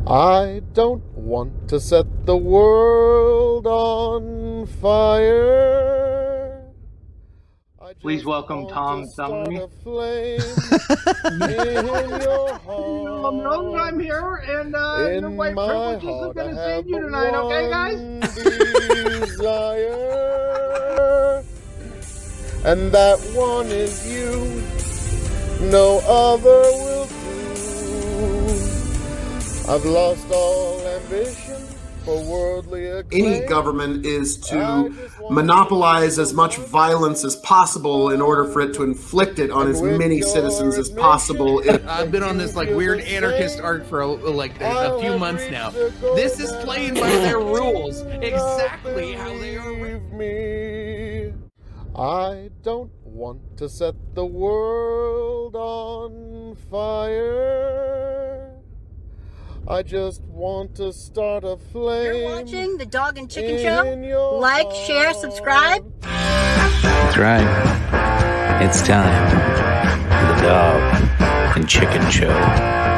I don't want to set the world on fire. Please welcome Tom Thumley. In your heart. I'm here, and your In white my privileges are heart, going I to have save you but tonight, okay, guys? one desire, and that one is you. No other will do. I've lost all ambition for worldly acclaim. Any government is to monopolize as much violence as possible in order for it to inflict it on as many citizens as possible. I've been on this like weird anarchist arc for a few months now. This is playing by their rules, exactly how they are written. Me. I don't want to set the world on fire. I just want to start a flame. You're watching the Dog and Chicken Show. Like, share, subscribe. That's right. It's time for the Dog and Chicken Show.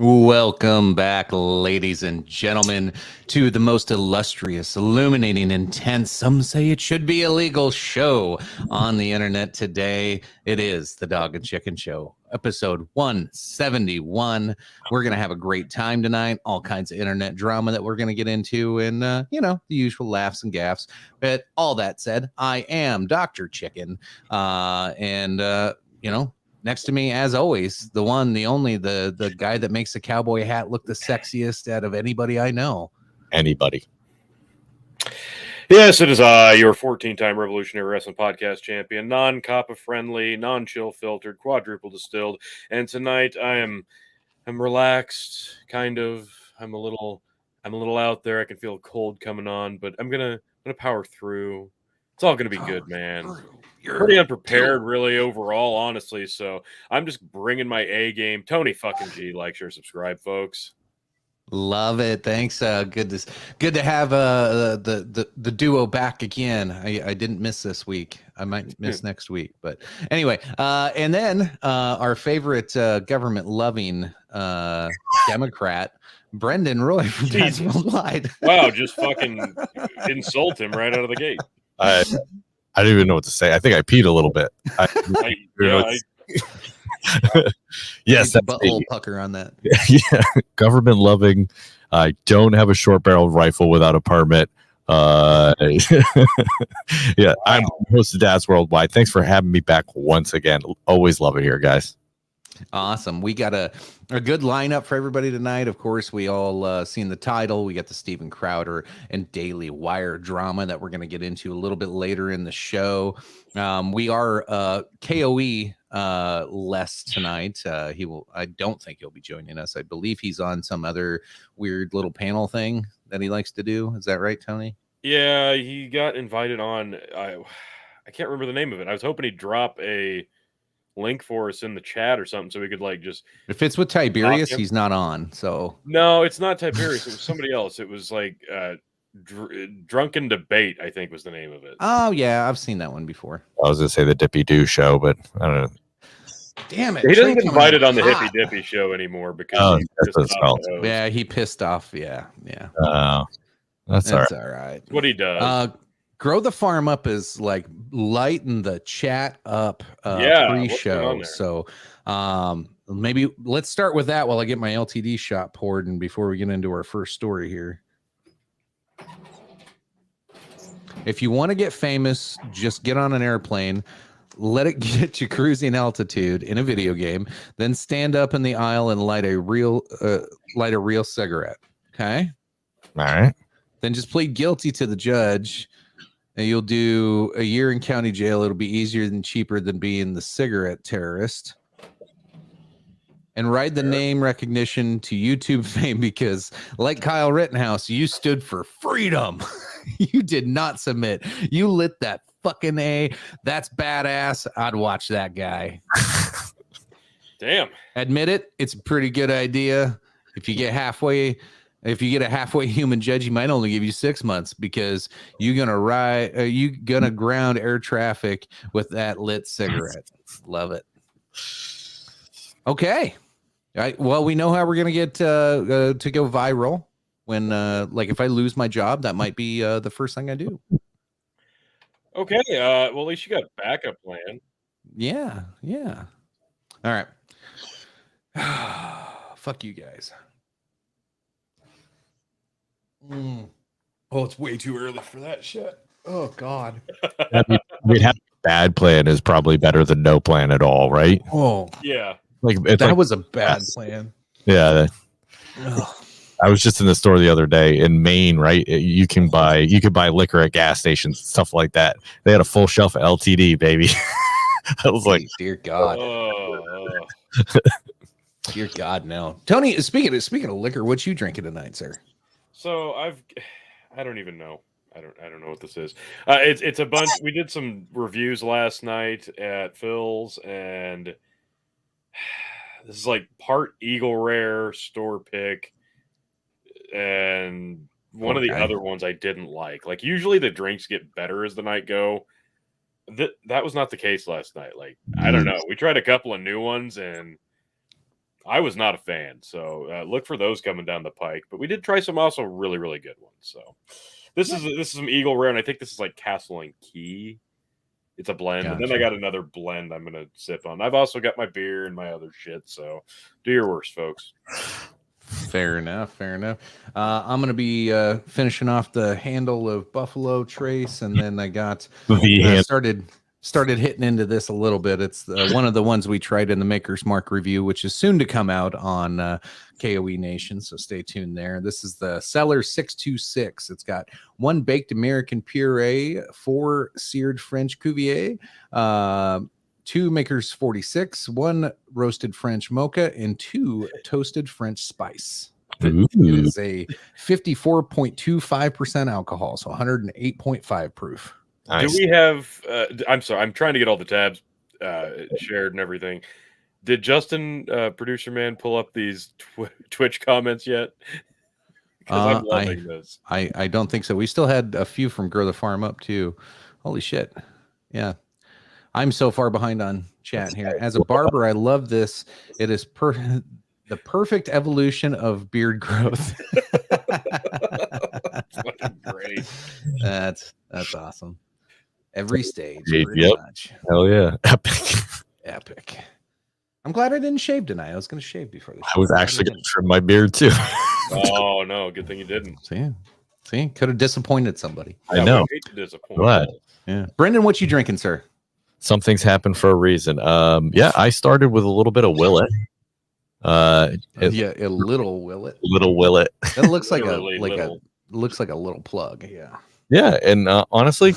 Welcome back, ladies and gentlemen, to the most illustrious, illuminating, intense, some say it should be illegal show on the internet today. It is the Dog and Chicken Show, episode 171. We're going to have a great time tonight, all kinds of internet drama that we're going to get into, and, the usual laughs and gaffes. But all that said, I am Dr. Chicken, next to me, as always, the one, the only, the guy that makes the cowboy hat look the sexiest out of anybody I know. Anybody. Yes, it is I, your 14-time Revolutionary Wrestling Podcast champion, non-coppa friendly, non-chill filtered, quadruple distilled, and tonight I'm relaxed, kind of. I'm a little out there. I can feel cold coming on, but I'm gonna power through. It's all gonna be good, man. Pretty unprepared, really, overall, honestly. So I'm just bringing my A game. Tony fucking G, like, share, subscribe, folks. Love it. Thanks. Good to have the duo back again. I didn't miss this week. I might miss next week, but anyway. And then our favorite government loving Democrat, Brendan Roy from Dads Worldwide. Wow, just fucking insult him right out of the gate. I don't even know what to say. I think I peed a little bit. Yes, that's butthole pucker on that. Yeah, government loving. I don't have a short barrel rifle without a permit. Yeah, wow. I'm host of Dad's Worldwide. Thanks for having me back once again. Always love it here, guys. Awesome. We got a good lineup for everybody tonight. Of course, we all seen the title. We got the Steven Crowder and Daily Wire drama that we're going to get into a little bit later in the show. We are KOE less tonight. I don't think he'll be joining us. I believe he's on some other weird little panel thing that he likes to do. Is that right, Tony? Yeah, he got invited on. I can't remember the name of it. I was hoping he'd drop a link for us in the chat or something so we could just if it's with Tiberius, he's not on. So no, it's not Tiberius. It was somebody else. It was like Drunken Debate, I think was the name of it. Oh yeah, I've seen that one before. I was gonna say the Dippy Doo show, but I don't know. Damn it, he doesn't get invited on the Hippy Dippy show anymore because he pissed off. Yeah. Oh, that's all right. What he does. Grow the Farm Up is like lighten the chat up pre-show. So maybe let's start with that while I get my LTD shot poured and before we get into our first story here. If you want to get famous, just get on an airplane, let it get to cruising altitude in a video game, then stand up in the aisle and light a real cigarette. Okay? All right. Then just plead guilty to the judge. And you'll do a year in county jail. It'll be easier and cheaper than being the cigarette terrorist. And ride the name recognition to YouTube fame because, like Kyle Rittenhouse, you stood for freedom. You did not submit. You lit that fucking A. That's badass. I'd watch that guy. Damn. Admit it. It's a pretty good idea. If you get halfway, if you get a halfway human judge, he might only give you 6 months because you're gonna ground air traffic with that lit cigarette. Love it. Okay. Well, we know how we're gonna get to go viral. When like if I lose my job, that might be the first thing I do. Okay. Well, at least you got a backup plan. Yeah. All right. Fuck you guys. Oh, it's way too early for that shit. Oh God. We'd have a bad plan is probably better than no plan at all, right? Oh yeah. Like that was a bad plan. Yeah. I was just in the store the other day in Maine, right? You could buy liquor at gas stations, stuff like that. They had a full shelf of LTD, baby. I was like, dear God. Dear God, no. Tony, speaking of liquor, what you drinking tonight, sir? So I don't even know. I don't know what this is. It's a bunch. We did some reviews last night at Phil's, and this is like part Eagle Rare store pick, and one of the other ones I didn't like. Like usually the drinks get better as the night go. That was not the case last night. Like I don't know. We tried a couple of new ones, and I was not a fan. So look for those coming down the pike. But we did try some also really, really good ones. So this is some Eagle Rare, and I think this is like Castle and Key. It's a blend. Gotcha. And then I got another blend I'm gonna sip on. I've also got my beer and my other shit. So do your worst, folks. Fair enough. I'm gonna be finishing off the handle of Buffalo Trace, and then I got started hitting into this a little bit. It's one of the ones we tried in the Maker's Mark review, which is soon to come out on KOE Nation, so stay tuned there. This is the Cellar 626. It's got 1 baked American puree, 4 seared French Cuvier, 2 Maker's 46, 1 roasted French mocha, and 2 toasted French spice. It is a 54.25% alcohol, so 108.5 proof. Nice. Do we have I'm sorry, I'm trying to get all the tabs shared and everything. Did Justin, producer man, pull up these Twitch comments yet? Because I'm loving this. I don't think so. We still had a few from Grow the Farm Up too. Holy shit. Yeah. I'm so far behind on chat here. As a barber, I love this. It is the perfect evolution of beard growth. That's fucking great. That's awesome. Every stage. Yep. Much. Hell yeah. Epic. I'm glad I didn't shave tonight. I was going to shave before the show. I was actually going to trim my beard too. Oh, no. Good thing you didn't. See? Could have disappointed somebody. I know. I hate to disappoint. Glad. Yeah. Brendan, what you drinking, sir? Something's happened for a reason. I started with a little bit of Willet. A little Willet. Little Willet. That looks like looks like a little plug. Yeah. Yeah, and honestly,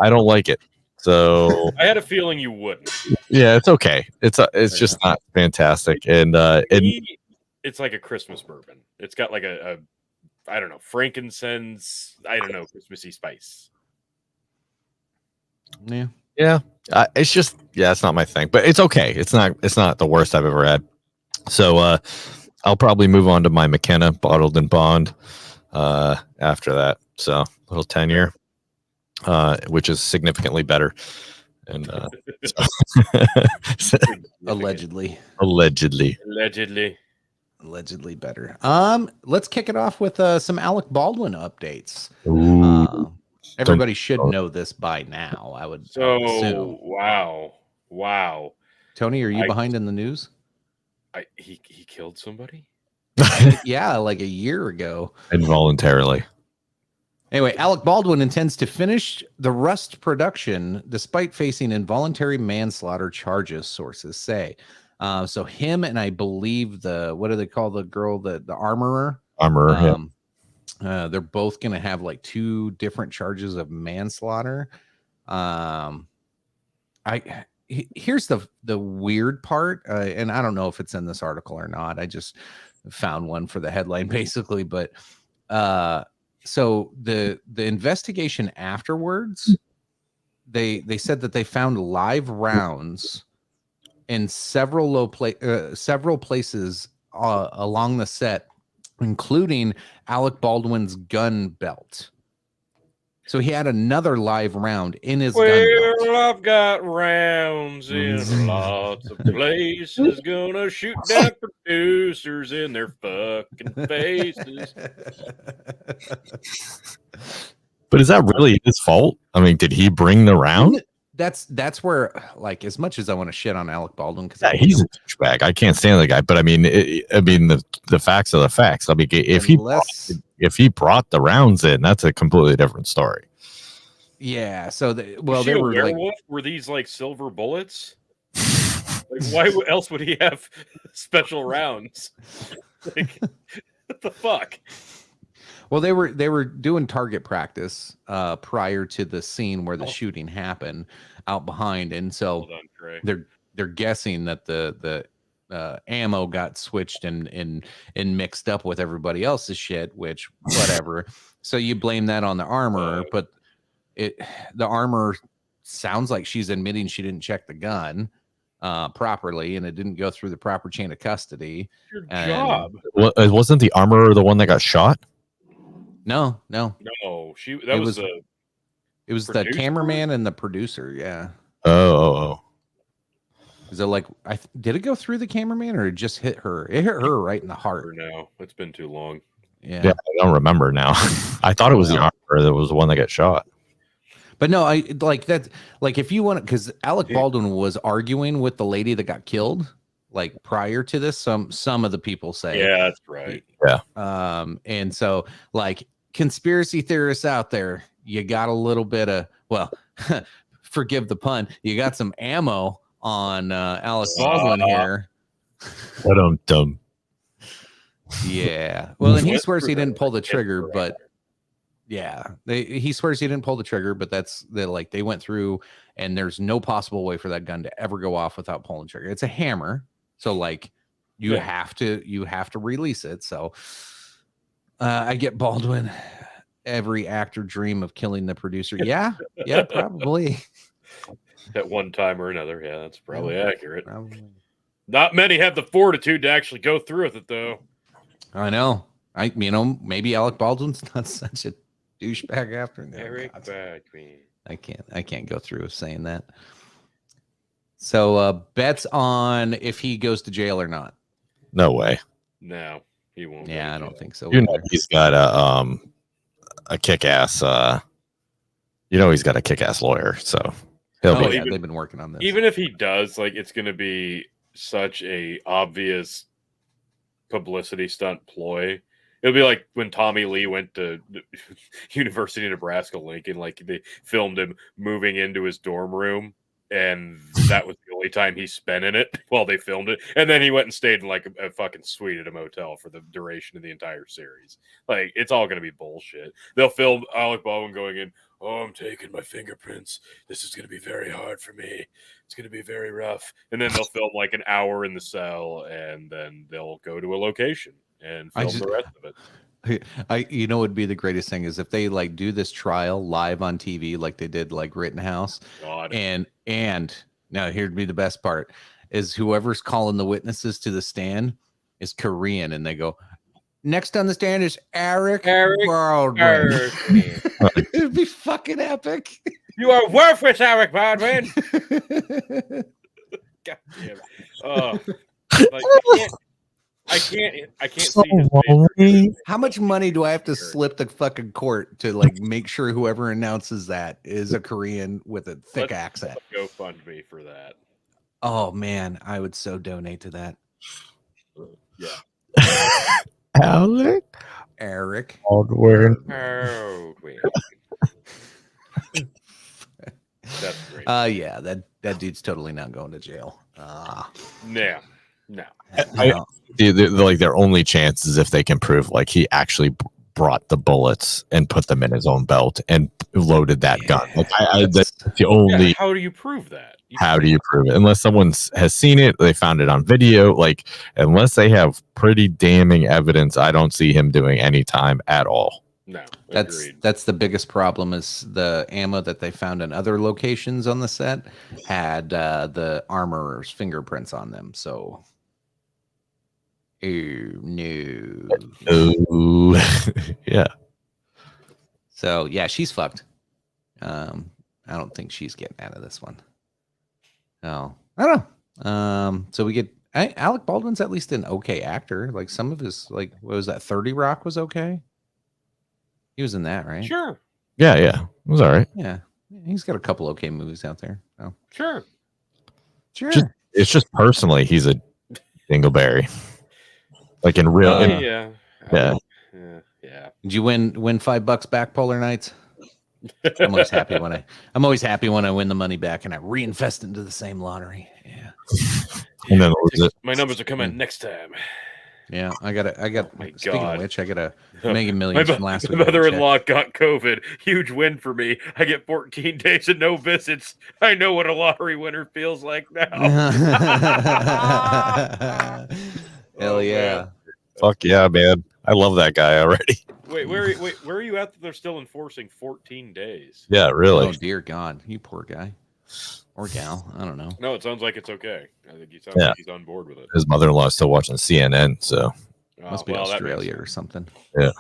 I don't like it. So I had a feeling you wouldn't. Yeah, it's okay. It's just not fantastic, and it's like a Christmas bourbon. It's got like a I don't know, frankincense. I don't know, Christmassy spice. Yeah. It's just it's not my thing, but it's okay. It's not the worst I've ever had. So I'll probably move on to my McKenna bottled and bond after that. So a little 10-year, which is significantly better. And allegedly better. Let's kick it off with some Alec Baldwin updates. Everybody should know this by now, I would assume. Wow. Tony, are you behind in the news? He killed somebody? Yeah, like a year ago. Involuntarily. Anyway, Alec Baldwin intends to finish the Rust production despite facing involuntary manslaughter charges, sources say. So him and I believe what do they call the girl, the armorer? They're both going to have like 2 different charges of manslaughter. Here's the weird part, and I don't know if it's in this article or not. I just found one for the headline basically, but So the investigation afterwards, they said that they found live rounds in several places along the set, including Alec Baldwin's gun belt. So he had another live round in his gun belt. I've got rounds in lots of places. Gonna shoot down producers in their fucking faces. But is that really his fault? I mean, did he bring the round? That's where, like, as much as I want to shit on Alec Baldwin, because he's a douchebag. I can't stand the guy. But I mean, the facts are the facts. I mean, if he brought the rounds in, that's a completely different story. Yeah. So they were werewolf? Were these like silver bullets? Like, why else would he have special rounds? Like, what the fuck? Well, they were doing target practice prior to the scene where the shooting happened out behind, and so they're guessing that the ammo got switched and mixed up with everybody else's shit, which whatever. So you blame that on the armorer, but the armor sounds like she's admitting she didn't check the gun properly, and it didn't go through the proper chain of custody. Your job. Well, wasn't the armorer the one that got shot? No. It was the cameraman and the producer. Yeah. Oh. Is it like did it go through the cameraman or it just hit her? It hit her right in the heart. Now it's been too long. Yeah, I don't remember now. I thought it was the armorer that was the one that got shot. But no, I like that. Like, if you want, because Alec Baldwin was arguing with the lady that got killed, like prior to this. Some of the people say, yeah, that's right. Yeah. And so, like, conspiracy theorists out there, you got a little bit of, well, forgive the pun, you got some ammo on Alec Baldwin here. What dumb. Yeah. Well, and he swears he didn't pull the trigger, but. Yeah, he swears he didn't pull the trigger, but they went through, and there's no possible way for that gun to ever go off without pulling the trigger. It's a hammer, so like you have to release it. So I get Baldwin. Every actor dream of killing the producer. Yeah, probably. At one time or another, yeah, that's probably accurate. Probably. Not many have the fortitude to actually go through with it, though. I know. Maybe Alec Baldwin's not such a douchebag after Eric I can't go through saying that. So bets on if he goes to jail or not. No way. No, he won't. Yeah, I don't think so. He's got a kick-ass he's got a kick-ass lawyer, so they've been working on this. Even if he does, like, it's gonna be such a obvious publicity stunt ploy. It'll be like when Tommy Lee went to University of Nebraska Lincoln, like they filmed him moving into his dorm room, and that was the only time he spent in it while they filmed it. And then he went and stayed in like a fucking suite at a motel for the duration of the entire series. Like, it's all going to be bullshit. They'll film Alec Baldwin going in, "Oh, I'm taking my fingerprints. This is going to be very hard for me. It's going to be very rough." And then they'll film like an hour in the cell, and then they'll go to a location and film the rest of it. Would be the greatest thing is if they like do this trial live on TV like they did like Rittenhouse. God. And now here'd be the best part is whoever's calling the witnesses to the stand is Korean, and they go, "Next on the stand is Eric Baldwin." It'd be fucking epic. "You are worthless, Eric Baldwin." God damn it. Oh, like, I can't see his face. How much money do I have to slip the fucking court to like make sure whoever announces that is a Korean with a thick accent? Go fund me for that. Oh man, I would so donate to that. Yeah. Eric Baldwin. That's great. Yeah, that dude's totally not going to jail. No. Their only chance is if they can prove like he actually brought the bullets and put them in his own belt and loaded that gun. Like, that's the only. How do you prove that? How do you prove it? Unless someone has seen it, they found it on video. Like, unless they have pretty damning evidence, I don't see him doing any time at all. No, that's the biggest problem is the ammo that they found in other locations on the set had the armorer's fingerprints on them. So, no. Oh, yeah. So yeah, she's fucked. I don't think she's getting out of this one. No, I don't know. So we get Alec Baldwin's at least an okay actor. Like some of his, like, what was that? 30 Rock was okay. He was in that, right? Sure. Yeah. It was all right. Yeah, he's got a couple okay movies out there. Oh, sure. It's just personally, he's a dingleberry. Like in real. Yeah. Did you win $5 back, Polar Nights? I'm always happy when I win the money back and I reinvest into the same lottery. Yeah. And then my numbers are coming next time. Yeah, I got. Speaking of which, I got a Mega My Millions from last week. mother-in-law got COVID. Huge win for me. I get 14 days and no visits. I know what a lottery winner feels like now. Hell yeah! Man. Fuck yeah, man! I love that guy already. Wait, where are you at that they're still enforcing 14 days? Yeah, really. Oh dear God, you poor guy or gal. I don't know. No, it sounds like it's okay. I think he sounds like he's on board with it. His mother-in-law is still watching CNN, so must be Australia or something. Yeah.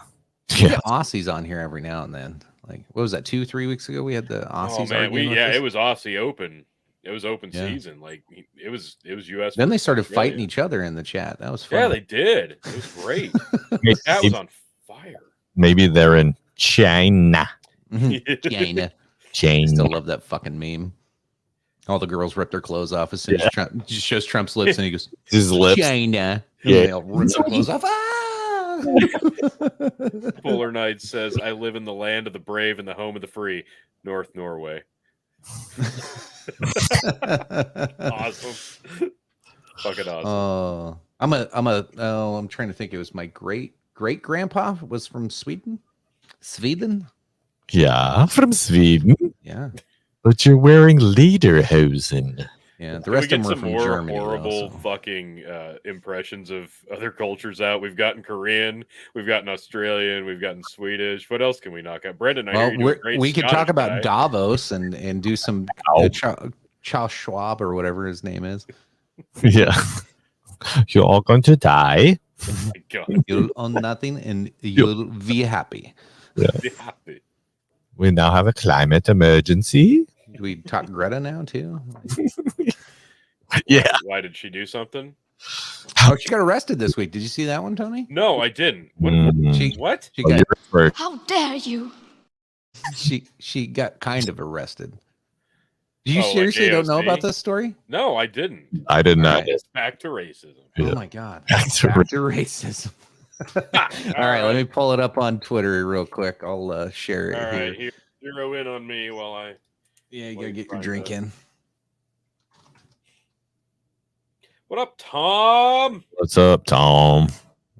Aussies on here every now and then. Like, what was that? 2-3 weeks ago we had the Aussies. Oh man, it was Aussie Open. It was open season. Like it was US. Then they started fighting each other in the chat. That was fun. Yeah, they did. It was great. That was on fire. Maybe they're in China. China. I still love that fucking meme. All the girls rip their clothes off as soon as Trump just shows Trump's lips and he goes, his lips. China. Yeah. They all rip their clothes off. Ah! Polar Knight says, I live in the land of the brave and the home of the free, North Norway. Awesome. Fucking awesome. I'm trying to think. It was my great grandpa was from Sweden. Yeah, from Sweden. Yeah. But you're wearing lederhosen. Yeah, the rest of them are from Germany. Horrible fucking impressions of other cultures out. We've gotten Korean, we've gotten Australian, we've gotten Swedish. What else can we knock out? Brendan, we could talk about Davos and do some Charles Schwab or whatever his name is. Yeah. You're all going to die. Oh my God. You'll own nothing and you'll be happy. Yeah. Be happy. We now have a climate emergency. Do we talk Greta now too? Yeah. Why did she do something? Oh, she got arrested this week. Did you see that one, Tony? No, I didn't. What? She got. How dare you? She got kind of arrested. Do you Oh, seriously like don't know AOC? about this story? No, I didn't. I did not. It's back to racism. Oh my God. Back to racism. All right, let me pull it up on Twitter real quick. I'll share it All here. right, here, zero in on me while I. Yeah, you gotta get your drink in. What up, Tom? What's up, Tom?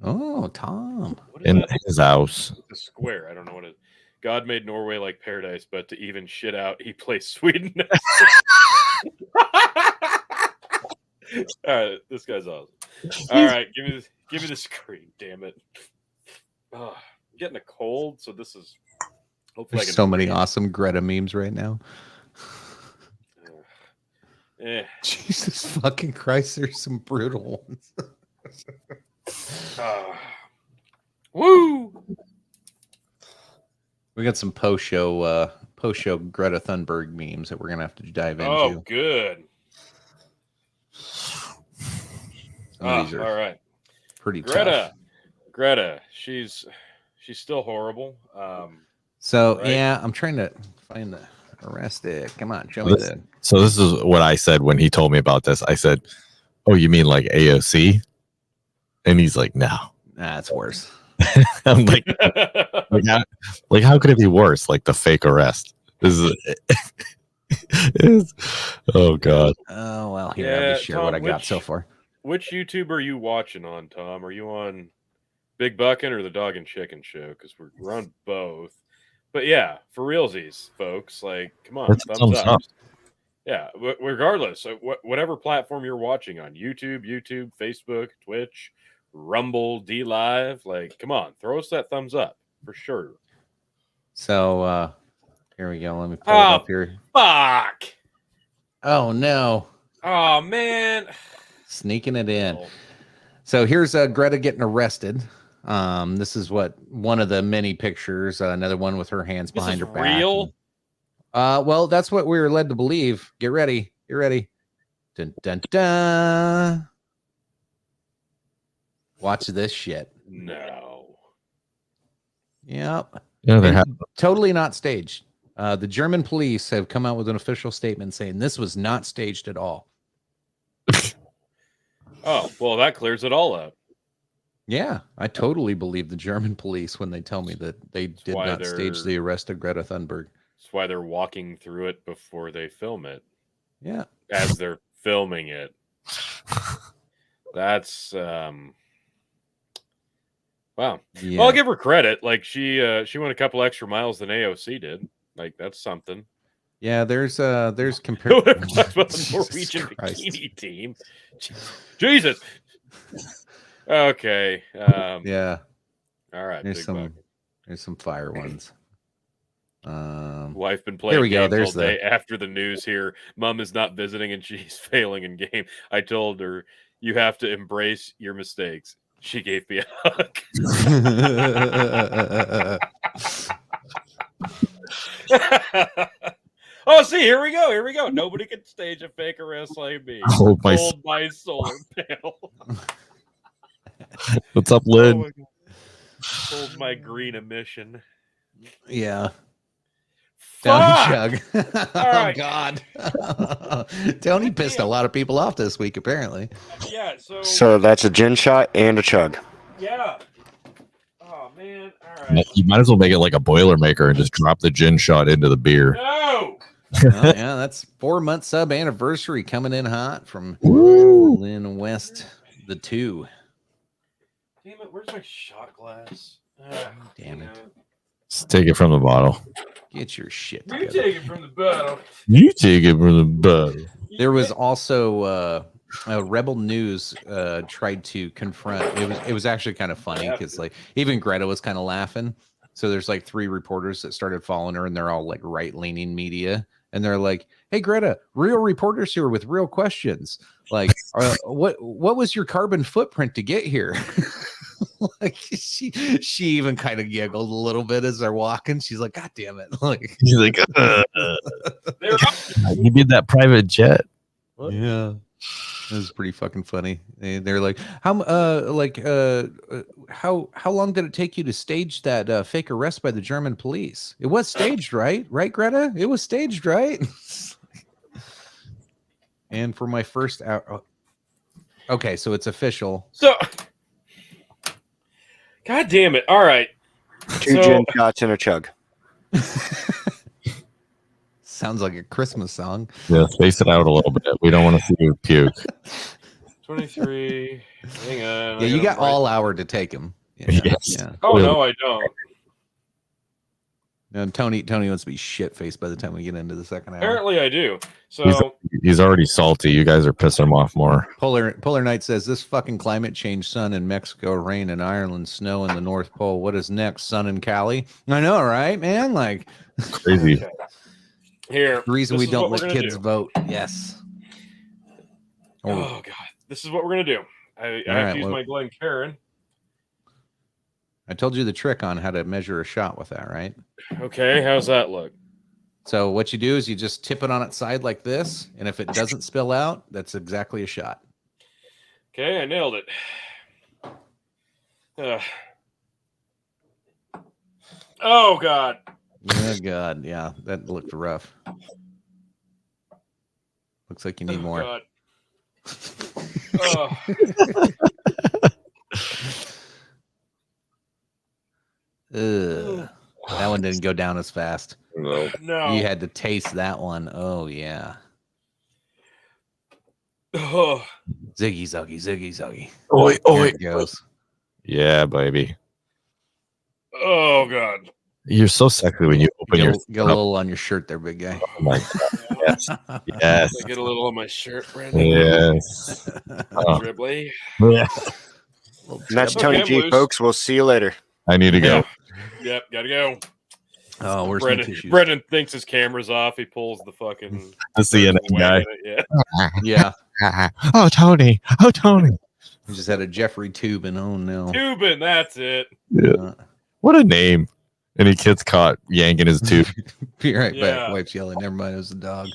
Oh, Tom. What is In that? his house. The square. I don't know what it is. God made Norway like paradise, but to even shit out, he plays Sweden. All right, this guy's awesome. All right, give me the screen, damn it. I'm getting a cold, so this is hopefully There's so many awesome Greta memes right now. Jesus fucking Christ, there's some brutal ones. Woo! We got some post-show Greta Thunberg memes that we're gonna have to dive into. Oh, good. These are all right. Pretty tough. Greta, she's still horrible. So right? yeah, I'm trying to find the arrested. Come on, show me the. So this is what I said when he told me about this. I said, "Oh, you mean like AOC?" And he's like, "No, That's worse." I'm like, how could it be worse? Like the fake arrest. This is, oh God. Oh well, here I'll just share Tom, what I got so far. Which YouTube are you watching on, Tom? Are you on Big Buckin' or the Dog and Chicken Show? Because we're on both. But yeah, for realsies, folks, like, come on, thumbs up. Yeah, regardless of whatever platform you're watching on, YouTube, Facebook, Twitch, Rumble, D Live, like, come on, throw us that thumbs up for sure. So here we go. Let me pull it up here. Fuck. Oh no. Oh man. Sneaking it in. So here's Greta getting arrested. This is one of the many pictures. Another one with her hands behind her back. Real? Well, that's what we were led to believe. Get ready. Get ready. Dun, dun, dun. Watch this shit. No. Yep. Yeah, totally not staged. The German police have come out with an official statement saying this was not staged at all. Oh, well, that clears it all up. Yeah, I totally believe the German police when they tell me that they did not stage the arrest of Greta Thunberg. That's why they're walking through it before they film it. Yeah. As they're filming it. That's wow. Yeah. Well, I'll give her credit. Like she went a couple extra miles than AOC did. Like that's something. Yeah, there's compared the Norwegian bikini team. Jesus. Okay. Yeah. All right. There's some fire ones. Wife been playing here we go. games There's all day after the news here. Mom is not visiting and she's failing in game. I told her you have to embrace your mistakes. She gave me a hug. Oh, see, here we go. Here we go. Nobody can stage a fake arrest like me. Hold my solar panel. What's up, Lynn? Oh hold my green emission. Yeah. Down chug. Right. God. Tony pissed a lot of people off this week, apparently. Yeah, so that's a gin shot and a chug. Yeah. Oh man. All right. You might as well make it like a Boilermaker and just drop the gin shot into the beer. No. Oh, yeah, that's 4-month sub anniversary coming in hot from Lynn West the 2. Damn it, where's my shot glass? Damn it. Let's take it from the bottle. Get your shit You together. take it from the bottle. You take it from the bottle. There was also Rebel News tried to confront. It was actually kind of funny because like even Greta was kind of laughing. So there's like 3 reporters that started following her, and they're all like right-leaning media, and they're like, "Hey Greta, real reporters here with real questions. Like, what was your carbon footprint to get here?" Like she even kind of giggled a little bit as they're walking. She's like, "God damn it!" Like he's like, "You did that private jet." What? Yeah, it was pretty fucking funny. They're like, how long did it take you to stage that fake arrest by the German police? It was staged, right? Right, Greta? It was staged, right? And for my first hour, okay, so it's official. So, God damn it! All right, 2 gin shots and a chug. Sounds like a Christmas song. Yeah, space it out a little bit. We don't want to see you puke. 23. Hang on. Yeah, you got all hour to take him. Yeah. Yes. Yeah. Oh no, I don't. And Tony wants to be shit faced by the time we get into the second hour. Apparently, I do. So he's already salty. You guys are pissing him off more. Polar Knight says this fucking climate change: sun in Mexico, rain in Ireland, snow in the North Pole. What is next? Sun in Cali? I know, right, man? Like crazy. Okay. Here, the reason we is don't what let we're kids do. vote. Yes. Oh God, this is what we're gonna do. I have to use my Glen Karen. I told you the trick on how to measure a shot with that, right? Okay, how's that look? So what you do is you just tip it on its side like this, and if it doesn't spill out, that's exactly a shot. Okay, I nailed it. Oh God. Oh God, yeah, that looked rough. Looks like you need more. God. Oh. Ugh. That one didn't go down as fast. No. You had to taste that one. Oh yeah. Oh. Ziggy zuggy, ziggy zuggy. Oi, There oi. it goes. Yeah, baby. Oh God. You're so sexy when you open your. Get a little on your shirt there, big guy. Oh my God. Yes. Yes. I get a little on my shirt, Brandon. Yes. Oh. Dribbly. Yeah. And that's Okay, Tony I'm G, loose. folks. We'll see you later. I need to go. Yep, gotta go. Oh, where's my tissues? Brendan thinks his camera's off. He pulls the fucking The CNN guy. Yeah. Yeah. Oh, Tony. Oh, Tony. We just had a Jeffrey Tubin. Oh no. Tubin, that's it. Yeah. What a name. And he gets caught yanking his tube. Be right Yeah. back. Wife's yelling. Never mind. It was a dog.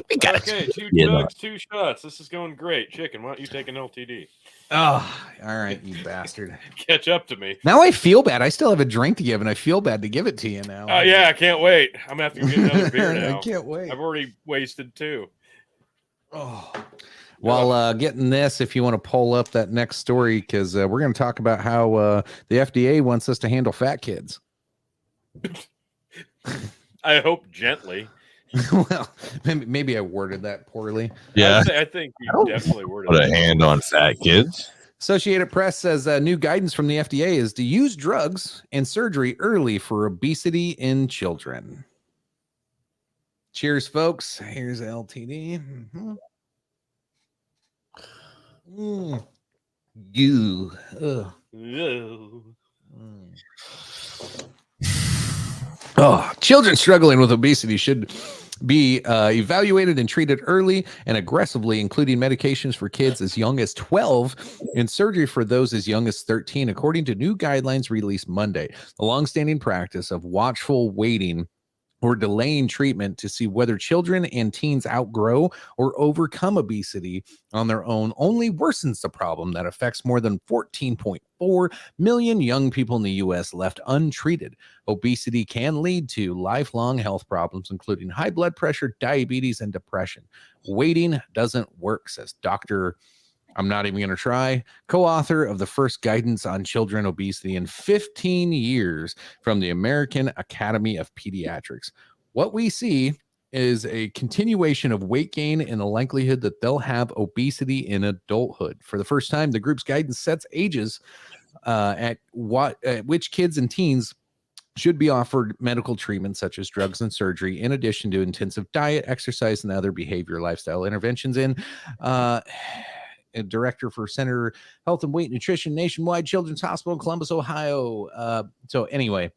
We got Okay, 2 chugs, 2 shots. This is going great. Chicken, why don't you take an LTD? Oh, all right, you bastard. Catch up to me. Now I feel bad. I still have a drink to give, and I feel bad to give it to you now. Oh, yeah, I can't wait. I'm going to have to get another beer now. I can't wait. I've already wasted 2. Oh. While getting this, if you want to pull up that next story, because we're going to talk about how the FDA wants us to handle fat kids. I hope gently. Well, maybe I worded that poorly. Yeah. I think you definitely worded Put a that. hand on fat kids. Associated Press says new guidance from the FDA is to use drugs and surgery early for obesity in children. Cheers, folks. Here's LTD. You. Oh, children struggling with obesity should be evaluated and treated early and aggressively, including medications for kids as young as 12 and surgery for those as young as 13, according to new guidelines released Monday. The longstanding practice of watchful waiting or delaying treatment to see whether children and teens outgrow or overcome obesity on their own only worsens the problem that affects more than 14.4 million young people in the U.S. left untreated. Obesity can lead to lifelong health problems, including high blood pressure, diabetes, and depression. Waiting doesn't work, says Dr. I'm not even going to try, co-author of the first guidance on children obesity in 15 years from the American Academy of Pediatrics. What we see is a continuation of weight gain and the likelihood that they'll have obesity in adulthood. For the first time, the group's guidance sets ages at which kids and teens should be offered medical treatment such as drugs and surgery, in addition to intensive diet, exercise, and other behavior lifestyle interventions in a director for Center Health and Weight Nutrition Nationwide Children's Hospital in Columbus, Ohio. So anyway,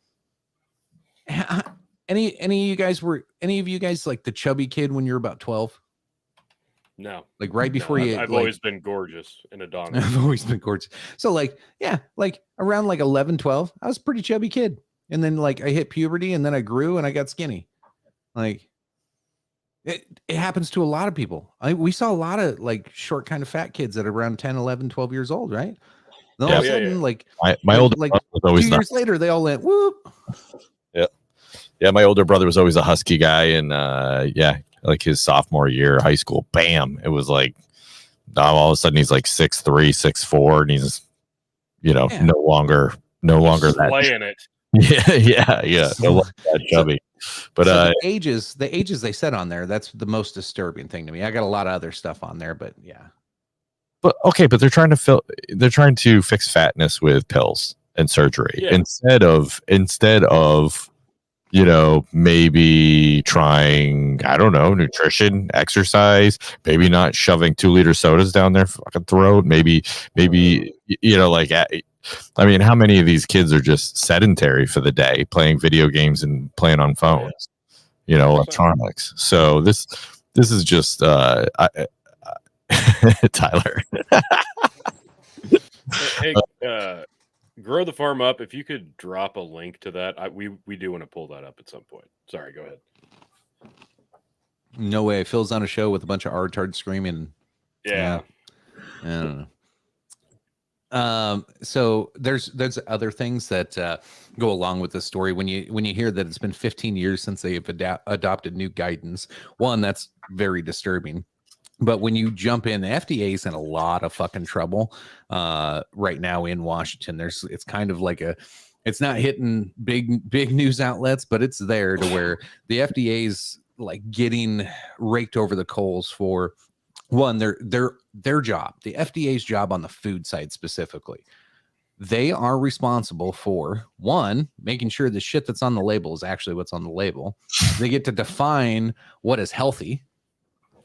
any of you guys like the chubby kid when you're about 12? No. Like right before you. I've always been gorgeous in a dog. I've always been gorgeous. So like around like 11, 12, I was a pretty chubby kid. And then like I hit puberty and then I grew and I got skinny. Like it happens to a lot of people. We saw a lot of like short kind of fat kids at around 10, 11, 12 years old, right? And all of a sudden, like my older like brother was always 2 years later, they all went whoop. Yeah, my older brother was always a husky guy, and like his sophomore year of high school, bam, it was like all of a sudden he's like 6'3", 6'4", and he's no longer that playing it. Yeah. No longer that chubby. But so the ages they set on there, that's the most disturbing thing to me. I got a lot of other stuff on there, but yeah. But okay, but they're trying to fix fatness with pills and surgery instead of maybe trying, I don't know, nutrition, exercise, maybe not shoving 2-liter sodas down their fucking throat. Maybe I mean, how many of these kids are just sedentary for the day, playing video games and playing on phones, electronics. So this is just Tyler. Hey, Grow the Farm Up. If you could drop a link to that, we do want to pull that up at some point. Sorry, go ahead. No way. Phil's on a show with a bunch of artards screaming. Yeah. I don't know. So there's other things that go along with the story. When you hear that it's been 15 years since they've adopted new guidance, one, that's very disturbing. But when you jump in, the FDA is in a lot of fucking trouble right now in Washington. It's kind of like it's not hitting big news outlets, but it's there to where the FDA is like getting raked over the coals for one, their job, the FDA's job on the food side specifically. They are responsible for, one, making sure the shit that's on the label is actually what's on the label. They get to define what is healthy.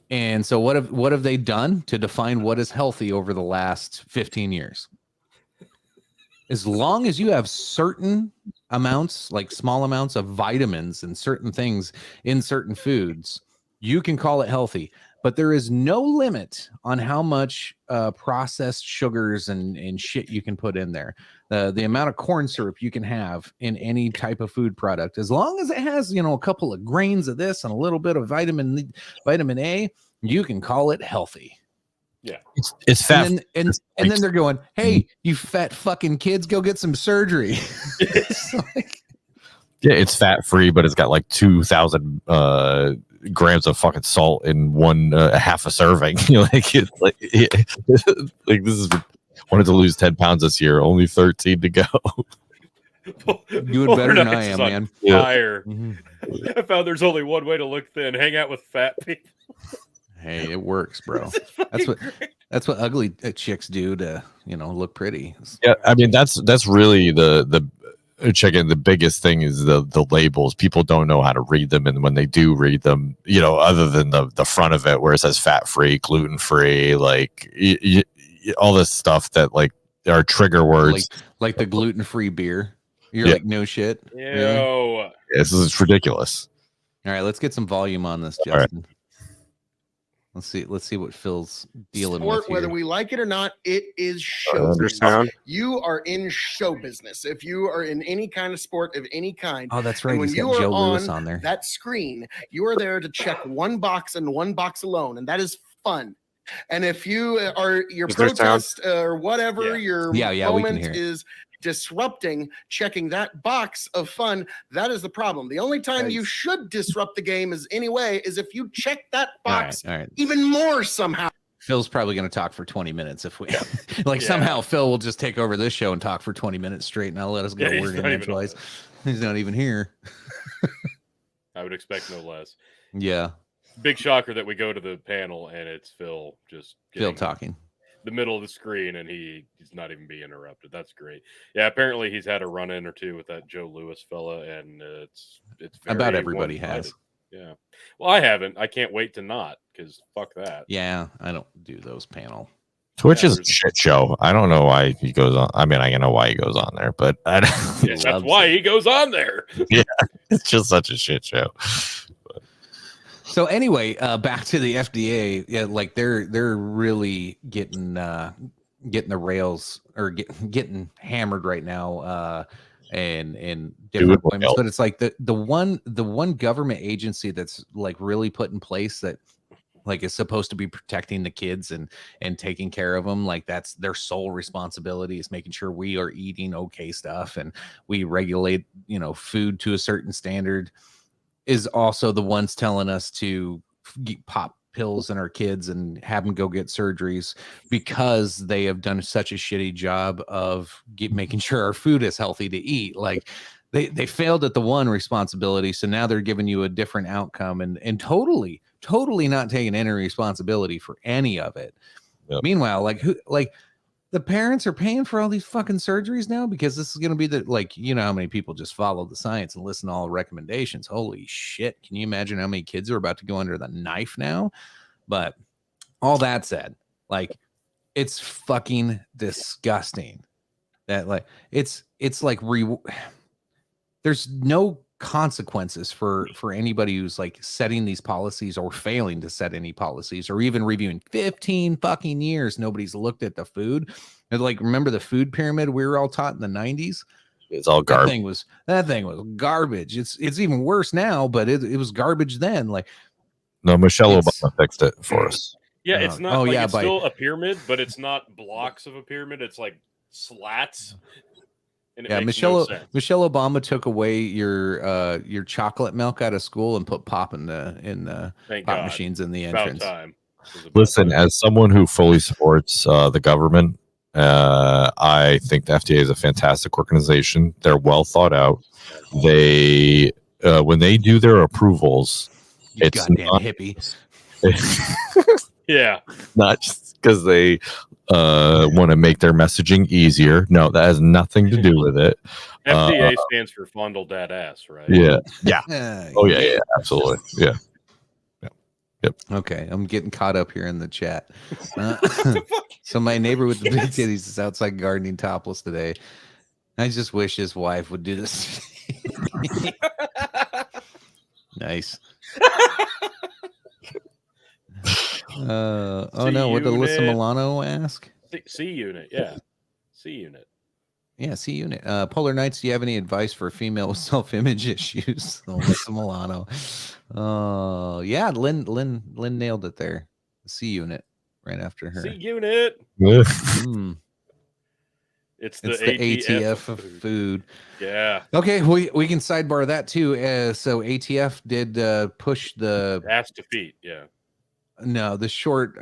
And so what have they done to define what is healthy over the last 15 years? as long as you have certain amounts, like small amounts of vitamins and certain things in certain foods, you can call it healthy. But there is no limit on how much processed sugars and shit you can put in there. The amount of corn syrup you can have in any type of food product, as long as it has, a couple of grains of this and a little bit of vitamin A, you can call it healthy. Yeah, it's fat, and then they're going, "Hey, you fat fucking kids, go get some surgery." Yeah, it's fat free, but it's got like 2,000 grams of fucking salt in one half a serving. Like it's like like this is wanted to lose 10 pounds this year, only 13 to go. You would better than I am, man. Fire. Yeah. I found there's only one way to look thin: hang out with fat people. Hey, it works, bro. That's what ugly chicks do to look pretty. Yeah, I mean that's really the chicken. The biggest thing is the labels. People don't know how to read them, and when they do read them, other than the front of it where it says fat free, gluten free, like all this stuff that like are trigger words, like the gluten free beer. You're like, no shit. Ew. Really? This is ridiculous. All right, let's get some volume on this, Justin. Let's see what Phil's dealing with here. Whether we like it or not, it is show business. You are in show business. If you are in any kind of sport of any kind. Oh, that's right. When He's you got are Joe Lewis on there. That screen, you are there to check one box and one box alone, and that is fun. And if you are your protest or whatever your moment is disrupting checking that box of fun, that is the problem. The only time you should disrupt the game is if you check that box even more somehow. Phil's probably going to talk for 20 minutes if we somehow Phil will just take over this show and talk for 20 minutes straight, and I'll let us get a word in edgewise. He's not even here. I would expect no less. Yeah. Big shocker that we go to the panel and it's Phil talking the middle of the screen, and he's not even being interrupted. That's great. Yeah, apparently he's had a run-in or two with that Joe Lewis fella, and it's about everybody has. Yeah. Well, I haven't. I can't wait to not, because fuck that. Yeah, I don't do those panel. Twitch is a shit show. I don't know why he goes on. I mean, I know why he goes on there, but I don't. Yeah, that's why he goes on there. Yeah, it's just such a shit show. So anyway, back to the FDA. Yeah, like they're really getting the rails or getting hammered right now, and different appointments. But it's like the one government agency that's like really put in place that like is supposed to be protecting the kids and taking care of them. Like that's their sole responsibility, is making sure we are eating okay stuff and we regulate food to a certain standard. Is also the ones telling us to pop pills in our kids and have them go get surgeries because they have done such a shitty job of making sure our food is healthy to eat. Like they failed at the one responsibility, so now they're giving you a different outcome and totally not taking any responsibility for any of it. Yep. Meanwhile, the parents are paying for all these fucking surgeries now because this is going to be how many people just follow the science and listen to all the recommendations. Holy shit. Can you imagine how many kids are about to go under the knife now? But all that said, it's fucking disgusting that there's no consequences for anybody who's setting these policies or failing to set any policies or even reviewing. 15 fucking years nobody's looked at the food. And remember the food pyramid we were all taught in the 90s? It's all garbage. That thing was garbage. It's even worse now, but it was garbage then. No, Michelle Obama fixed it for us. Yeah, it's not it's still a pyramid, but it's not blocks of a pyramid, it's like slats. And Michelle Obama took away your chocolate milk out of school and put pop in the pop machines in the entrance. Listen, as someone who fully supports the government, I think the FDA is a fantastic organization. They're well thought out. They when they do their approvals, it's goddamn hippie. Yeah, not just because they want to make their messaging easier. No, that has nothing to do with it. FDA stands for fondle that ass, right? Yeah. Oh yeah, absolutely. Yeah. Yep. Okay, I'm getting caught up here in the chat. So my neighbor with the big titties is outside gardening topless today. I just wish his wife would do this. Nice. Oh no, what did Alyssa Milano ask? C unit, yeah. C unit. Yeah, C unit. Polar Knights, do you have any advice for female with self-image issues? Alyssa Milano. Yeah, Lynn nailed it there. C unit right after her. C unit. It's the ATF of food. Yeah. Okay, we can sidebar that too. So ATF did push the ass to feet. Yeah. No, the short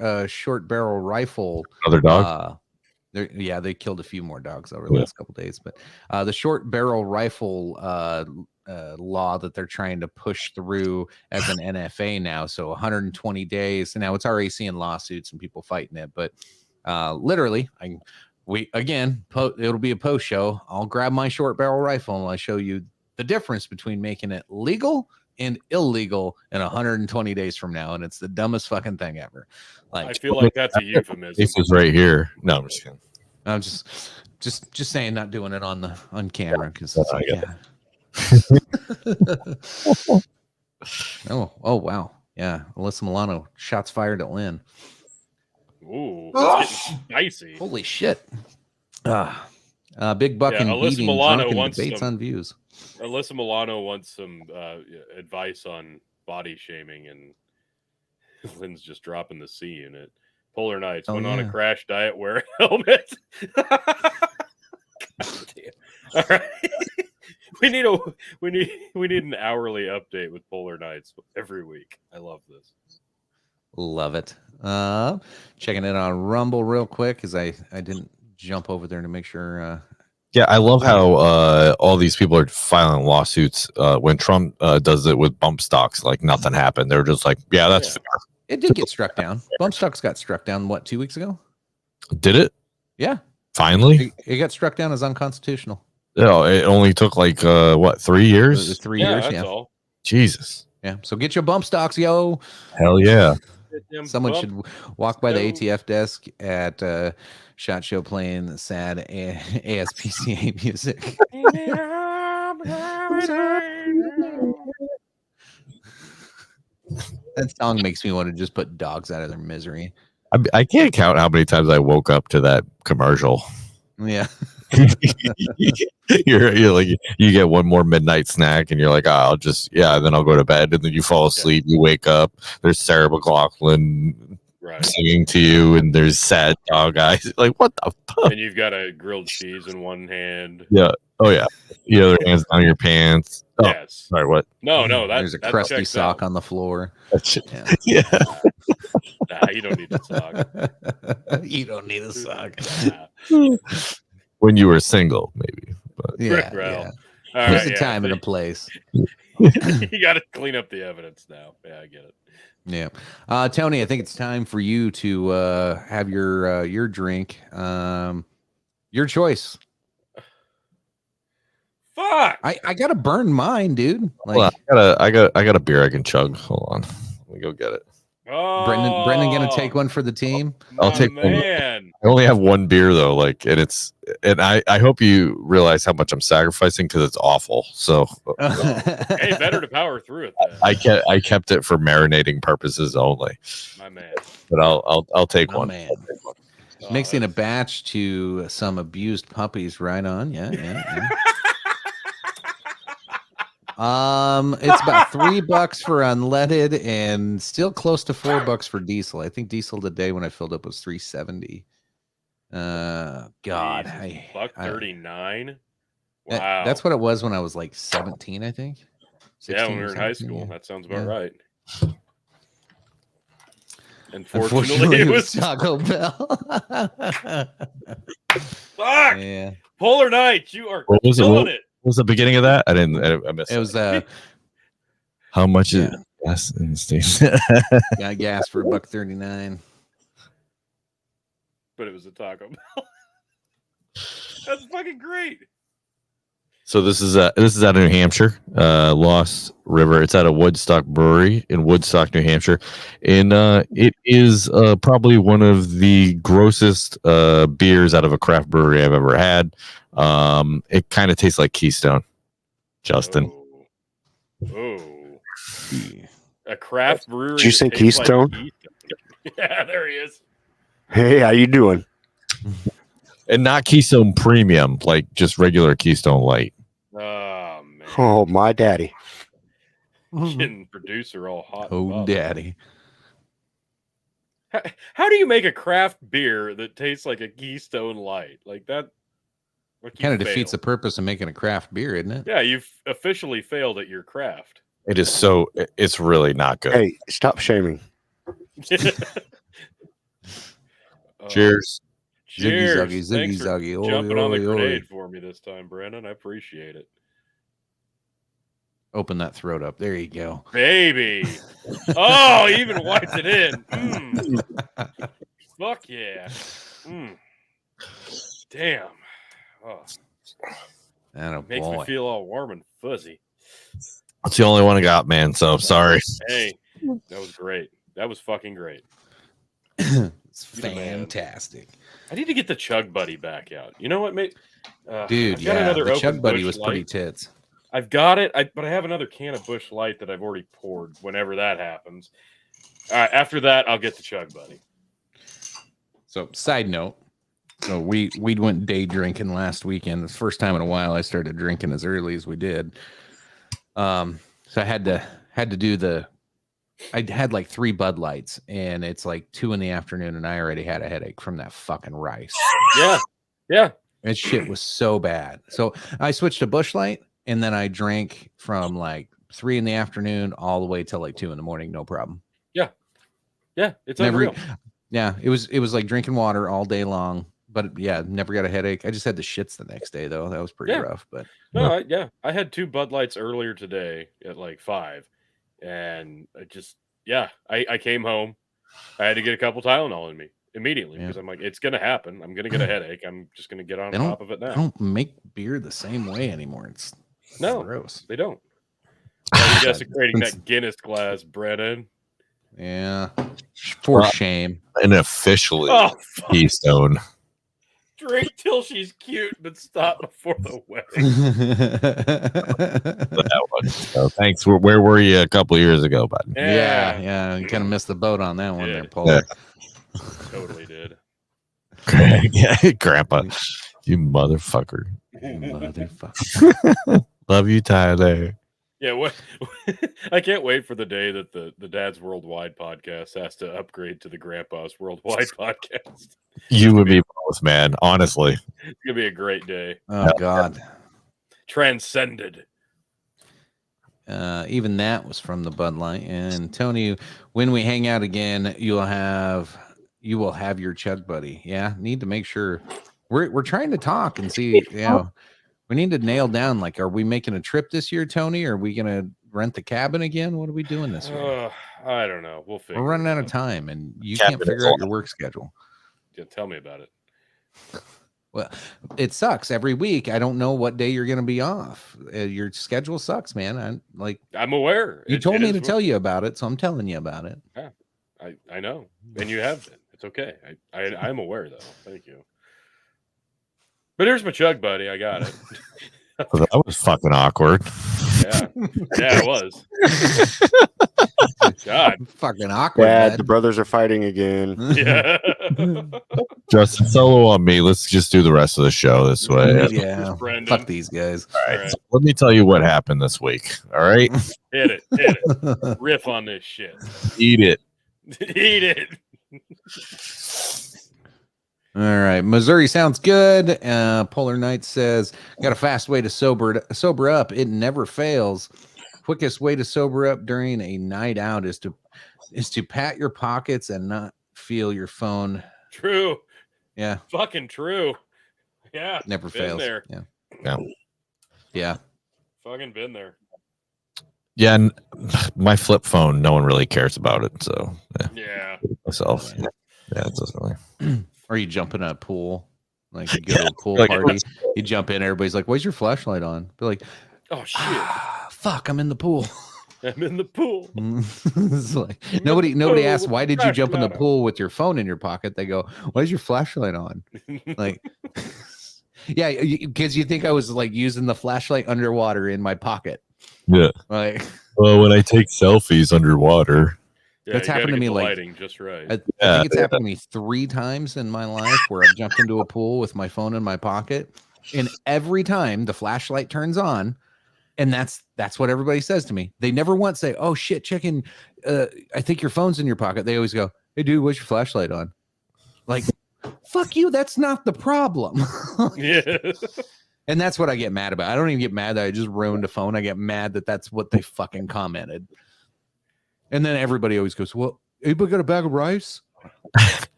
barrel rifle. Other dog. They killed a few more dogs over the last couple days, but the short barrel rifle law that they're trying to push through as an NFA now. So 120 days. Now it's already seeing lawsuits and people fighting it, but literally, it'll be a post show. I'll grab my short barrel rifle and I'll show you the difference between making it legal and illegal in 120 days from now, and it's the dumbest fucking thing ever. Like, I feel like that's a euphemism. This is right here. No, I'm just kidding. I'm just saying, not doing it on camera because oh wow, yeah. Alyssa Milano, shots fired at Lynn. Ooh, it's dicey. Holy shit. Big Buck and Alyssa beating Milano drunken wants debates on views. Alyssa Milano wants some advice on body shaming, and Lynn's just dropping the C unit. Polar Knights went on a crash diet, wear a helmet. God damn. All right. We need an hourly update with Polar Knights every week. I love this. Love it. Checking it on Rumble real quick because I didn't jump over there to make sure. Yeah, I love how all these people are filing lawsuits when Trump does it with bump stocks, like nothing happened. They're just like, yeah, that's fair. It did get struck down. Bump stocks got struck down, 2 weeks ago? Did it? Yeah. Finally? It got struck down as unconstitutional. No, it only took 3 years? 3 years, that's all. Jesus. Yeah, so get your bump stocks, yo. Hell yeah. Someone should walk by the ATF desk at SHOT Show playing the sad ASPCA music. That song makes me want to just put dogs out of their misery. I can't count how many times I woke up to that commercial. Yeah. you're like, you get one more midnight snack and you're like, then I'll go to bed, and then you fall asleep, you wake up, there's Sarah McLachlan singing to you, and there's sad dog eyes. Like, what the fuck? And you've got a grilled cheese in one hand. Yeah. Oh yeah. The other hand's down your pants. Oh, yes. Sorry, what? No, there's a crusty sock on the floor. Yeah. Nah, you don't need a sock. You don't need a sock. Nah. When you were single, maybe. But. Yeah. There's a time and a place. You got to clean up the evidence now. Yeah, I get it. Yeah. Tony, I think it's time for you to have your drink. Your choice. Fuck. I gotta burn mine, dude. Like, well, I got a beer I can chug. Hold on. Let me go get it. Oh, Brendan gonna take one for the team. I'll take one. I only have one beer though, and I hope you realize how much I'm sacrificing because it's awful. So hey, better to power through it then. I kept it for marinating purposes only. My man. But I'll take one. Man. Mixing a batch to some abused puppies, right on. Yeah. It's about $3 for unleaded and still close to $4 for diesel. I think diesel today when I filled up was $3.70. God, $1.39. Wow, that's what it was when I was like 17, I think. Yeah, when we were in high school. Yeah. That sounds about right. Unfortunately, it was Taco Bell. Fuck! Yeah. Polar Knights, you are killing it. What was the beginning of that? I missed it. It was how much is gas in the station? Got gas for $1.39. But it was a Taco Bell. That's fucking great. So this is out of New Hampshire, Lost River. It's at a Woodstock brewery in Woodstock, New Hampshire, and it is probably one of the grossest beers out of a craft brewery I've ever had. It kind of tastes like Keystone. Justin. Oh. A craft brewery. Did you say Keystone? Like Keystone? Yeah, there he is. Hey, how you doing? And not Keystone Premium, like just regular Keystone Light. Oh, man. Oh, my daddy. Getting producer all hot. Oh, daddy. How do you make a craft beer that tastes like a Keystone Light? Like that kind of defeats the purpose of making a craft beer, isn't it? Yeah, you've officially failed at your craft. It's really not good. Hey, stop shaming. Cheers. Cheers. Ziggy zaggy. For jumping on the grenade for me this time, Brandon. I appreciate it. Open that throat up. There you go. Baby. Oh, he even wiped it in. Fuck yeah. Damn. Oh. Makes me feel all warm and fuzzy. That's the only one I got, man. So sorry. Hey, that was great. That was fucking great. It's fantastic. I need to get the Chug Buddy back out. You know what, mate? Dude, the Chug Buddy was pretty tits. I've got it, but I have another can of Busch Light that I've already poured whenever that happens. All right, after that, I'll get the Chug Buddy. So, side note. So we went day drinking last weekend. It's the first time in a while I started drinking as early as we did. So I had to do I had like 3 Bud Lights, and it's like 2 p.m, and I already had a headache from that fucking rice. Yeah. That shit was so bad. So I switched to Busch Light, and then I drank from like 3 p.m. all the way till like 2 a.m. No problem. Yeah. It's unreal. Yeah, it was like drinking water all day long. But yeah, never got a headache. I just had the shits the next day though. That was pretty rough. But no, I had 2 Bud Lights earlier today at like 5, and I came home. I had to get a couple Tylenol in me immediately because I'm like, it's gonna happen. I'm gonna get a headache. I'm just gonna get on top of it now. They don't make beer the same way anymore. It's gross. They don't. I'm desecrating that Guinness glass, Brennan. Yeah, for shame. And officially, Keystone. Drink till she's cute, but stop before the wedding. So thanks. Where were you a couple years ago, bud? Yeah. You kind of missed the boat on that one there, Paul. Totally did. Grandpa, you motherfucker. Love you, Tyler. Yeah, what? I can't wait for the day that the Dad's Worldwide podcast has to upgrade to the Grandpa's Worldwide podcast. You would be both, man. Honestly, it's gonna be a great day. Oh God, transcended. Even that was from the Bud Light. And Tony, when we hang out again, you will have your Chug Buddy. Yeah, need to make sure we're trying to talk and see. We need to nail down, like, are we making a trip this year, Tony? Are we going to rent the cabin again? What are we doing this year? I don't know. We'll figure. We're running out of time, and you can't figure out your work schedule. Yeah, tell me about it. Well, it sucks. Every week, I don't know what day you're going to be off. Your schedule sucks, man. I'm aware. You told me to tell you about it, so I'm telling you about it. Yeah, I know, and you have been. It's okay. I'm aware, though. Thank you. But here's my Chug Buddy. I got it. That was fucking awkward. Yeah, it was. God, fucking awkward. Dad, the brothers are fighting again. Yeah. Justin, solo on me. Let's just do the rest of the show this way. Yeah. Fuck these guys. All right. So let me tell you what happened this week. All right. Hit it. Riff on this shit. Eat it. Eat it. All right, Missouri sounds good. Polar Knight says, got a fast way to sober up. It never fails. Quickest way to sober up during a night out is to pat your pockets and not feel your phone. True. Yeah. Fucking true. Yeah. Never fails. There. Yeah. Fucking been there. Yeah, and my flip phone, no one really cares about it. So yeah. Myself. Yeah, it doesn't really. Or you jump in a pool, like you go to a pool party, you jump in, everybody's like, "Why's your flashlight on?" Be like, "Oh shit, fuck, I'm in the pool." I'm in the pool. It's like nobody asks, "Why did you jump in the pool with your phone in your pocket?" They go, "Why's your flashlight on?" Like, Yeah, because you think I was like using the flashlight underwater in my pocket. Yeah. Like, well, when I take selfies underwater. Yeah, that's happened to me like lighting just right. I think it's happened to me 3 times in my life where I've jumped into a pool with my phone in my pocket, and every time the flashlight turns on, and that's what everybody says to me. They never once say, "Oh shit, chicken, I think your phone's in your pocket." They always go, "Hey dude, what's your flashlight on?" Like, fuck you, that's not the problem. Yeah. And that's what I get mad about. I don't even get mad that I just ruined a phone. I get mad that that's what they fucking commented. And then everybody always goes, "Well, anybody got a bag of rice?"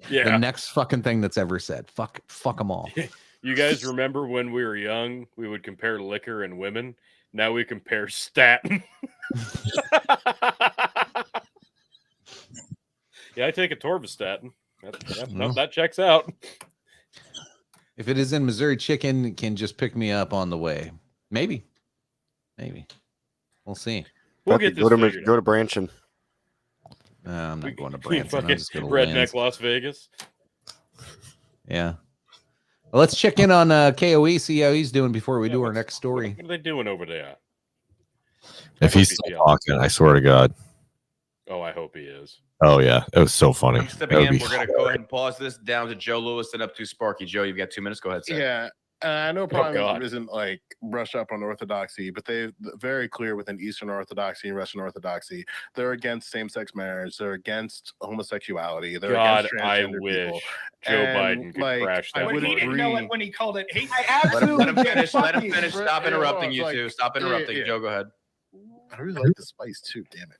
Yeah. The next fucking thing that's ever said. Fuck them all. You guys remember when we were young, we would compare liquor and women? Now we compare statin. Yeah, I take a Torvastatin. That checks out. If it is in Missouri, chicken can just pick me up on the way. Maybe. We'll see. We'll get this go to Branson. I'm not going to Branson. I'm just going to redneck Las Vegas. Yeah. Well, let's check in on KOE, see how he's doing before we do our next story. What are they doing over there? If he's still talking, I swear to God. Oh, I hope he is. Oh, yeah. It was so funny. Stepping in, we're going to go ahead and pause this down to Joe Lewis and up to Sparky. Joe, you've got 2 minutes. Go ahead, sir. Yeah. I know Prime isn't like brush up on orthodoxy, but they're very clear within Eastern Orthodoxy and Western Orthodoxy. They're against same-sex marriage. They're against homosexuality. They're against transgender people. Joe Biden could crash that. He didn't know it when he called it hate. Let him finish. Let him finish. Stop interrupting you two. Stop interrupting. Joe, go ahead. I really like the spice too. Damn it.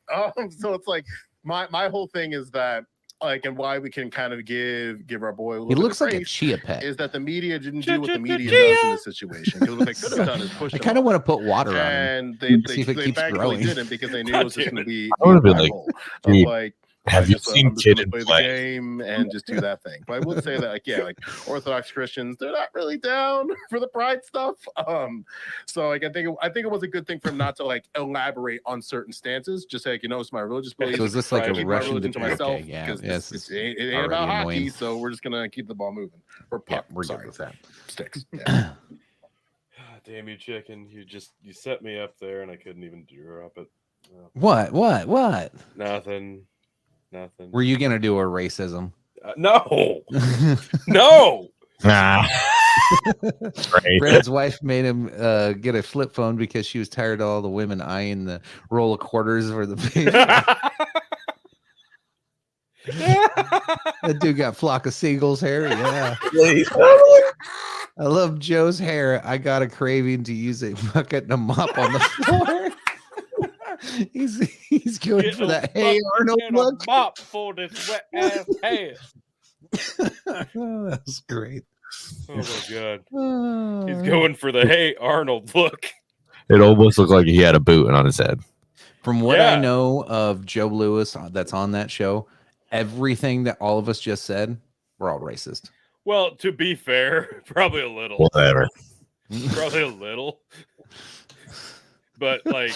So it's like my whole thing is that. Like, and why we can kind of give our boy a little he bit looks of like a chia pet. Is that the media didn't do what the media does in this situation? Because what they could have done is push. I kind of want to put water on him and they see if it keeps growing. Didn't because they knew it was just going to be. I would have been like, have you seen Kid and play Play? The game and just do that thing? But I would say that, like Orthodox Christians, they're not really down for the pride stuff. So like I think it was a good thing for him not to like elaborate on certain stances. Just say, it's my religious beliefs. So is this like a Russian religion to myself? Okay, yeah, because it ain't about hockey, so we're just gonna keep the ball moving. Or puck, we're good with that. Sticks. Yeah. Damn you, chicken! You set me up there, and I couldn't even drop it. What? Nothing. Were you gonna do a racism? No. No. Nah. Brad's wife made him get a flip phone because she was tired of all the women eyeing the roll of quarters for the baby. That dude got flock of seagulls hair. Yeah. I love Joe's hair. I got a craving to use a bucket and a mop on the floor. He's going for that Hey Arnold look. Mop for this wet ass hair. That's great. Oh my god. He's going for the Hey Arnold look. It almost looked like he had a boot on his head. From what I know of Joe Lewis that's on that show, everything that all of us just said, we're all racist. Well, to be fair, probably a little. Whatever. Probably a little. But like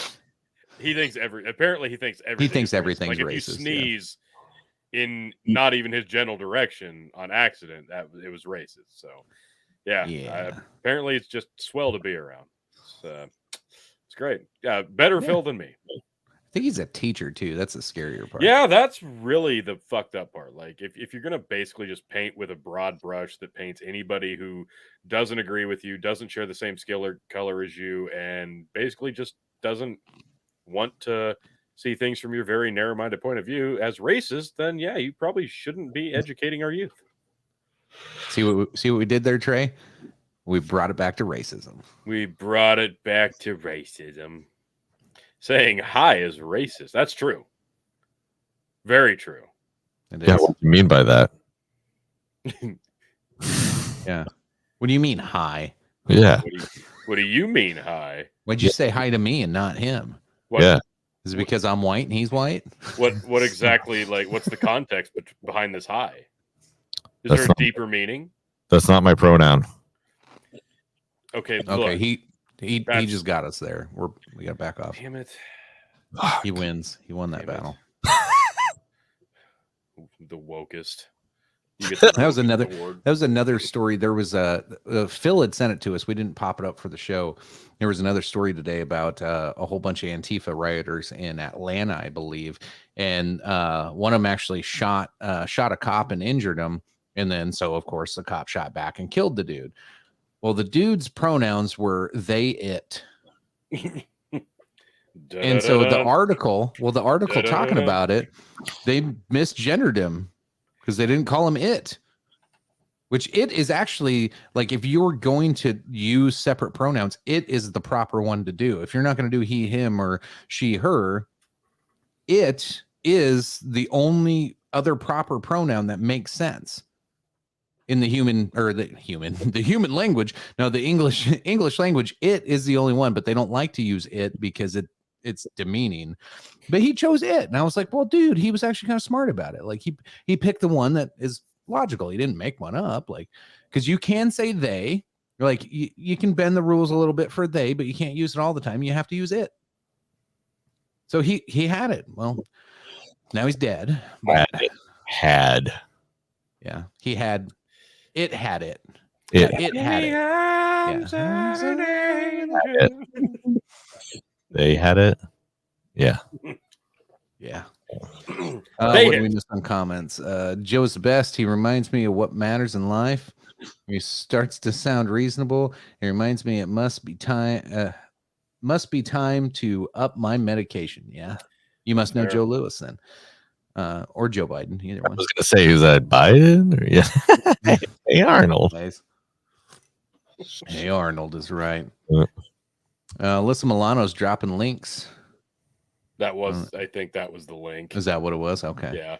he thinks everything's everything's like if racist. you sneeze in not even his general direction on accident, it was racist. So apparently it's just swell to be around. It's great. Better Phil than me. I think he's a teacher too. That's the scarier part. Yeah, that's really the fucked up part. Like if you're gonna basically just paint with a broad brush that paints anybody who doesn't agree with you, doesn't share the same skill or color as you, and basically just doesn't want to see things from your very narrow-minded point of view as racist, then you probably shouldn't be educating our youth. See what we did there, Trey? We brought it back to racism. Saying hi is racist. That's true. Very true. Yeah, what do you mean by that? Yeah. What do you mean hi? Yeah. What do you mean hi? Why'd you say hi to me and not him? Yeah. Is it because I'm white and he's white? What exactly, like, what's the context behind this hi? Is there a deeper meaning? That's not my pronoun. Okay. Okay. He just got us there. We got to back off. Damn it. He wins. He won that battle. The wokest. That was another story. There was Phil had sent it to us. We didn't pop it up for the show. There was another story today about a whole bunch of Antifa rioters in Atlanta, I believe, and one of them actually shot a cop and injured him, and then so of course the cop shot back and killed the dude. Well, the dude's pronouns were they, it. And so the article talking about it, they misgendered him because they didn't call him it, which it is actually like if you're going to use separate pronouns, it is the proper one to do. If you're not going to do he, him, or she, her, it is the only other proper pronoun that makes sense in the human language. No, the English language, it is the only one, but they don't like to use it because it's demeaning. But he chose it, and I was like, well, dude, he was actually kind of smart about it. Like he picked the one that is logical. He didn't make one up, like, because you can say they, like you can bend the rules a little bit for they, but you can't use it all the time. You have to use it. So he had it. Well, now he's dead. But had he had it. Had it. It had it. Yeah. They had it. Yeah. Yeah. What do we miss on comments? Joe's the best. He reminds me of what matters in life. He starts to sound reasonable. He reminds me it must be time to up my medication. Yeah. You must know Joe Lewis then. Or Joe Biden. Either one. I was gonna say, is that Biden? Or, yeah. Hey Arnold. Hey Arnold is right. Alyssa Milano's dropping links. That was, I think that was the link. Is that what it was? Okay. Yeah.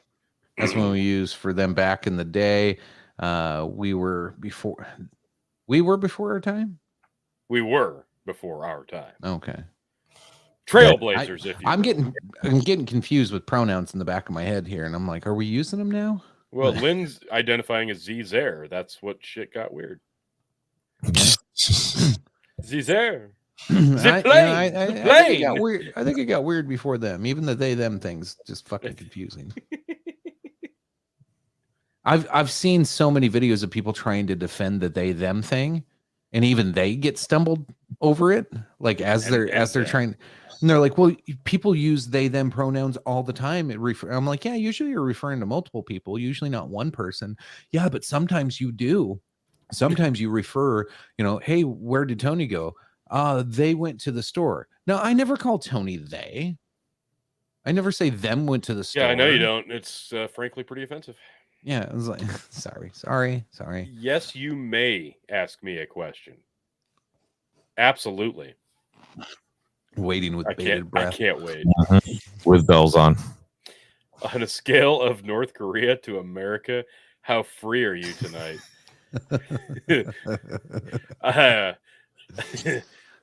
That's when we used for them back in the day. We were before our time? We were before our time. Okay. Trailblazers, I'm getting confused with pronouns in the back of my head here, and I'm like, are we using them now? Well, Lynn's identifying as Zizer. That's what shit got weird. Zizer. I think it got weird before them. Even the they them things just fucking confusing. I've seen so many videos of people trying to defend the they them thing, and even they get stumbled over it. Like as they're trying, and they're like, well, people use they them pronouns all the time. I'm like, yeah, usually you're referring to multiple people, usually not one person. Yeah, but sometimes you do. Sometimes you refer, hey, where did Tony go? They went to the store. No, I never call Tony they. I never say them went to the store. Yeah, I know you don't. It's frankly pretty offensive. Yeah, I was like, sorry. Yes, you may ask me a question. Absolutely. Waiting with bated breath. I can't wait. With bells on. On a scale of North Korea to America, how free are you tonight?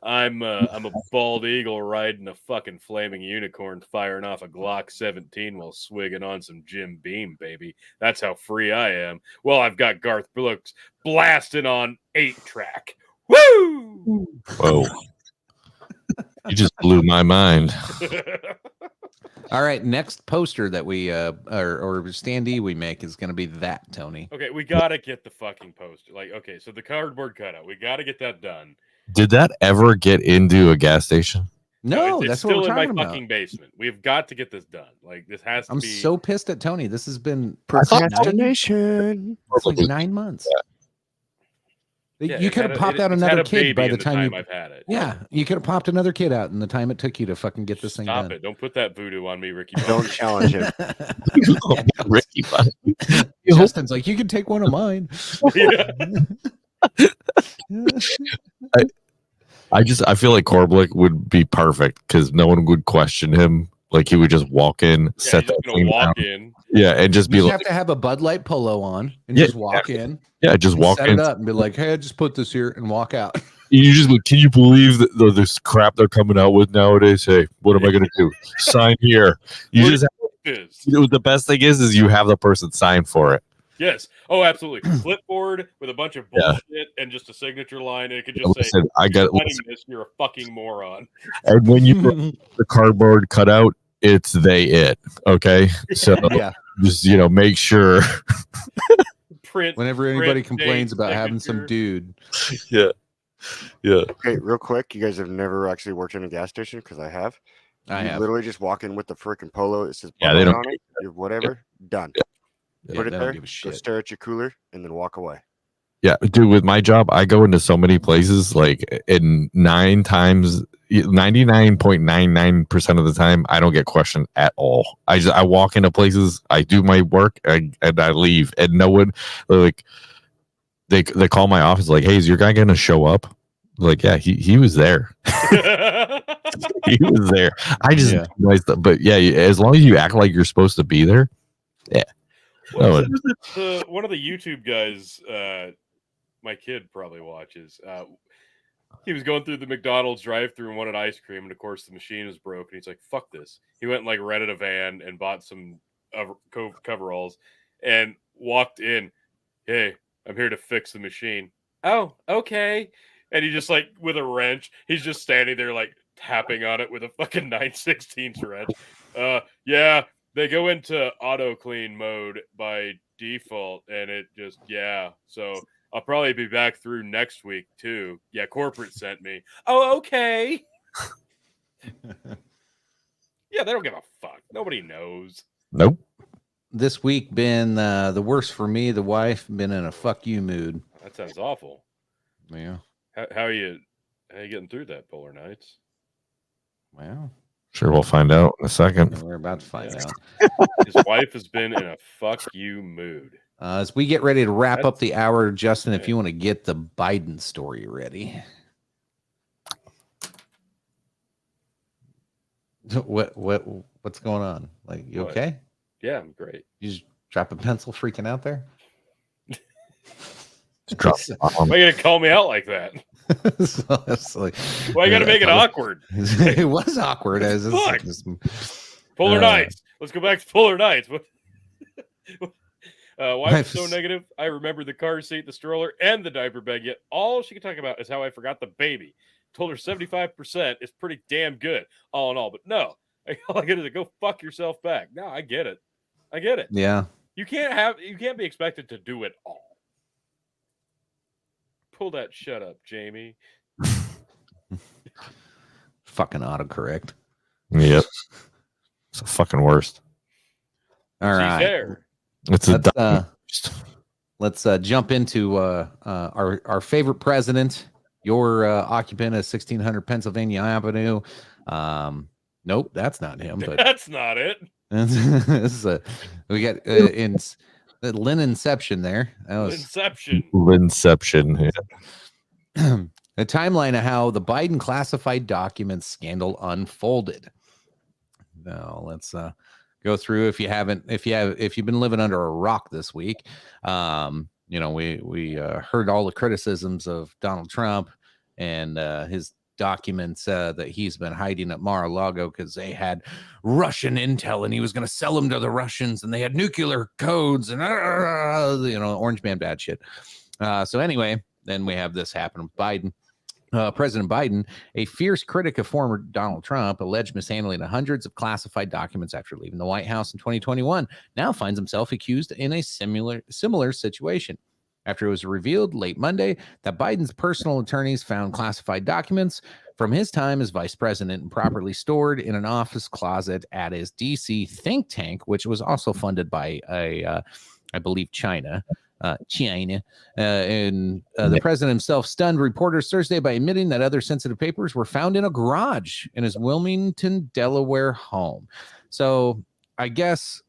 I'm a bald eagle riding a fucking flaming unicorn, firing off a Glock 17 while swigging on some Jim Beam, baby. That's how free I am. Well, I've got Garth Brooks blasting on 8-track. Woo! Whoa! You just blew my mind. All right, next poster that we or standee we make is going to be that, Tony. Okay, we gotta get the fucking poster. Like, okay, so the cardboard cutout, we gotta get that done. Did that ever get into a gas station? No, it's that's still what we're in my talking fucking about. basement. We've got to get this done. Like, this has to I'm be. so pissed at Tony. This has been procrastination. It's like 9 months. Yeah, you could have popped out another kid by the time I've had it. Yeah, you could have popped another kid out in the time it took you to fucking get this thing done. Stop it! Don't put that voodoo on me, Ricky. Don't challenge him. Ricky, Justin's like, you can take one of mine. I feel like Korblick would be perfect because no one would question him. Like he would just walk in, set that thing down. Yeah, and just be you like, have to have a Bud Light polo on and just walk in. Yeah, just walk set in, it up, and be like, "Hey, I just put this here," and walk out. You just can you believe that this crap they're coming out with nowadays? Hey, what am I going to do? Sign here. You just the best thing is you have the person sign for it. Yes. Oh, absolutely. Clipboard with a bunch of bullshit and just a signature line. And it could just say, I got this, you're a fucking moron. And when you put the cardboard cutout, it's they it. Okay. So just make sure Whenever anybody complains about having some dude. Yeah. Okay, real quick, you guys have never actually worked in a gas station because I have. You literally just walk in with the freaking polo. It says they don't on it. You're whatever. Done. Put it there. Go stare at your cooler and then walk away. Yeah, dude, with my job, I go into so many places, like in 99.99% of the time, I don't get questioned at all. I walk into places, I do my work, and I leave, and no one, like, they call my office like, hey, is your guy gonna show up? Like, yeah, he was there. He was there. I just but yeah, as long as you act like you're supposed to be there, yeah. One of the YouTube guys my kid probably watches, he was going through the McDonald's drive-thru and wanted ice cream, and of course the machine was broken. He's like, fuck this. He went and like rented a van and bought some coveralls and walked in. Hey, I'm here to fix the machine. Oh, okay. And he just like with a wrench, he's just standing there like tapping on it with a fucking 9/16 wrench. Yeah, they go into auto clean mode by default, and it just so I'll probably be back through next week too. Yeah, corporate sent me. Oh, okay. Yeah, they don't give a fuck. Nobody knows. Nope. This week been the worst for me. The wife been in a fuck you mood. That sounds awful. Yeah. How are you getting through that, Polar Nights? Well, sure, we'll find out in a second. We're about to find out. His wife has been in a fuck you mood. As we get ready to wrap up the hour, Justin, if you want to get the Biden story ready. What's going on? Like, you okay? Yeah, I'm great. You just drop a pencil freaking out there? Why you gonna call me out like that? So it's like, well, you gotta make it awkward. It was awkward as Polar Nights. Let's go back to Polar Nights. Why was so negative? I remember the car seat, the stroller, and the diaper bag. Yet all she could talk about is how I forgot the baby. Told her 75% is pretty damn good, all in all. But no, all I get is go fuck yourself back. No, I get it. Yeah. You can't be expected to do it all. Pull that shut up, Jamie. Fucking autocorrect. Yep. It's the fucking worst. All right. She's there. Let's jump into our favorite president, your occupant of 1600 Pennsylvania Avenue. Nope, that's not him. But that's not it. We got in Linception there. That was Linception. Yeah. A timeline of how the Biden classified documents scandal unfolded. Now let's go through if you've been living under a rock this week. We heard all the criticisms of Donald Trump and his documents that he's been hiding at Mar-a-Lago because they had Russian intel and he was going to sell them to the Russians and they had nuclear codes and Orange Man bad shit. So anyway, then we have this happen with Biden. President Biden, a fierce critic of former Donald Trump, alleged mishandling of hundreds of classified documents after leaving the White House in 2021, now finds himself accused in a similar situation. After it was revealed late Monday that Biden's personal attorneys found classified documents from his time as vice president improperly stored in an office closet at his D.C. think tank, which was also funded by I believe China. The president himself stunned reporters Thursday by admitting that other sensitive papers were found in a garage in his Wilmington, Delaware home. So I guess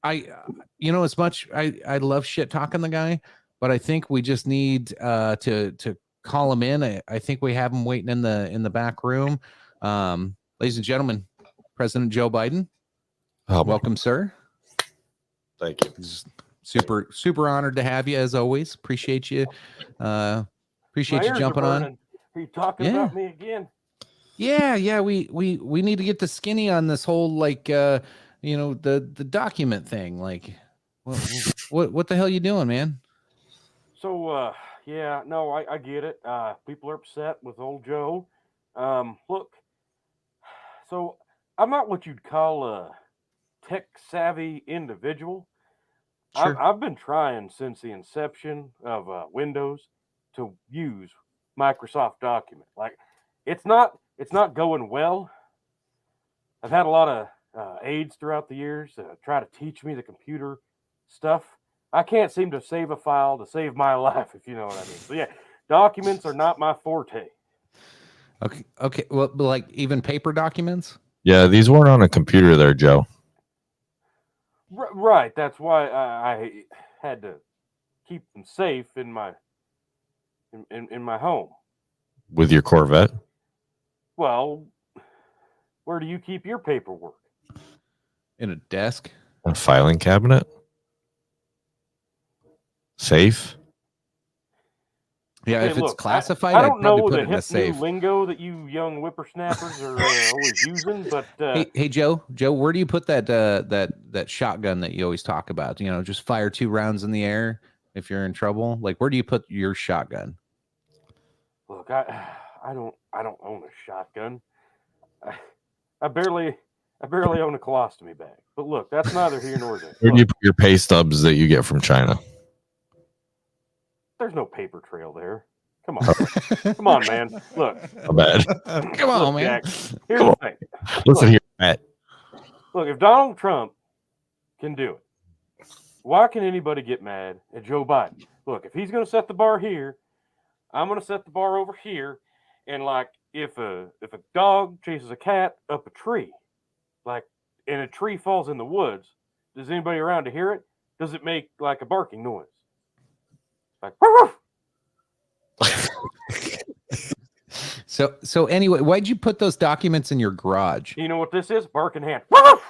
as much I love shit talking the guy, but I think we just need to call him in. I think we have him waiting in the back room. Ladies and gentlemen, President Joe Biden. Welcome, sir. Thank you. Super honored to have you as always. Appreciate you. Appreciate you jumping on. Are you talking about me again? Yeah. We need to get the skinny on this whole the document thing. Like, what the hell you doing, man? So I get it. People are upset with old Joe. Look, so I'm not what you'd call a tech savvy individual. Sure. I've been trying since the inception of Windows to use Microsoft Document. Like, it's not going well. I've had a lot of aides throughout the years try to teach me the computer stuff. I can't seem to save a file to save my life, if you know what I mean. So yeah, documents are not my forte. Okay. Well, like even paper documents? Yeah, these weren't on a computer there, Joe. Right. That's why I had to keep them safe in my in my home. With your Corvette? Well, where do you keep your paperwork? In a desk? A filing cabinet? Safe? Yeah, Okay, if it's look, classified, I I'd don't probably know put the it in a hip new safe. lingo that you young whippersnappers are always using, but Hey, Joe, where do you put that shotgun that you always talk about? You know, just fire 2 rounds in the air if you're in trouble. Like, where do you put your shotgun? look, I don't own a shotgun. I barely own a colostomy bag. But look, that's neither here nor there. Where do you put your pay stubs that you get from China? There's no paper trail there. Come on. Come on, man. Look. My bad. Come on, man. Jack, here's the thing. Listen here, Matt. Look, if Donald Trump can do it, why can anybody get mad at Joe Biden? Look, if he's going to set the bar here, I'm going to set the bar over here. And like, if a dog chases a cat up a tree, like, and a tree falls in the woods, does anybody around to hear it? Does it make like a barking noise? Like, woof, woof. So anyway, why'd you put those documents in your garage? You know what this is? Barking hand. Woof!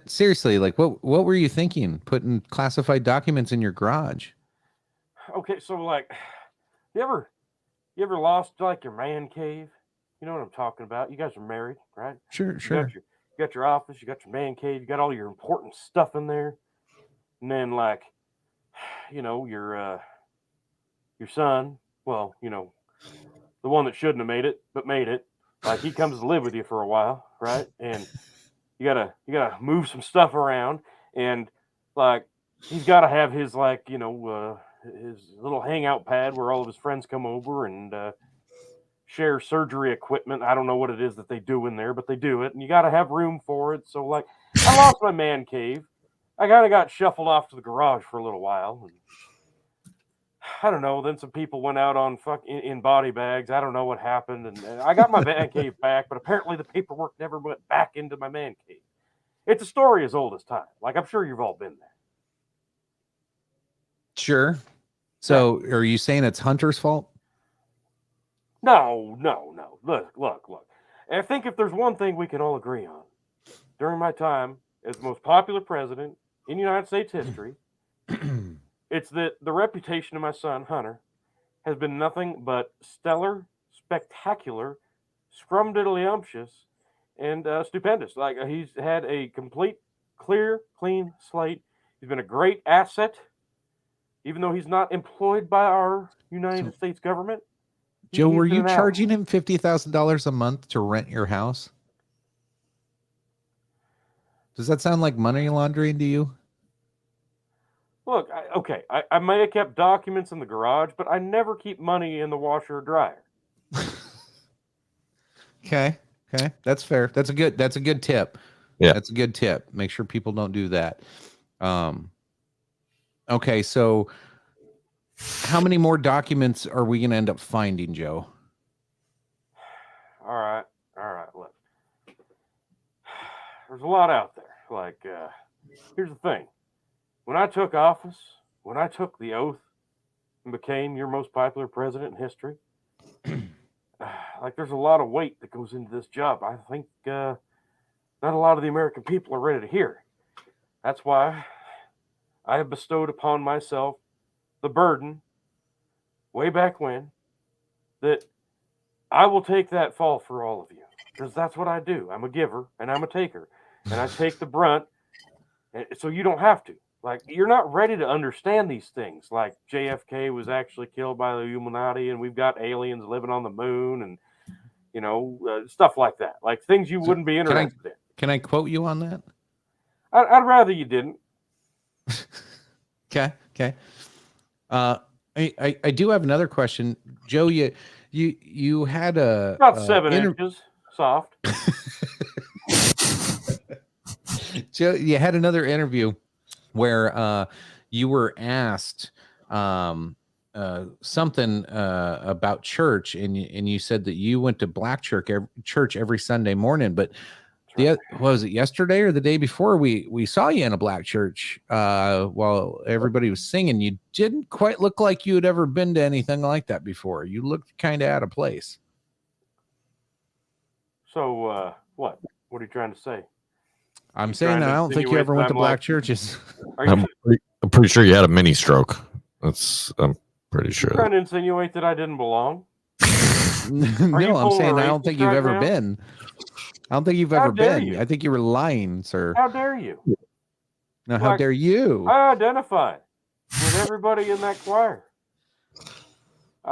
Seriously, like what were you thinking? Putting classified documents in your garage? Okay, so like, you ever lost like your man cave? You know what I'm talking about. You guys are married, right? Sure. You got your office, you got your man cave, you got all your important stuff in there. And then like, you know, your son, well, you know, the one that shouldn't have made it, but made it. Like, he comes to live with you for a while, right? And you gotta move some stuff around, and like, he's gotta have his, like, you know, his little hangout pad where all of his friends come over and share surgery equipment. I don't know what it is that they do in there, but they do it, and you got to have room for it. So, like, I lost my man cave. I kind of got shuffled off to the garage for a little while. And I don't know. Then some people went out on in body bags. I don't know what happened, and I got my man cave back, but apparently the paperwork never went back into my man cave. It's a story as old as time. Like, I'm sure you've all been there. Sure. So, are you saying it's Hunter's fault? No. Look. I think if there's one thing we can all agree on, during my time as the most popular president in United States history, it's that the reputation of my son, Hunter, has been nothing but stellar, spectacular, scrumdiddlyumptious, and stupendous. Like, he's had a complete, clear, clean slate. He's been a great asset, even though he's not employed by our United States government. Joe, were you charging him $50,000 a month to rent your house? Does that sound like money laundering to you? Look, I may have kept documents in the garage, but I never keep money in the washer or dryer. Okay, that's fair. That's a good tip. Yeah, that's a good tip. Make sure people don't do that. Okay, so how many more documents are we going to end up finding, Joe? All right. Look, there's a lot out there. Like, here's the thing. When I took office, when I took the oath and became your most popular president in history, like, there's a lot of weight that goes into this job. I think not a lot of the American people are ready to hear it. That's why I have bestowed upon myself the burden way back when that I will take that fall for all of you, because that's what I do. I'm a giver and I'm a taker, and I take the brunt, so you don't have to. Like, you're not ready to understand these things. Like, JFK was actually killed by the Illuminati, and we've got aliens living on the moon, and, you know, stuff like that. Like, things you wouldn't be interested in. Can I quote you on that? I'd rather you didn't. Okay. I do have another question, Joe. You had about 7 inches soft. Joe, you had another interview where you were asked something about church, and you said that you went to black church every Sunday morning, but was it yesterday or the day before we saw you in a black church while everybody was singing? You didn't quite look like you had ever been to anything like that before. You looked kind of out of place. So what are you trying to say? I'm saying that I don't think you ever went to black churches. I'm pretty sure you had a mini stroke. I'm pretty sure. You're trying to insinuate that I didn't belong? No, I'm saying I don't think you've ever been. I don't think you've ever been. I think you were lying, sir. How dare you? No, how dare you? I identify with everybody in that choir.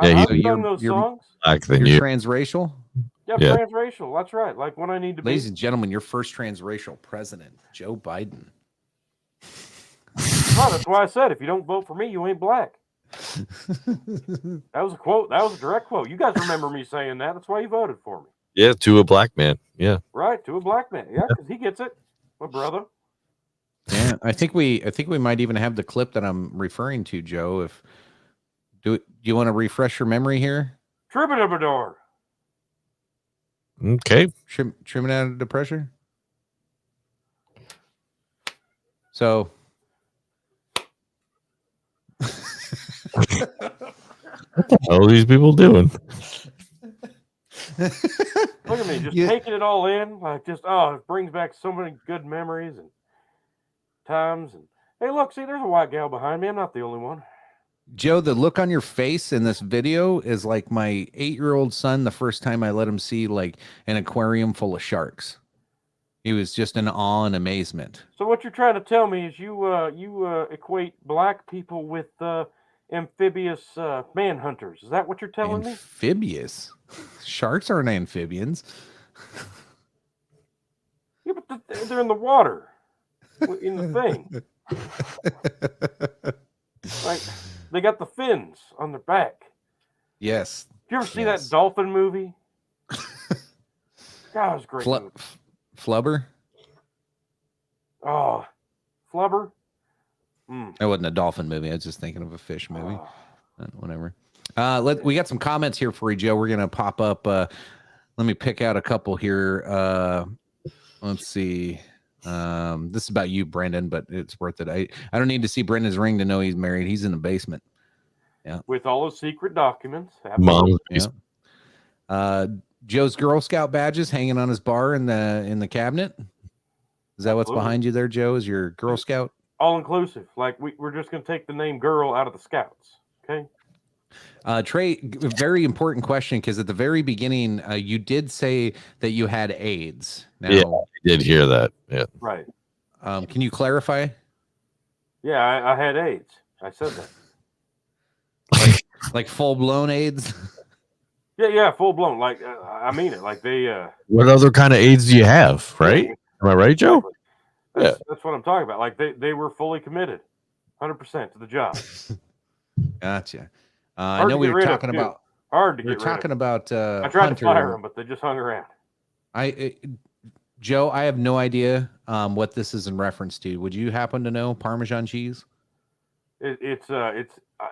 Yeah, I've sung those songs. You're transracial? Yeah, transracial. That's right. Like when I need to be. Ladies and gentlemen, your first transracial president, Joe Biden. Oh, that's why I said if you don't vote for me, you ain't black. That was a quote. That was a direct quote. You guys remember me saying that. That's why you voted for me. Yeah, to a black man. Yeah. Right, to a black man. Yeah, because he gets it. My brother. Yeah, I think we might even have the clip that I'm referring to, Joe. Do you want to refresh your memory here? Troubadour. Okay. Trimming out the pressure. So what the hell are these people doing? Look at me, just taking it all in. Like it brings back so many good memories and times. And hey, look, see, there's a white gal behind me. I'm not the only one. Joe, the look on your face in this video is like my 8-year-old son the first time I let him see like an aquarium full of sharks. He was just in awe and amazement. So what you're trying to tell me is you equate black people with amphibious manhunters. Is that what you're telling me? Amphibious? Sharks aren't amphibians. Yeah, but they're in the water. In the thing. Like, they got the fins on their back. Yes. Did you ever see that dolphin movie? God, it was a great movie. Flubber? Oh, Flubber? That wasn't a dolphin movie. I was just thinking of a fish movie. Whatever. We got some comments here for you, Joe. We're going to pop up. Let me pick out a couple here. Let's see. This is about you, Brendan, but it's worth it. I don't need to see Brendan's ring to know he's married. He's in the basement. Yeah. With all those secret documents. Mom. Yeah. Joe's Girl Scout badges hanging on his bar in the cabinet. Is that what's behind you there, Joe? Is your Girl Scout? All inclusive. Like we're just going to take the name girl out of the Scouts. Okay. Trey, very important question, because at the very beginning, you did say that you had AIDS. Now, yeah, I did hear that. Yeah. Right. Can you clarify? Yeah, I had AIDS. I said that. Like full blown AIDS. Yeah, full blown. Like I mean it. Like they. What other kind of AIDS do you have? Right? Am I right, Joe? That's what I'm talking about. Like they were fully committed, 100% to the job. Gotcha. I know we were talking about. Hard to get rid of. We were talking about. I tried to fire them, but they just hung around. Joe, I have no idea what this is in reference to. Would you happen to know Parmesan cheese? It's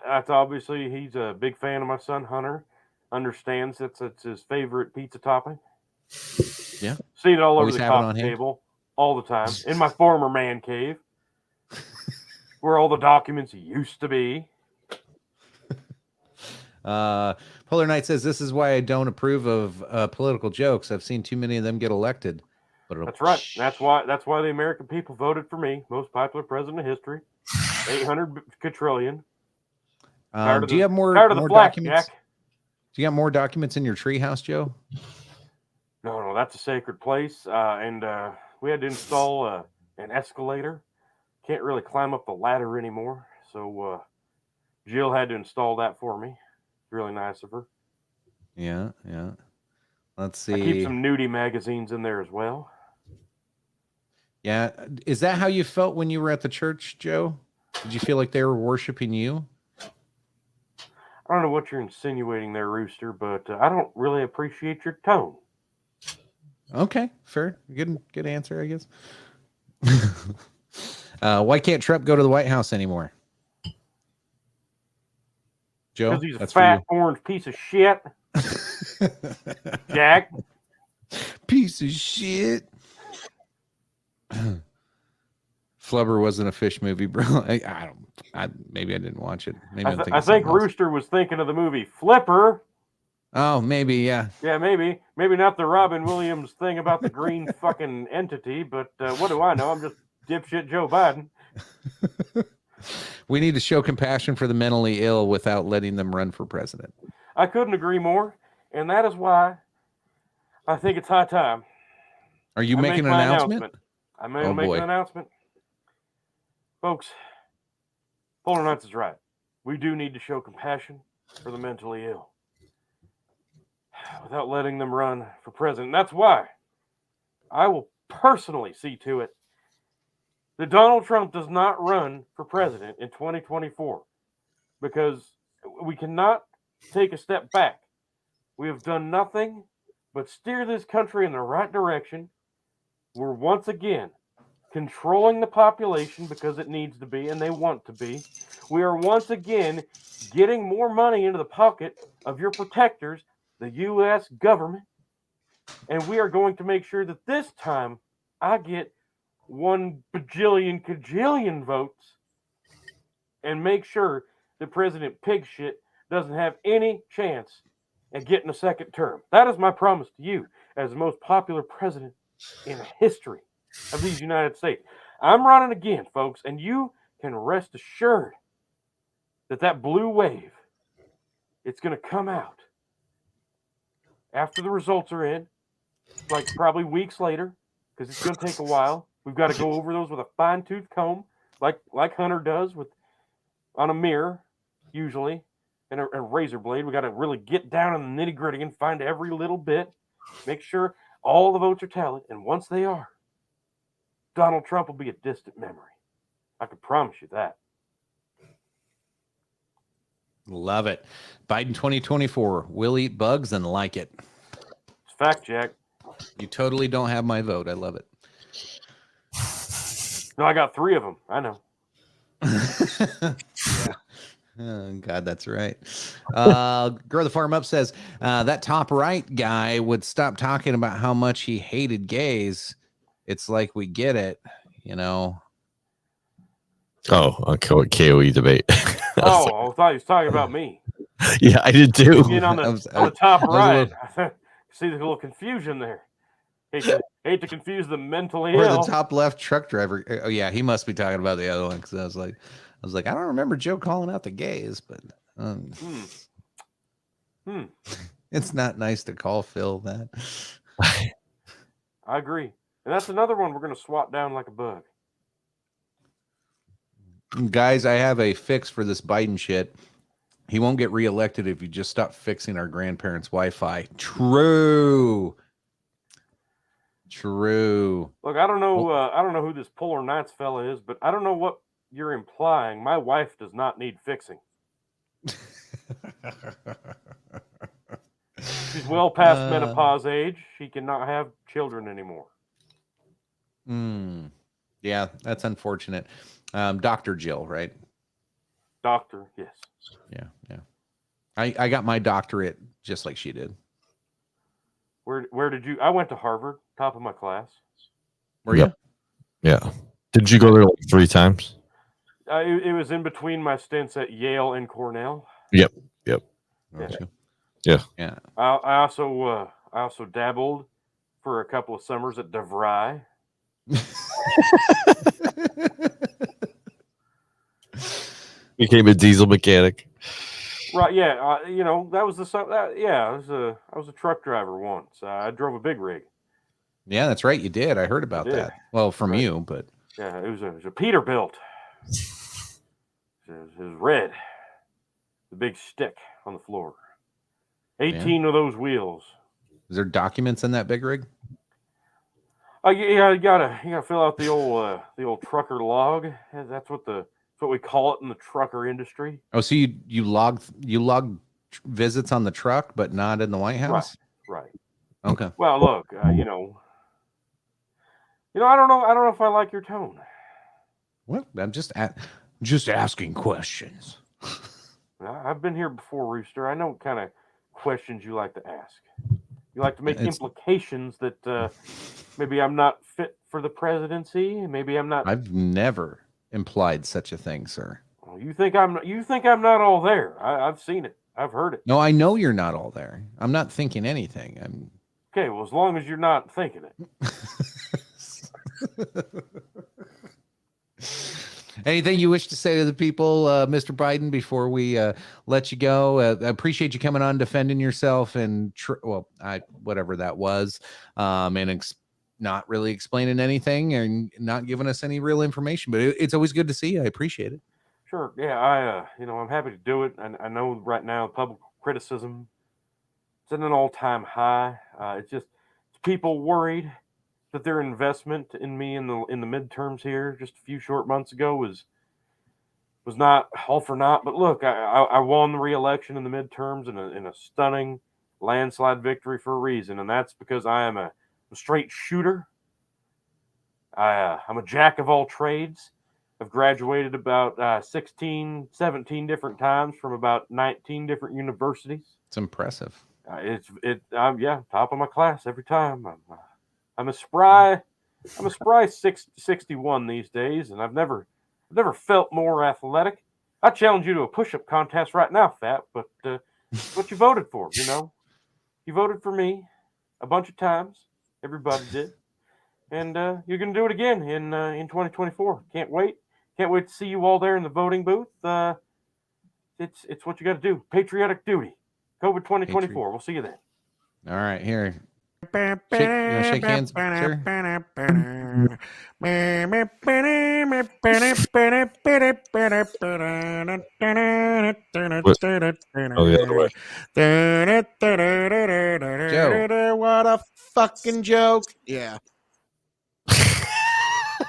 that's obviously he's a big fan of my son Hunter. Understands it's his favorite pizza topping. Yeah, see it all over the coffee table all the time in my former man cave, where all the documents used to be. Polar Knight says this is why I don't approve of political jokes. I've seen too many of them get elected. But that's right. That's why the American people voted for me, most popular president in history. 800 quadrillion. Do you have more documents? Do you got more documents in your treehouse, Joe? No, that's a sacred place, and we had to install an escalator. Can't really climb up the ladder anymore, so Jill had to install that for me. Really nice of her. Yeah. Let's see. I keep some nudie magazines in there as well. Yeah. Is that how you felt when you were at the church, Joe? Did you feel like they were worshiping you? I don't know what you're insinuating there, Rooster, but I don't really appreciate your tone. Okay, fair. Good answer, I guess. Why can't Trump go to the White House anymore? Joe, because he's a fat orange piece of shit. Jack. Piece of shit. Flubber wasn't a fish movie, bro. Maybe I didn't watch it. Maybe I think Rooster was thinking of the movie Flipper. Oh, maybe, yeah. Yeah, maybe not the Robin Williams thing about the green fucking entity, but what do I know? I'm just dipshit Joe Biden. We need to show compassion for the mentally ill without letting them run for president. I couldn't agree more, and that is why I think it's high time. Are you making an announcement? I'm going to make an announcement. Folks, Polar Nuts is right. We do need to show compassion for the mentally ill without letting them run for president. That's why I will personally see to it that Donald Trump does not run for president in 2024, because we cannot take a step back. We have done nothing but steer this country in the right direction. We're once again controlling the population because it needs to be and they want to be. We are once again getting more money into the pocket of your protectors, the U.S. government. And we are going to make sure that this time I get 1 bajillion cajillion votes and make sure that President Pigshit doesn't have any chance at getting a second term. That is my promise to you as the most popular president in history of these United States. I'm running again, folks, and you can rest assured that blue wave, it's going to come out after the results are in, like probably weeks later, because it's going to take a while. We've got to go over those with a fine-tooth comb, like Hunter does on a mirror, usually, and a razor blade. We got to really get down in the nitty-gritty and find every little bit, make sure all the votes are tallied, and once they are, Donald Trump will be a distant memory. I can promise you that. Love it. Biden 2024 will eat bugs and like it. It's fact, Jack. You totally don't have my vote. I love it. No, I got 3 of them. I know. Yeah. Oh, God, that's right. Grow the Farm Up says that top right guy would stop talking about how much he hated gays. It's like we get it, you know. Oh, okay, KOE debate. I thought he was talking about me. Yeah, I did too. On the top right. See the little confusion there. Hate to confuse the mentally ill. Or the top left truck driver. Oh yeah, he must be talking about the other one, because I was like, I don't remember Joe calling out the gays, but it's not nice to call Phil that. I agree. And that's another one we're going to swat down like a bug. Guys, I have a fix for this Biden shit. He won't get reelected if you just stop fixing our grandparents' Wi-Fi. True. Look, I don't know who this Polar Nights fella is, but I don't know what you're implying. My wife does not need fixing. She's well past menopause age. She cannot have children anymore. Yeah, that's unfortunate. Dr. Jill, right? Doctor, yes. Yeah. I got my doctorate just like she did. Where did you? I went to Harvard, top of my class. Were you? Yeah. Did you go there like 3 times? It was in between my stints at Yale and Cornell. Yep. Yeah. I also dabbled for a couple of summers at DeVry. Became a diesel mechanic. Right, yeah. That was I was a truck driver once. I drove a big rig. Yeah, that's right. You did. I heard about that. Well, from you, but yeah, it was a Peterbilt. It was red, the big stick on the floor. 18 of those wheels. Is there documents in that big rig? Yeah, you gotta fill out the old trucker log. That's what we call it in the trucker industry. Oh, so you log visits on the truck, but not in the White House? Right. Okay. Well, look, I don't know if I like your tone. Well, I'm just asking questions. I've been here before, Rooster. I know what kind of questions you like to ask. You like to make implications that maybe I'm not fit for the presidency. Maybe I'm not. I've never implied such a thing, sir. Well, you think I'm not all there. I've seen it. I've heard it. No, I know you're not all there. I'm not thinking anything. Okay, well, as long as you're not thinking it. Anything you wish to say to the people, Mr. Biden, before we let you go? I appreciate you coming on, defending yourself, and whatever that was, and not really explaining anything and not giving us any real information. But it's always good to see you. I appreciate it. Sure. Yeah, I'm happy to do it. And I know right now public criticism is at an all-time high. It's people worried that their investment in me in the midterms here just a few short months ago was not all for naught. But look, I won the re-election in the midterms in a stunning landslide victory for a reason, and that's because I am a straight shooter. I'm a jack of all trades. I've graduated about 16, 17 different times from about 19 different universities. It's impressive. I'm top of my class every time. I'm a spry 61 these days, and I've never felt more athletic. I challenge you to a push-up contest right now, Fat, but what you voted for, You voted for me a bunch of times. Everybody did. And you're going to do it again in 2024. Can't wait to see you all there in the voting booth. It's what you got to do. Patriotic duty. COVID 2024. We'll see you then. All right, here. Shake hands, sir. Joe. What a fucking joke. Yeah.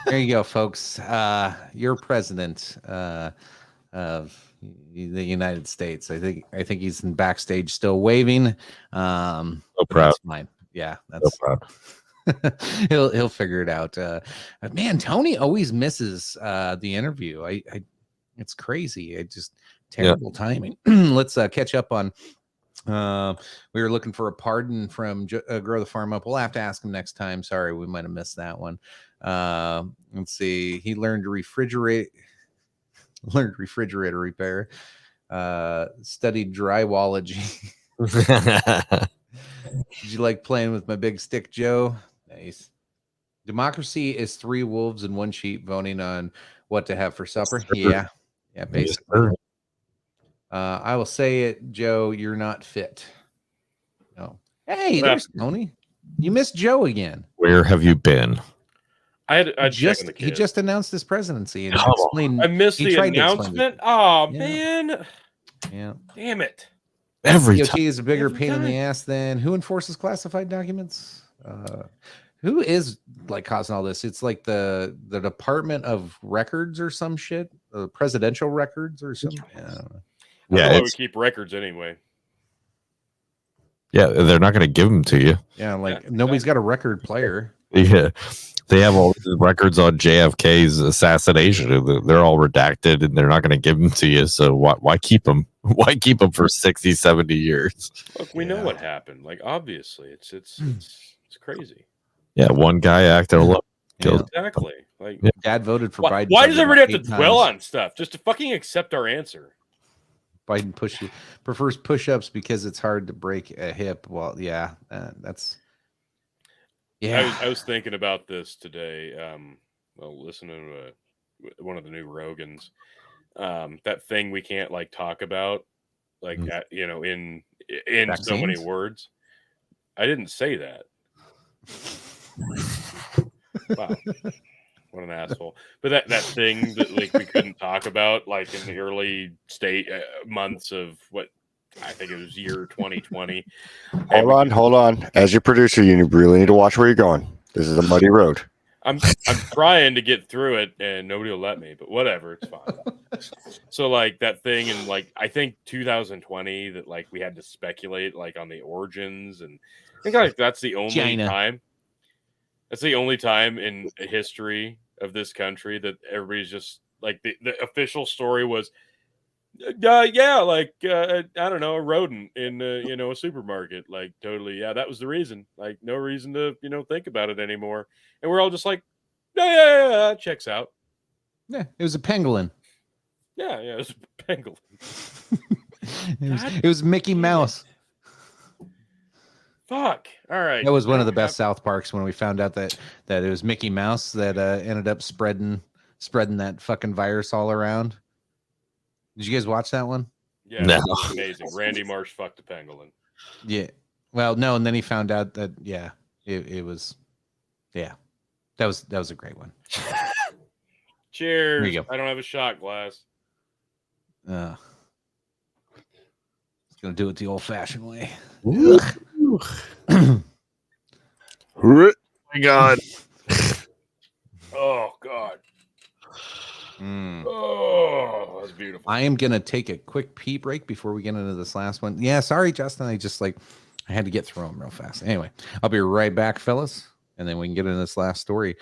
There you go, folks. You're president of the United States. I think he's in backstage still waving. So proud. Fine. Yeah, that's so proud. he'll figure it out. Man, Tony always misses the interview. It's crazy. Terrible timing. Let's catch up on. We were looking for a pardon from Grow the Farm Up. We'll have to ask him next time. Sorry, we might have missed that one. Let's see. He learned refrigerator repair. Studied drywallology. Did you like playing with my big stick, Joe? Nice. Democracy is 3 wolves and 1 sheep voting on what to have for supper. Yeah, basically. I will say it, Joe. You're not fit. No. Hey, there's Tony. You missed Joe again. Where have you been? I just announced his presidency and explained. I missed the announcement. Oh man. Yeah. Damn it. Every DOT is a bigger pain in the ass than who enforces classified documents? Who is causing all this? It's like the Department of Records or some shit, presidential records or something. Yeah, we keep records anyway. Yeah, they're not going to give them to you. Yeah, nobody's got a record player. Yeah, they have all the records on JFK's assassination. They're all redacted, and they're not going to give them to you. So why keep them? Why keep them for 60, 70 years? Look, we know what happened. Obviously, it's crazy. Yeah, one guy acted alone. Exactly. Dad voted for Biden. Why does everybody have to dwell on stuff? Just to fucking accept our answer. Biden prefers push-ups because it's hard to break a hip. Well, that's. Yeah, I was thinking about this today. Listening to one of the new Rogans, that thing we can't talk about, in Vaccines? So many words. I didn't say that. Wow, what an asshole! But that thing that we couldn't talk about, in the early months of what. I think it was year 2020. Hold on. As your producer, you really need to watch where you're going. This is a muddy road. I'm trying to get through it, and nobody will let me. But whatever, it's fine. So like that thing in like I think 2020 that like we had to speculate like on the origins, and I think like that's the only time. That's the only time in history of this country that everybody's just like the official story was. Yeah, like I don't know, a rodent in a supermarket, like totally. Yeah, that was the reason. Like no reason to think about it anymore, and we're all just like, yeah, checks out. Yeah, it was a pangolin. Yeah, it was a pangolin. it was Mickey Mouse. Fuck. All right. That was one of the best South Parks when we found out that it was Mickey Mouse that ended up spreading that fucking virus all around. Did you guys watch that one? Yeah, no. It was amazing. Randy Marsh fucked a pangolin. Yeah. Well, no, and then he found out that it was that was a great one. Cheers. There you go. I don't have a shot glass. It's gonna do it the old-fashioned way. Oh my God. Oh God. Oh, that's beautiful. I am gonna take a quick pee break before we get into this last one. Yeah, sorry, Justin. I had to get through them real fast. Anyway, I'll be right back, fellas, and then we can get into this last story.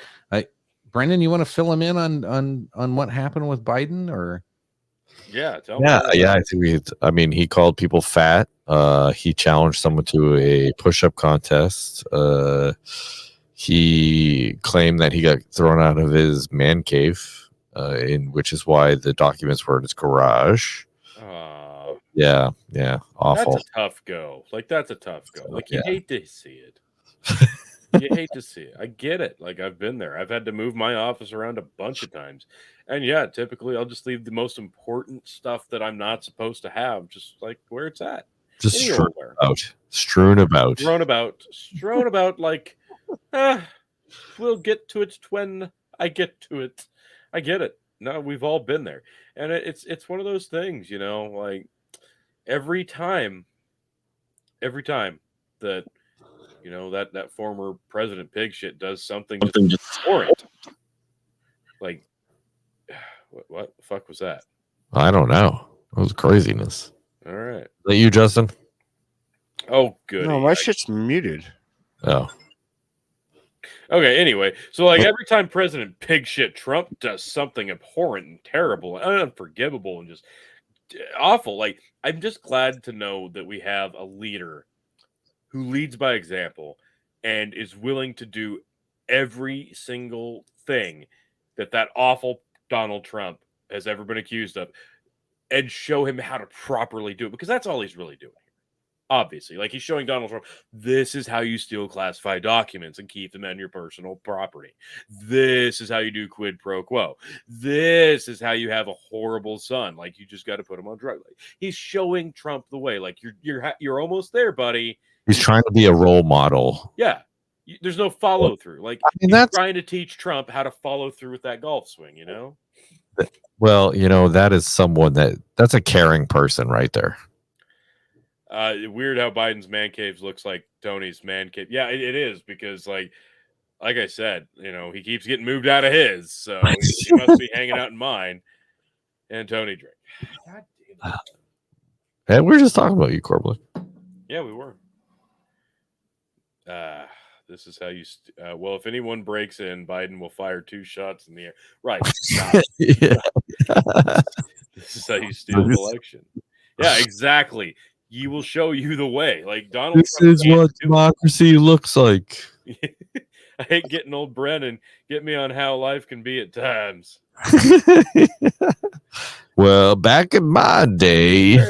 Brendan, you want to fill him in on what happened with Biden, or? Yeah, I think he called people fat. He challenged someone to a push-up contest. He claimed that he got thrown out of his man cave. Which is why the documents were in his garage. Yeah, awful. That's a tough go. Like that's a tough go. Like you hate to see it. You hate to see it. I get it. Like I've been there. I've had to move my office around a bunch of times, and yeah, typically I'll just leave the most important stuff that I'm not supposed to have, just like where it's at. Just strewn about. Like, we'll get to it when I get to it. I get it. No, we've all been there. And it's one of those things, like every time that, that former President Pig shit does something just abhorrent. Like, what the fuck was that? I don't know. It was craziness. All right. Is that you, Justin? Oh, good. No, my shit's muted. Oh. Okay, anyway, so like every time President Pig Shit Trump does something abhorrent and terrible and unforgivable and just awful, like I'm just glad to know that we have a leader who leads by example and is willing to do every single thing that awful Donald Trump has ever been accused of and show him how to properly do it, because that's all he's really doing. Obviously, like he's showing Donald Trump, this is how you steal classified documents and keep them on your personal property. This is how you do quid pro quo. This is how you have a horrible son. Like you just got to put him on drugs. Like, he's showing Trump the way. Like you're almost there, buddy. He's trying to be a role model. Yeah, there's no follow through. Like he's trying to teach Trump how to follow through with that golf swing. Well, that is someone that's a caring person right there. Weird how Biden's man cave looks like Tony's man cave. Yeah, it is, because like I said, he keeps getting moved out of his, so he must be hanging out in mine. And Tony drink. God damn it. Hey, we were just talking about you, Corbin. Yeah, we were. This is how you. Well, if anyone breaks in, Biden will fire 2 shots in the air. Right. This is how you steal the election. Yeah, exactly. He will show you the way. Like Donald This Trump is what democracy looks like. I hate getting old Brennan. Get me on how life can be at times. Well, back in my day.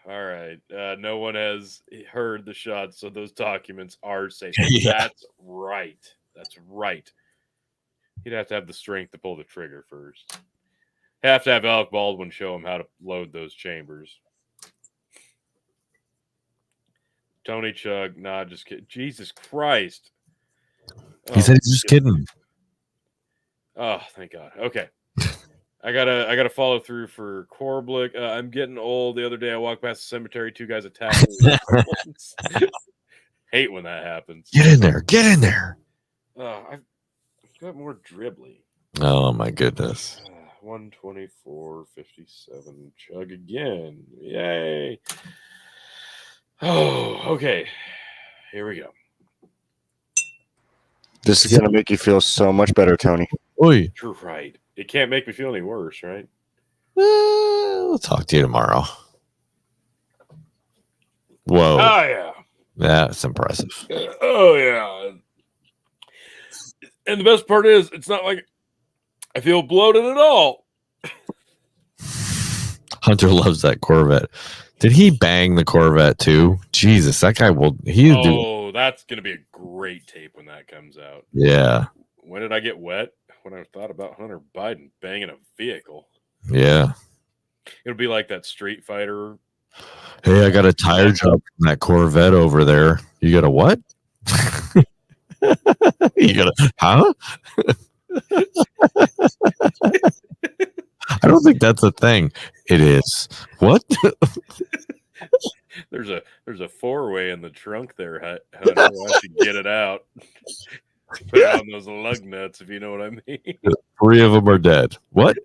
All right. No one has heard the shots, so those documents are safe. Yeah. That's right. That's right. He'd have to have the strength to pull the trigger first. Have to have Alec Baldwin show him how to load those chambers. Tony Chug, nah, just kidding. Jesus Christ. He said he's just kidding. Oh, thank God. Okay. I gotta follow through for Korblick. I'm getting old. The other day I walked past the cemetery, 2 guys attacked me. Hate when that happens. Get in there. Get in there. I've got more dribbly. Oh my goodness. 124.57. Chug again. Yay. Oh, okay. Here we go. This is gonna make you feel so much better, Tony. Oi. You're right. It can't make me feel any worse, right? We'll talk to you tomorrow. Whoa. Oh yeah. That's impressive. Oh yeah. And the best part is, it's not like I feel bloated at all. Hunter loves that Corvette. Did he bang the Corvette too? Jesus, that guy will. That's gonna be a great tape when that comes out. Yeah. When did I get wet? When I thought about Hunter Biden banging a vehicle. Yeah. It'll be like that Street Fighter. Hey, I got a tire job from that Corvette over there. You got a what? You got a huh? I don't think that's a thing. It is. What? There's a 4-way in the trunk there, Hunter. Why don't you get it out? Put it on those lug nuts, if you know what I mean. 3 of them are dead. What?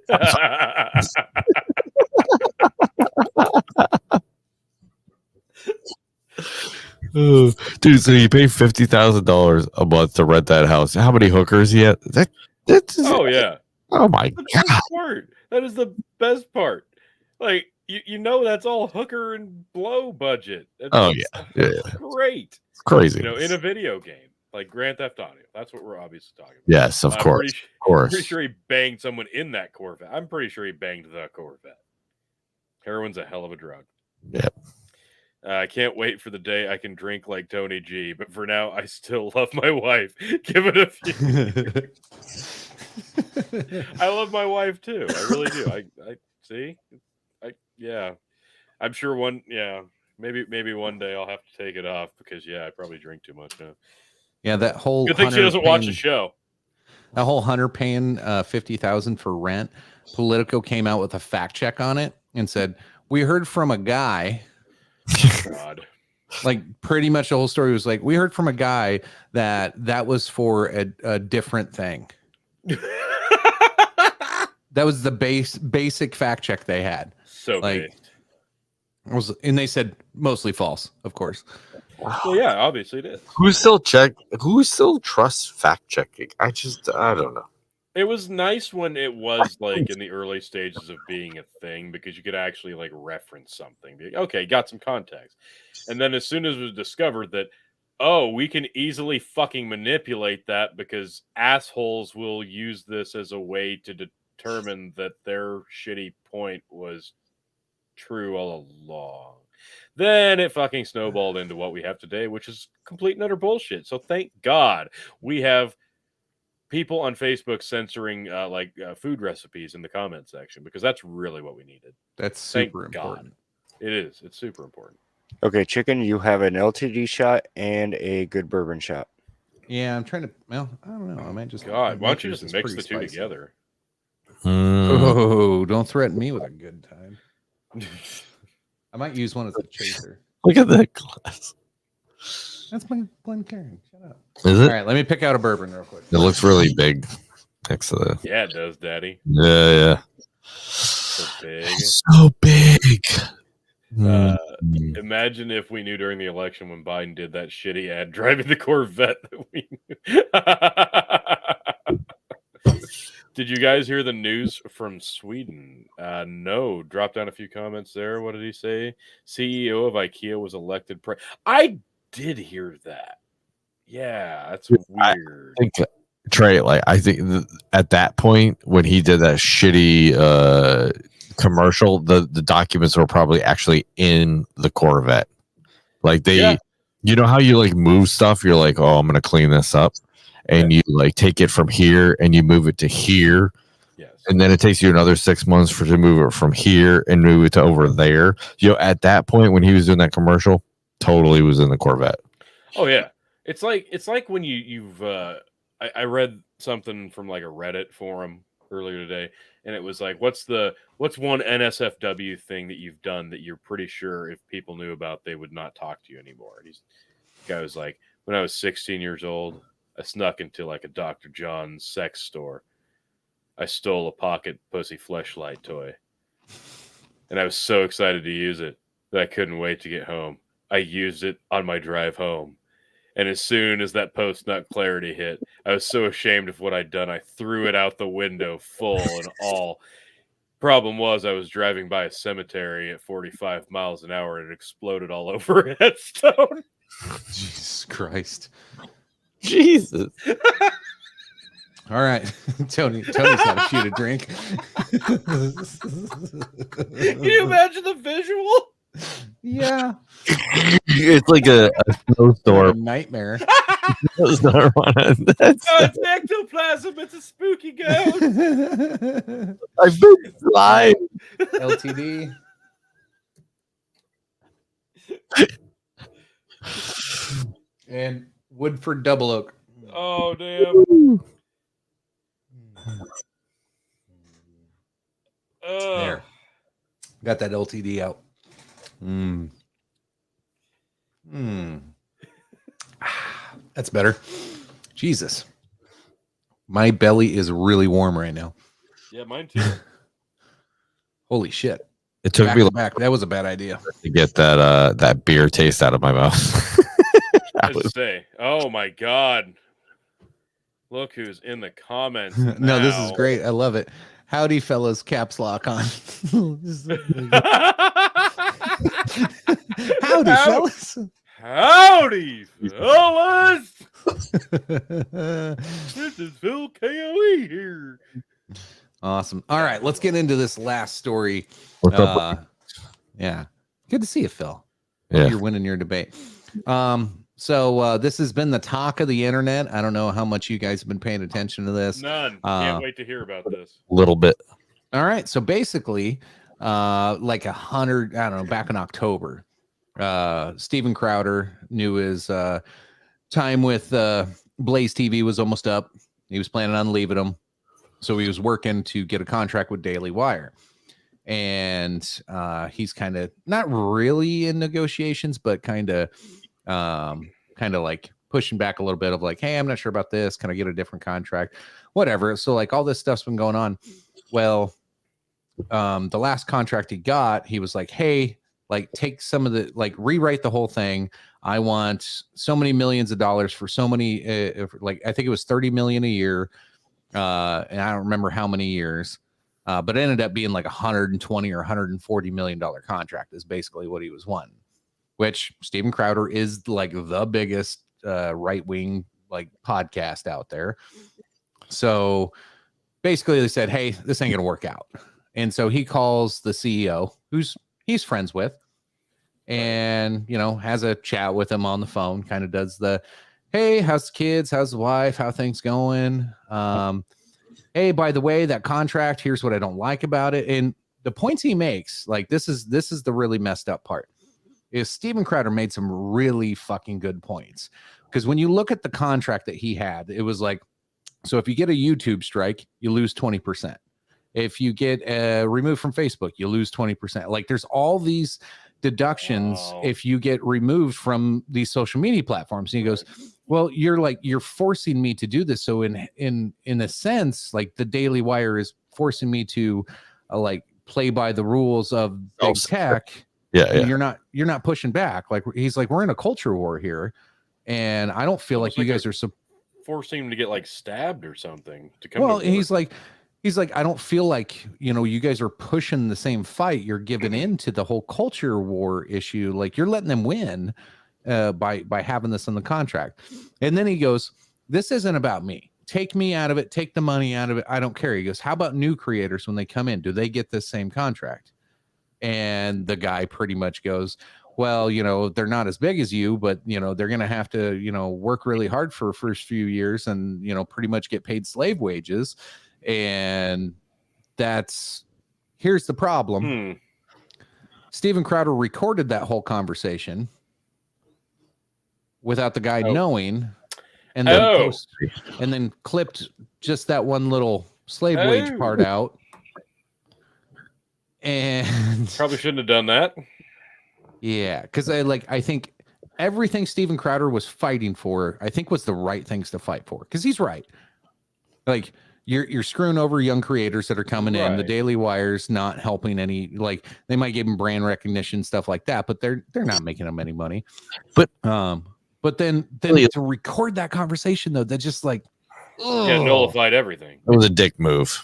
Dude, so you pay $50,000 a month to rent that house. How many hookers yet? Oh yeah. Oh my god. That is the best part. Like you know that's all hooker and blow budget. Yeah. Great. It's crazy. In a video game like Grand Theft Auto. That's what we're obviously talking about. Yes, of course. I'm pretty sure he banged someone in that Corvette. I'm pretty sure he banged the Corvette. Heroin's a hell of a drug. Yep. I can't wait for the day I can drink like Tony G, but for now, I still love my wife. Give it a few years. I love my wife too. I really do. I see. Yeah. I'm sure maybe one day I'll have to take it off because I probably drink too much now. Yeah, that whole good thing she doesn't watch the show. That whole Hunter paying $50,000 for rent. Politico came out with a fact check on it and said, "We heard from a guy." God. Like pretty much the whole story was like, we heard from a guy that was for a different thing. That was the basic fact check they had. So like, and they said mostly false, of course. Well, yeah, obviously it is. Who still trusts fact checking? I don't know. It was nice when it was like in the early stages of being a thing because you could actually like reference something. Okay, got some context. And then as soon as it was discovered that, we can easily fucking manipulate that because assholes will use this as a way to determine that their shitty point was true all along. Then it fucking snowballed into what we have today, which is complete and utter bullshit. So thank God we have people on Facebook censoring food recipes in the comment section because that's really what we needed. That's super important. It is. It's super important. Okay, Chicken, you have an LTD shot and a good bourbon shot. Yeah, I'm trying to. Well, I don't know. I might just. God, why don't you just mix the two together? Oh, don't threaten me with a good time. I might use one as a chaser. Look at that glass. That's Glencairn. Shut up. Is it? All right, let me pick out a bourbon real quick. It looks really big next to the. Yeah, it does, Daddy. Yeah. So big. So big. Imagine if we knew during the election when Biden did that shitty ad driving the Corvette that we knew. Did you guys hear the news from Sweden? No. Drop down a few comments there. What did he say? CEO of IKEA was elected I did hear that. Yeah, that's weird. I think, Trey, I think at that point when he did that shitty commercial, the documents were probably actually in the Corvette. Like you know how you move stuff? You're like, oh, I'm gonna clean this up, and you take it from here and you move it to here. Yes. And then it takes you another 6 months to move it from here and move it to over there. At that point when he was doing that commercial, totally was in the Corvette. Oh yeah, it's like when you've I read something from like a Reddit forum earlier today, and it was like, what's one NSFW thing that you've done that you're pretty sure if people knew about, they would not talk to you anymore? And the guy was like, when I was 16 years old, I snuck into like a Dr. John's sex store. I stole a pocket pussy fleshlight toy. And I was so excited to use it that I couldn't wait to get home. I used it on my drive home. And as soon as that post-nut clarity hit, I was so ashamed of what I'd done, I threw it out the window full and all. Problem was, I was driving by a cemetery at 45 miles an hour and it exploded all over a headstone. Jesus Christ. Jesus. All right. Tony's had a few to drink. Can you imagine the visual? Yeah. It's like a snowstorm. Nightmare. It's ectoplasm. It's a spooky ghost. I've been live. LTD. And Woodford Double Oak. Oh, damn. There. Got that LTD out. That's better. Jesus. My belly is really warm right now. Yeah, mine too. Holy shit. It took me back. That was a bad idea. To get that beer taste out of my mouth. Let's say, oh my God. Look who's in the comments. No, this is great. I love it. Howdy, fellas. Caps lock on. Howdy, fellas. Howdy, fellas. This is Phil KOE here. Awesome. All right, let's get into this last story. What's up? Yeah. Good to see you, Phil. Yeah. You're winning your debate. So this has been the talk of the internet. I don't know how much you guys have been paying attention to this. None. Can't wait to hear about this. A little bit. All right. So basically, like 100, I don't know, back in October, Steven Crowder knew his time with Blaze TV was almost up. He was planning on leaving them. So he was working to get a contract with Daily Wire. And he's kind of not really in negotiations, but kind of like pushing back a little bit of like, hey, I'm not sure about this. Can I get a different contract? Whatever. So like all this stuff's been going on. Well, the last contract he got, he was like, hey, like take some of the, like rewrite the whole thing. I want so many millions of dollars for so many, like, I think it was 30 million a year. And I don't remember how many years, but it ended up being like 120 or $140 million contract is basically what he was wanting, which Steven Crowder is like the biggest right-wing like podcast out there. So basically they said, hey, this ain't gonna work out. And so he calls the CEO, who's he's friends with, and you know, has a chat with him on the phone, kind of does the, hey, how's the kids, how's the wife, how things going? Hey, by the way, that contract, here's what I don't like about it. And the points he makes, like this is the really messed up part, is Steven Crowder made some really fucking good points. Because when you look at the contract that he had, it was like, so if you get a YouTube strike, you lose 20%. If you get removed from Facebook, you lose 20%. Like there's all these deductions if you get removed from these social media platforms. And he goes, well, you're forcing me to do this. So in a sense, like the Daily Wire is forcing me to like play by the rules of big tech. Yeah. And you're not pushing back. Like he's like, we're in a culture war here. And I don't feel like you guys are forcing him to get like stabbed or something to come. Well, he's like, I don't feel like, you know, you guys are pushing the same fight. You're giving in to the whole culture war issue. Like you're letting them win by having this in the contract. And then he goes, this isn't about me. Take me out of it. Take the money out of it. I don't care. He goes, how about new creators when they come in? Do they get this same contract? And the guy pretty much goes, well, you know, they're not as big as you, but, you know, they're going to have to, you know, work really hard for the first few years and, you know, pretty much get paid slave wages. And here's the problem. Steven Crowder recorded that whole conversation without the guy knowing, and then clipped just that one little slave wage part out. And probably shouldn't have done that. Yeah, because I think everything Steven Crowder was fighting for, I think was the right things to fight for. Because he's right. Like you're screwing over young creators that are coming in. The Daily Wire's not helping any. Like they might give them brand recognition, stuff like that, but they're not making them any money. But then to record that conversation though, that just like nullified everything. It was a dick move.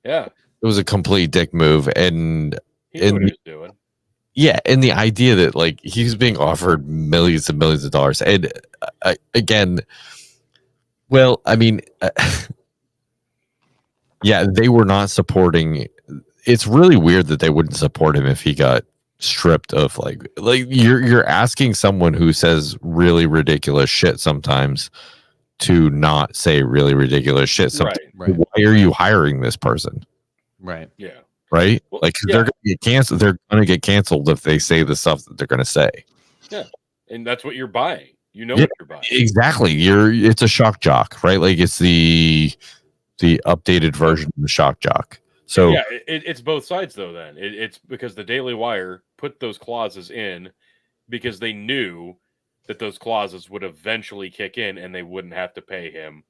Yeah, it was a complete dick move, and he knew what he was doing. Yeah, and the idea that like he's being offered millions and millions of dollars, and again, well, I mean, yeah, they were not supporting. It's really weird that they wouldn't support him if he got stripped of like you're asking someone who says really ridiculous shit sometimes to not say really ridiculous shit. Sometimes. Right. Why are you hiring this person? Right. Yeah. Right? Well, like they're gonna get canceled. They're gonna get canceled if they say the stuff that they're gonna say. Yeah. And that's what you're buying. You know what you're buying. Exactly. It's a shock jock, right? Like it's the updated version of the shock jock. So yeah, it's both sides though. Then it's because the Daily Wire put those clauses in because they knew that those clauses would eventually kick in and they wouldn't have to pay him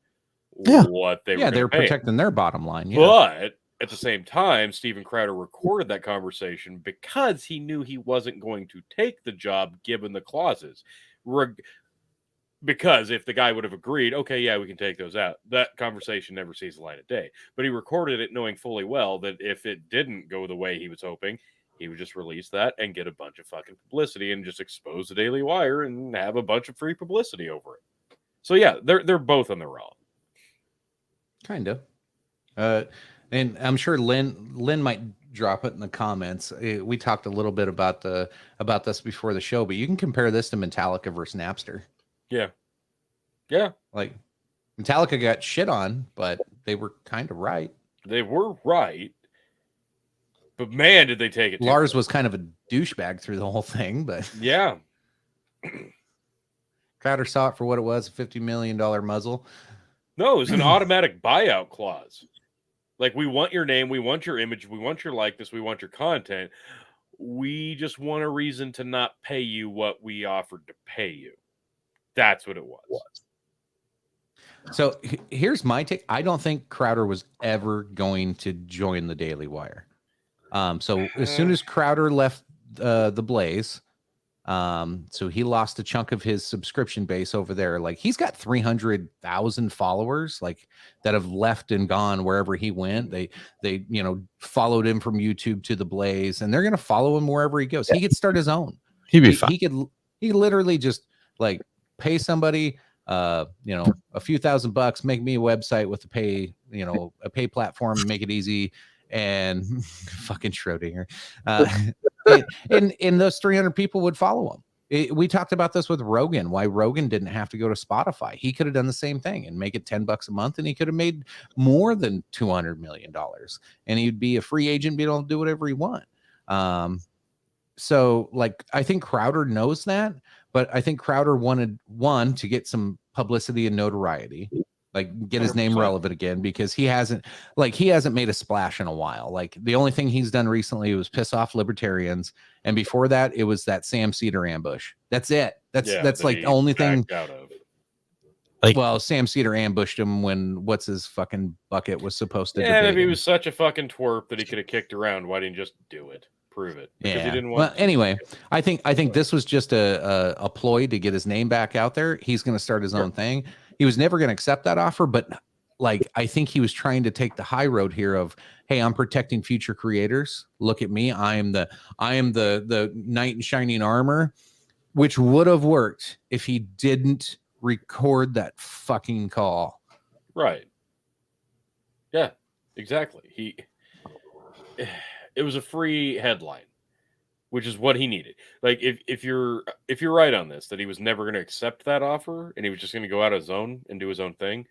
what they were. Yeah, they're protecting their bottom line. Yeah. But at the same time, Steven Crowder recorded that conversation because he knew he wasn't going to take the job given the clauses. Because if the guy would have agreed, okay, yeah, we can take those out, that conversation never sees the light of day. But he recorded it knowing fully well that if it didn't go the way he was hoping, he would just release that and get a bunch of fucking publicity and just expose the Daily Wire and have a bunch of free publicity over it. So yeah, they're both on the wrong. Kind of. And I'm sure Lynn might drop it in the comments. We talked a little bit about this before the show, but you can compare this to Metallica versus Napster. Yeah. Yeah. Like Metallica got shit on, but they were kind of right. They were right. But man, did they take it. Lars was kind of a douchebag through the whole thing, but yeah. Crowder saw it for what it was, a $50 million muzzle. No, it was an automatic buyout clause. Like, we want your name, we want your image, we want your likeness, we want your content. We just want a reason to not pay you what we offered to pay you. That's what it was. So here's my take. I don't think Crowder was ever going to join the Daily Wire. So as soon as Crowder left the Blaze, so he lost a chunk of his subscription base over there. Like he's got 300,000 followers, like that have left and gone wherever he went. They followed him from YouTube to the Blaze, and they're gonna follow him wherever he goes. He could start his own. He'd be fine. He could literally just like pay somebody a few $1,000, make me a website with a pay platform and make it easy. And fucking Schrodinger. And those 300 people would follow him. We talked about this with Rogan, why Rogan didn't have to go to Spotify. He could have done the same thing and make it $10 a month, and he could have made more than $200 million. And he'd be a free agent, be able to do whatever he want. So like, I think Crowder knows that, but I think Crowder wanted to get some publicity and notoriety, like get his name relevant again, because he hasn't made a splash in a while. Like the only thing he's done recently was piss off libertarians, and before that it was that Sam Cedar ambush. That's it. That's like the only thing. Well, Sam Cedar ambushed him when what's his fucking bucket was supposed to. Yeah, if he was such a fucking twerp that he could have kicked around, why didn't he just do it? Prove it. Because he didn't want. Well, anyway, I think this was just a ploy to get his name back out there. He's going to start his own thing. He was never going to accept that offer, but like I think he was trying to take the high road here of, hey, I'm protecting future creators. Look at me. I am the knight in shining armor, which would have worked if he didn't record that fucking call. Right. Yeah, exactly. It was a free headline, which is what he needed. Like if you're right on this, that he was never going to accept that offer and he was just going to go out on his own and do his own thing,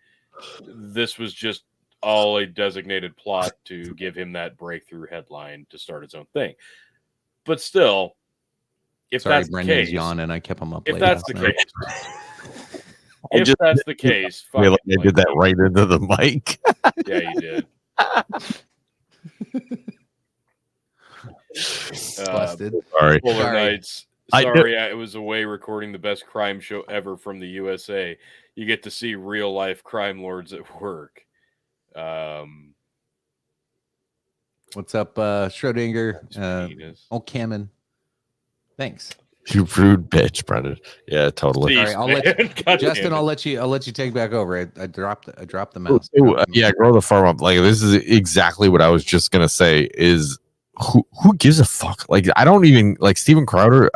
this was just all a designated plot to give him that breakthrough headline to start his own thing. But still, if that's Brendan's the case, yawning, I kept him up. If that's the case, If that's the case, I did that right into the mic. Yeah, you did. Busted. Sorry. Polar Nights. Sorry, it was away recording the best crime show ever from the USA. You get to see real life crime lords at work. What's up, Schrodinger? Old Cameron. Thanks. You rude bitch, Brendan. Yeah, totally. Sorry, I'll let you, Justin. I'll let you take back over. I dropped the mouse. Yeah, grow the farm up. Like, this is exactly what I was just gonna say. Is who gives a fuck? Like, I don't even like Steven Crowder.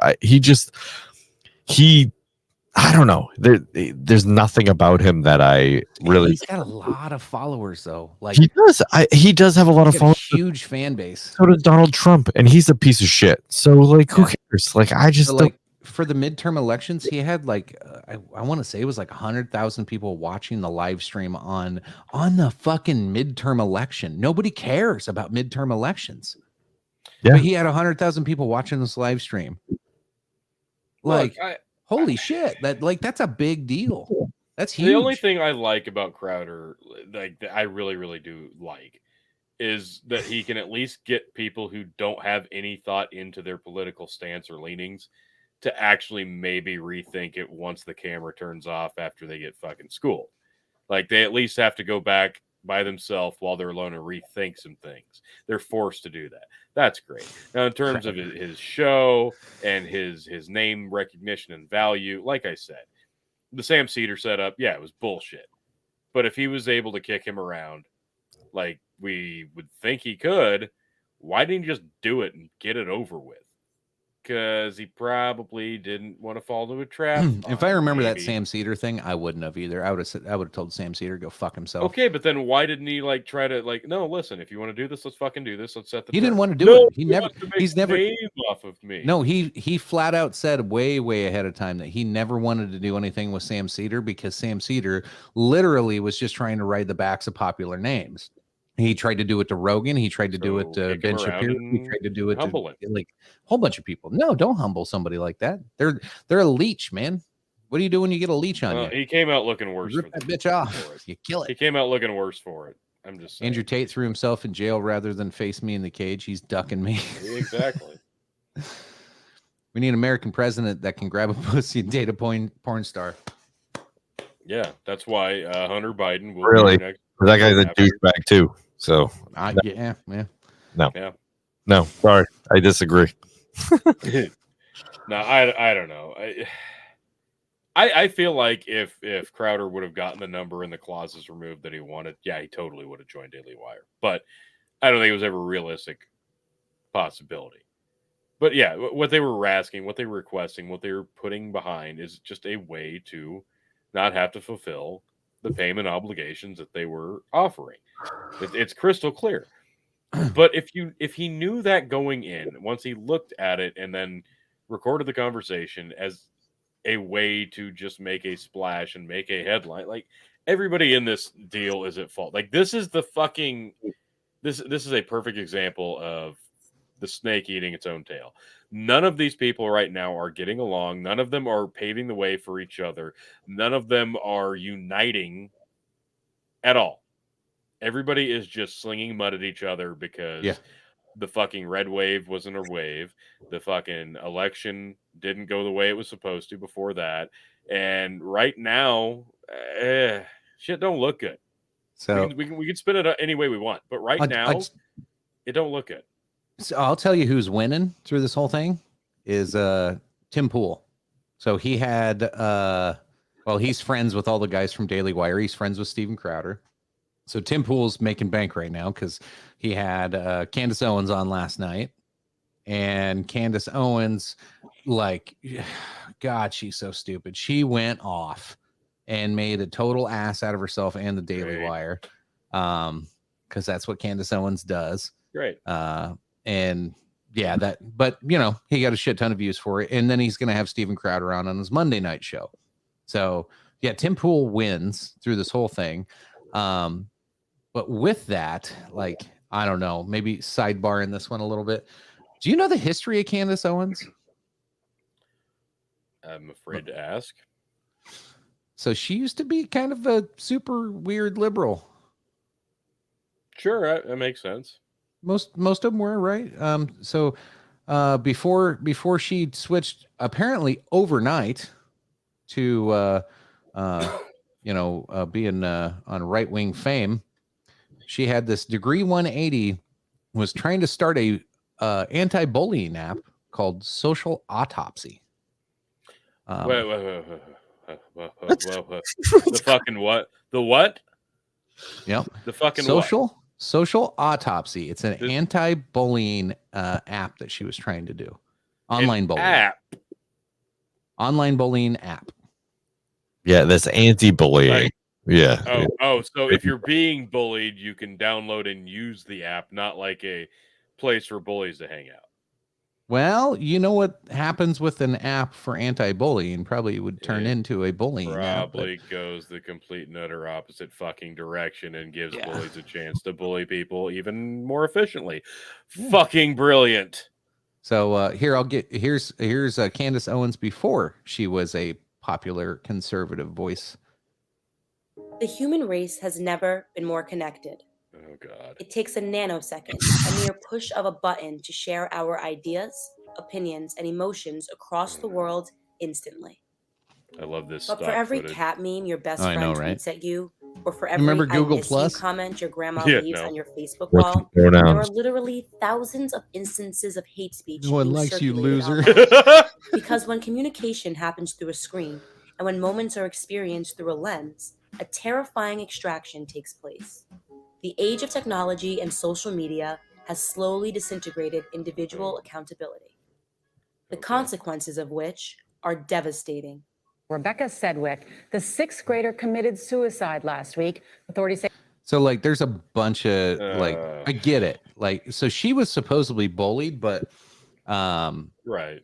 I don't know. There's nothing about him that I really. He's got a lot of followers, though. Like he does. He does have a lot of followers. Huge fan base. So does Donald Trump, and he's a piece of shit. So, like, who cares? Like, I just like for the midterm elections, he had like I want to say it was like 100,000 people watching the live stream on the fucking midterm election. Nobody cares about midterm elections. Yeah, but he had 100,000 people watching this live stream. Like. Look, holy shit! That's a big deal. That's huge. The only thing I like about Crowder, like that I really, really do like, is that he can at least get people who don't have any thought into their political stance or leanings to actually maybe rethink it once the camera turns off after they get fucking schooled. Like, they at least have to go back by themselves while they're alone and rethink some things. They're forced to do that. That's great. Now, in terms of his show and his name recognition and value, like I said, the Sam Cedar setup, yeah, it was bullshit. But if he was able to kick him around like we would think he could, why didn't he just do it and get it over with? Because he probably didn't want to fall into a trap. If I remember that Sam Cedar thing, I wouldn't have either. I would have told Sam Cedar go fuck himself. Okay, but then why didn't he like try to like? No, listen. If you want to do this, let's fucking do this. Let's set the. He didn't want to do it. He's never off of me. No, he flat out said way ahead of time that he never wanted to do anything with Sam Cedar because Sam Cedar literally was just trying to ride the backs of popular names. He tried to do it to Rogan. He tried to do it to Ben Shapiro. He tried to do it to like a whole bunch of people. No, don't humble somebody like that. They're a leech, man. What do you do when you get a leech on you? He came out looking worse. Rip that bitch off. You kill it. He came out looking worse for it. I'm just saying. Andrew Tate threw himself in jail rather than face me in the cage. He's ducking me. Exactly. We need an American president that can grab a pussy and date a porn star. Yeah, that's why Hunter Biden will really. Be that guy's a douchebag too. So yeah. No, sorry, I disagree. No, I don't know. I feel like if Crowder would have gotten the number and the clauses removed that he wanted, yeah, he totally would have joined Daily Wire. But I don't think it was ever a realistic possibility. But yeah, what they were asking, what they were requesting, what they were putting behind is just a way to not have to fulfill the payment obligations that they were offering. It's crystal clear. But if he knew that going in, once he looked at it and then recorded the conversation as a way to just make a splash and make a headline, like everybody in this deal is at fault. Like this is a perfect example of the snake eating its own tail. None of these people right now are getting along. None of them are paving the way for each other. None of them are uniting at all. Everybody is just slinging mud at each other because the fucking red wave wasn't a wave. The fucking election didn't go the way it was supposed to before that. And right now, shit don't look good. So we can spin it any way we want. But right now, it don't look good. So I'll tell you who's winning through this whole thing is Tim Pool. So he had he's friends with all the guys from Daily Wire. He's friends with Steven Crowder. So Tim Pool's making bank right now because he had Candace Owens on last night. And Candace Owens, like, God, she's so stupid. She went off and made a total ass out of herself and the Daily Wire because that's what Candace Owens does. Great. And yeah, but you know, he got a shit ton of views for it. And then he's going to have Steven Crowder on his Monday night show. So yeah, Tim Pool wins through this whole thing. But with that, like, I don't know, maybe sidebar in this one a little bit. Do you know the history of Candace Owens? I'm afraid to ask. So she used to be kind of a super weird liberal. Sure, that makes sense. Most of them were, right? So before she switched apparently overnight to being on right-wing fame, she had this degree 180, was trying to start a anti-bullying app called Social Autopsy. Wait. The fucking what? The what? Yep. The fucking Social Autopsy. It's an anti-bullying app that she was trying to do. Online bullying app. Yeah, that's anti-bullying. Yeah. So if you're being bullied, you can download and use the app, not like a place for bullies to hang out. Well, you know what happens with an app for anti-bullying? Probably would turn into a bullying app. Probably goes the complete and utter opposite fucking direction and gives bullies a chance to bully people even more efficiently. Fucking brilliant. So here's Candace Owens before she was a popular conservative voice. The human race has never been more connected. Oh, God. It takes a nanosecond, a mere push of a button to share our ideas, opinions, and emotions across the world instantly. I love this. But for every cat meme your best friend tweets at you, or for every remember Google I miss Plus you comment your grandma leaves on your Facebook wall, there are literally thousands of instances of hate speech. No one likes you, loser. Because when communication happens through a screen, and when moments are experienced through a lens, a terrifying extraction takes place. The age of technology and social media has slowly disintegrated individual accountability, the consequences of which are devastating. Rebecca Sedgwick, the 6th grader, committed suicide last week. Authorities say. So like, there's a bunch of I get it. Like, so she was supposedly bullied, but right.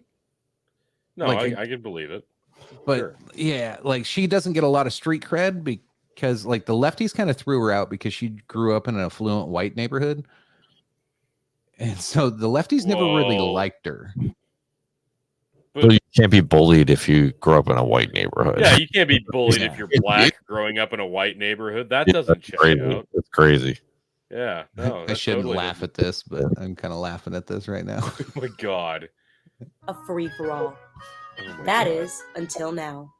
No, like, I can believe it. But sure. Yeah, like she doesn't get a lot of street cred because like the lefties kind of threw her out because she grew up in an affluent white neighborhood. And so the lefties never really liked her. So you can't be bullied if you grow up in a white neighborhood. Yeah, you can't be bullied if you're black growing up in a white neighborhood. That doesn't check out. That's crazy. Yeah, no, I shouldn't laugh at this, but I'm kind of laughing at this right now. Oh my God. A free-for-all. That is, until now.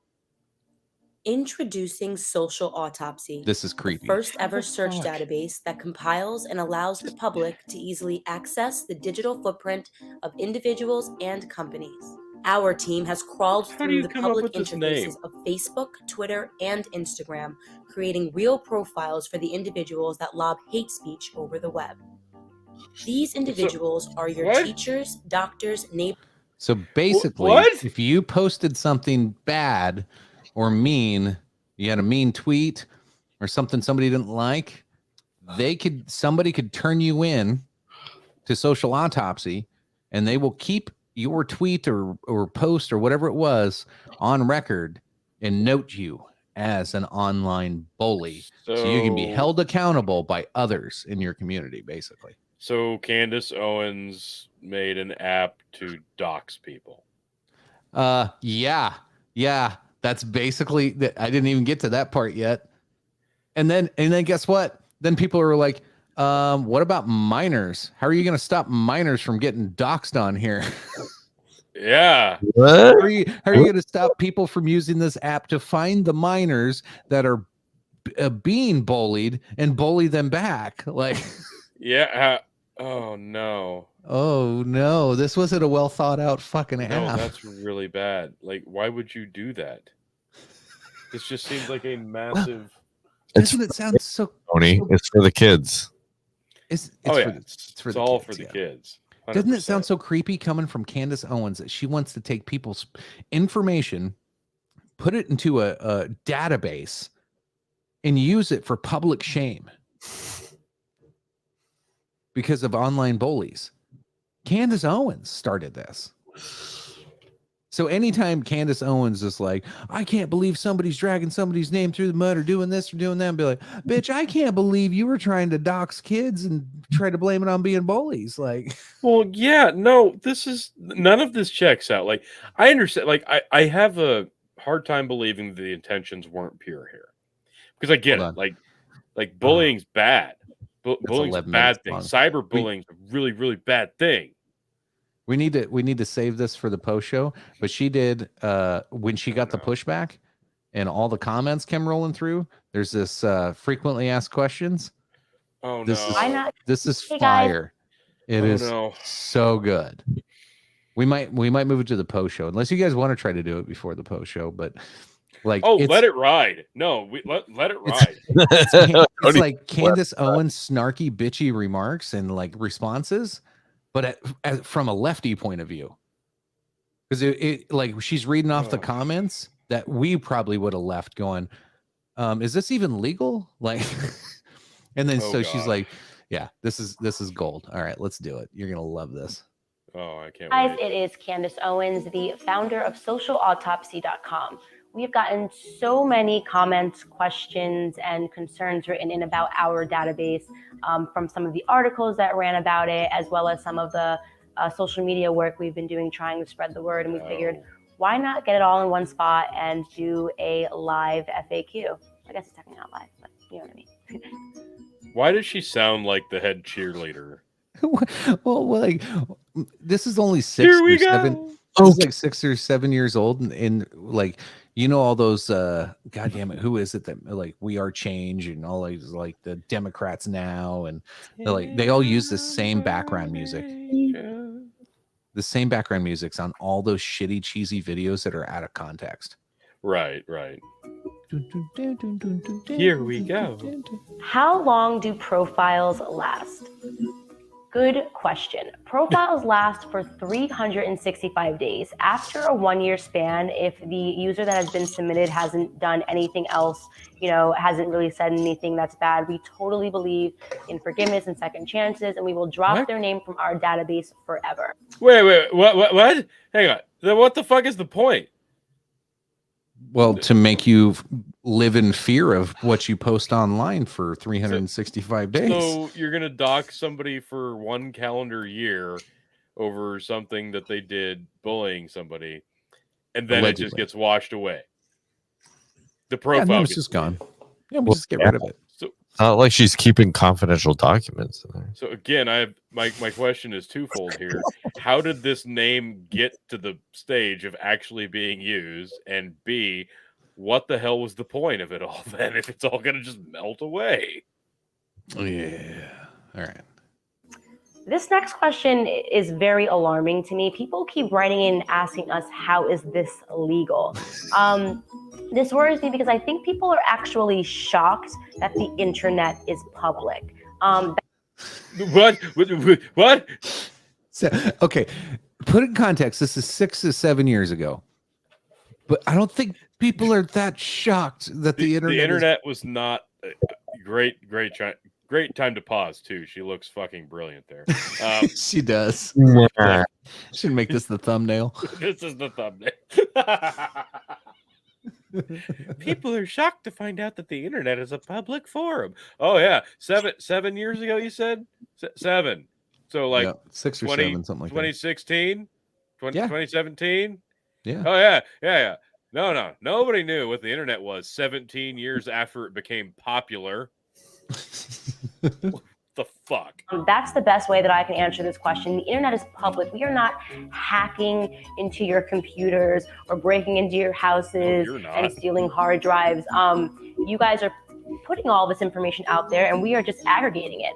Introducing Social Autopsy. This is creepy. The first ever search database that compiles and allows the public to easily access the digital footprint of individuals and companies. Our team has crawled through the public interfaces of Facebook, Twitter, and Instagram, creating real profiles for the individuals that lob hate speech over the web. These individuals are your teachers, doctors, neighbors. So basically, if you posted something bad or mean, you had a mean tweet or something somebody didn't like, somebody could turn you in to Social Autopsy, and they will keep your tweet or post or whatever it was on record and note you as an online bully. So you can be held accountable by others in your community, basically. So Candace Owens made an app to dox people. Yeah. That's basically I didn't even get to that part yet. And then guess what? Then people are like, what about minors? How are you going to stop minors from getting doxed on here? Yeah. What? How are you going to stop people from using this app to find the minors that are being bullied and bully them back? Like, yeah. Oh no. Oh no. This wasn't a well thought out fucking app. No, that's really bad. Like, why would you do that? This just seems like a massive. Doesn't it sound so? Tony, it's for the kids. It's all for the kids. 100%. Doesn't it sound so creepy coming from Candace Owens that she wants to take people's information, put it into a database, and use it for public shame because of online bullies? Candace Owens started this. So anytime Candace Owens is like, I can't believe somebody's dragging somebody's name through the mud or doing this or doing that, and be like, bitch, I can't believe you were trying to dox kids and try to blame it on being bullies. Like, well, yeah, no, none of this checks out. Like, I understand. Like, I have a hard time believing the intentions weren't pure here, because I get it. Like bullying's bad. Bullying's a bad thing. Cyberbullying's a really, really bad thing. We need to save this for the post show. But she did when she got the pushback and all the comments came rolling through. There's this frequently asked questions. Oh this no! This is Hey, fire. It Oh, is no. so good. We might move it to the post show unless you guys want to try to do it before the post show. But like, let it ride. No, let it ride. It's like Candace Owens' snarky, bitchy remarks and like responses, but from a lefty point of view, because it like she's reading off the comments that we probably would have left going, is this even legal? Like, and then she's like, yeah, this is gold. All right, let's do it. You're gonna love this. Oh, I can't Guys, wait. it is Candace Owens, the founder of socialautopsy.com. We've gotten so many comments, questions, and concerns written in about our database from some of the articles that ran about it, as well as some of the social media work we've been doing trying to spread the word. And we figured, why not get it all in one spot and do a live FAQ? I guess it's technically not live, but you know what I mean. Why does she sound like the head cheerleader? Well, like this is only 6 Here we or 7. go. This is like 6 or 7 years old, and like all those God damn it, who is it that like We Are Change and all these like the Democrats now, and they all use the same background music. The same background music's on all those shitty cheesy videos that are out of context. Right. Here we go. How long do profiles last? Good question. Profiles last for 365 days. After a 1-year span, if the user that has been submitted hasn't done anything else, hasn't really said anything that's bad, we totally believe in forgiveness and second chances, and we will drop their name from our database forever. Wait, what? Hang on. Then what the fuck is the point? Well, to make you live in fear of what you post online for 365 days. So you're going to dock somebody for 1 calendar year over something that they did bullying somebody, and then Allegedly. It just gets washed away. The profile Yeah, it's just gone. Yeah, we'll just get rid of it. So, it's not like she's keeping confidential documents in there. So again, my question is twofold here. How did this name get to the stage of actually being used? And B, what the hell was the point of it all then if it's all going to just melt away? Yeah. All right. This next question is very alarming to me. People keep writing in asking us, how is this legal? This worries me because I think people are actually shocked that the internet is public. What? So, okay, put in context. This is 6 to 7 years ago, but I don't think people are that shocked that the internet was not great time to pause too. She looks fucking brilliant there. She does. Should make this the thumbnail. This is the thumbnail. People are shocked to find out that the internet is a public forum. Oh yeah, 7 years ago you said 7. So like 6 or 7, something like 2016, 2017. Yeah. Oh yeah. No, nobody knew what the internet was 17 years after it became popular. What the fuck? That's the best way that I can answer this question. The internet is public. We are not hacking into your computers or breaking into your houses and stealing hard drives. You guys are putting all this information out there and we are just aggregating it.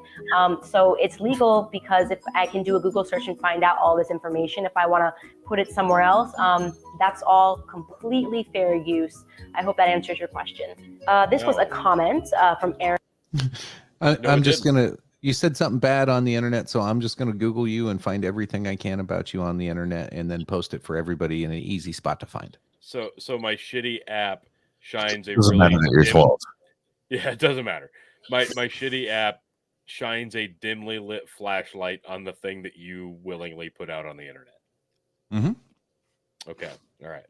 So it's legal because if I can do a Google search and find out all this information, if I want to put it somewhere else, that's all completely fair use. I hope that answers your question. This was a comment from Aaron. I'm just going to, you said something bad on the internet, so I'm just going to Google you and find everything I can about you on the internet and then post it for everybody in an easy spot to find. So my shitty app shines a Doesn't matter that you're 12. Yeah, it doesn't matter. My shitty app shines a dimly lit flashlight on the thing that you willingly put out on the internet. Mm-hmm. Okay. All right.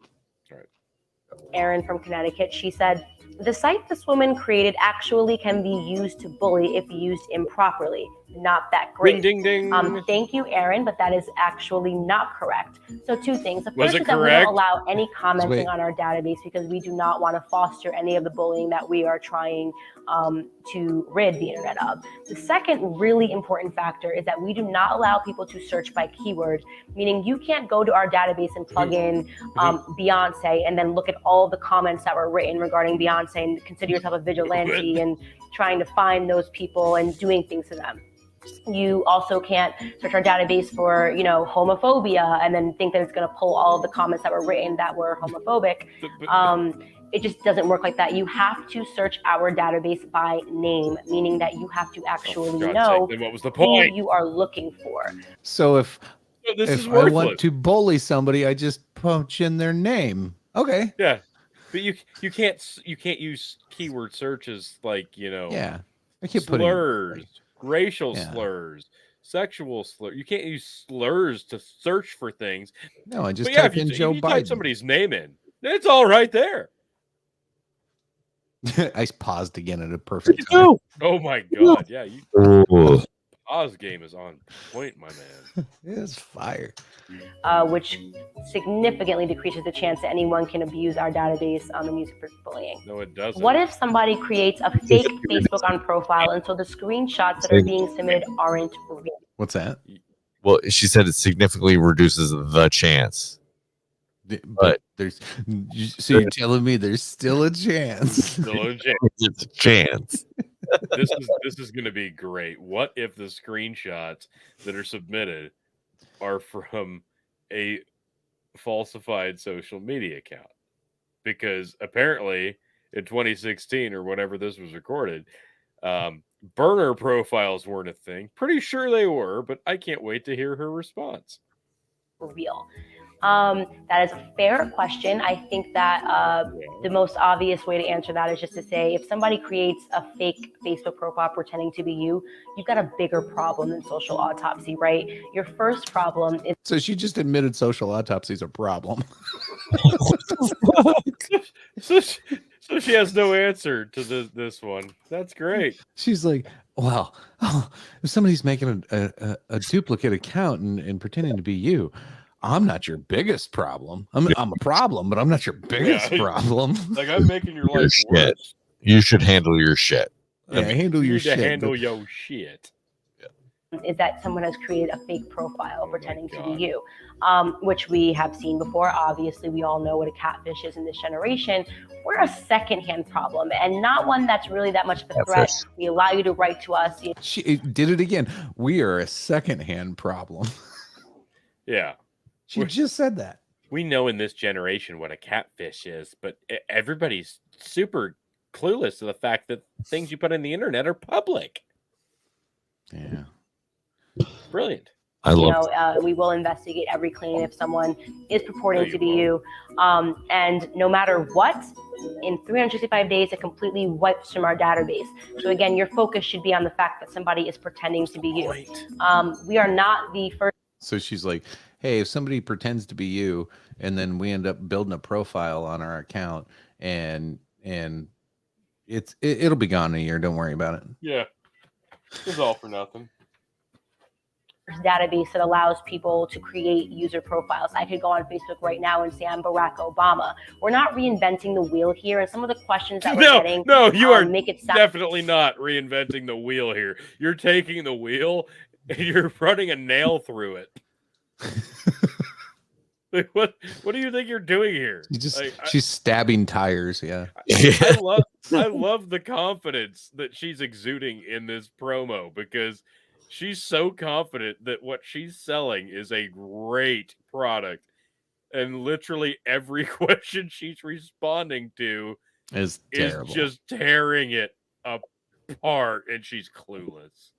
Erin from Connecticut, she said, the site this woman created actually can be used to bully if used improperly. not that great. Ding, ding, ding. Thank you, Aaron, but that is actually not correct. So 2 things. The first is that we correct? don't allow any commenting on our database because we do not want to foster any of the bullying that we are trying to rid the internet of. The second really important factor is that we do not allow people to search by keyword, meaning you can't go to our database and plug in Beyonce and then look at all the comments that were written regarding Beyonce and consider yourself a vigilante and trying to find those people and doing things to them. You also can't search our database for, homophobia and then think that it's going to pull all of the comments that were written that were homophobic. It just doesn't work like that. You have to search our database by name, meaning that you have to actually know what was the point? who you are looking for. So if I want to bully somebody, I just punch in their name. Okay. Yeah, but you can't use keyword searches like I can't put slurs, racial slurs, sexual slurs. You can't use slurs to search for things. No, I just type type in Joe if you Biden. type somebody's name in. It's all right there. I paused again at a perfect time. Oh my god! Yeah, pause game is on point, my man. It's fire. Which significantly decreases the chance that anyone can abuse our database on the music for bullying. No, it doesn't. What if somebody creates a fake Facebook on profile and so the screenshots that are being submitted aren't real? What's that? Well, she said it significantly reduces the chance. But there's so you're telling me there's still a chance. Still a chance. It's a chance. This is going to be great. What if the screenshots that are submitted are from a falsified social media account? Because apparently in 2016 or whenever this was recorded, burner profiles weren't a thing. Pretty sure they were, but I can't wait to hear her response. Real. That is a fair question. I think that the most obvious way to answer that is just to say, if somebody creates a fake Facebook profile pretending to be you, you've got a bigger problem than social autopsy, right? Your first problem is... So she just admitted social autopsy is a problem. So she has no answer to this one. That's great. She's like, well, if somebody's making a duplicate account and pretending to be you, I'm not your biggest problem. I'm a problem, but I'm not your biggest problem. Like, I'm making your life worse. You should handle your shit. Yeah, handle your shit. Handle your shit. Is that someone has created a fake profile pretending to be you, which we have seen before. Obviously, we all know what a catfish is in this generation. We're a secondhand problem and not one that's really that much of a threat. We allow you to write to us. She did it again. We are a secondhand problem. Yeah. She just said that. We know in this generation what a catfish is, but everybody's super clueless to the fact that things you put on the internet are public. Yeah. Brilliant. We will investigate every claim if someone is purporting to be you. And no matter what, in 365 days, it completely wipes from our database. So again, your focus should be on the fact that somebody is pretending to be you. We are not the first. So she's like, hey, if somebody pretends to be you and then we end up building a profile on our account and it'll be gone in a year. Don't worry about it. Yeah. It's all for nothing. Database that allows people to create user profiles. I could go on Facebook right now and say I'm Barack Obama. We're not reinventing the wheel here, and some of the questions that we're getting you are make it sound definitely not reinventing the wheel here. You're taking the wheel and you're running a nail through it. Like, what do you think you're doing here? She's stabbing tires. Yeah. I love the confidence that she's exuding in this promo because she's so confident that what she's selling is a great product, and literally every question she's responding to is terrible. Just tearing it apart, and she's clueless.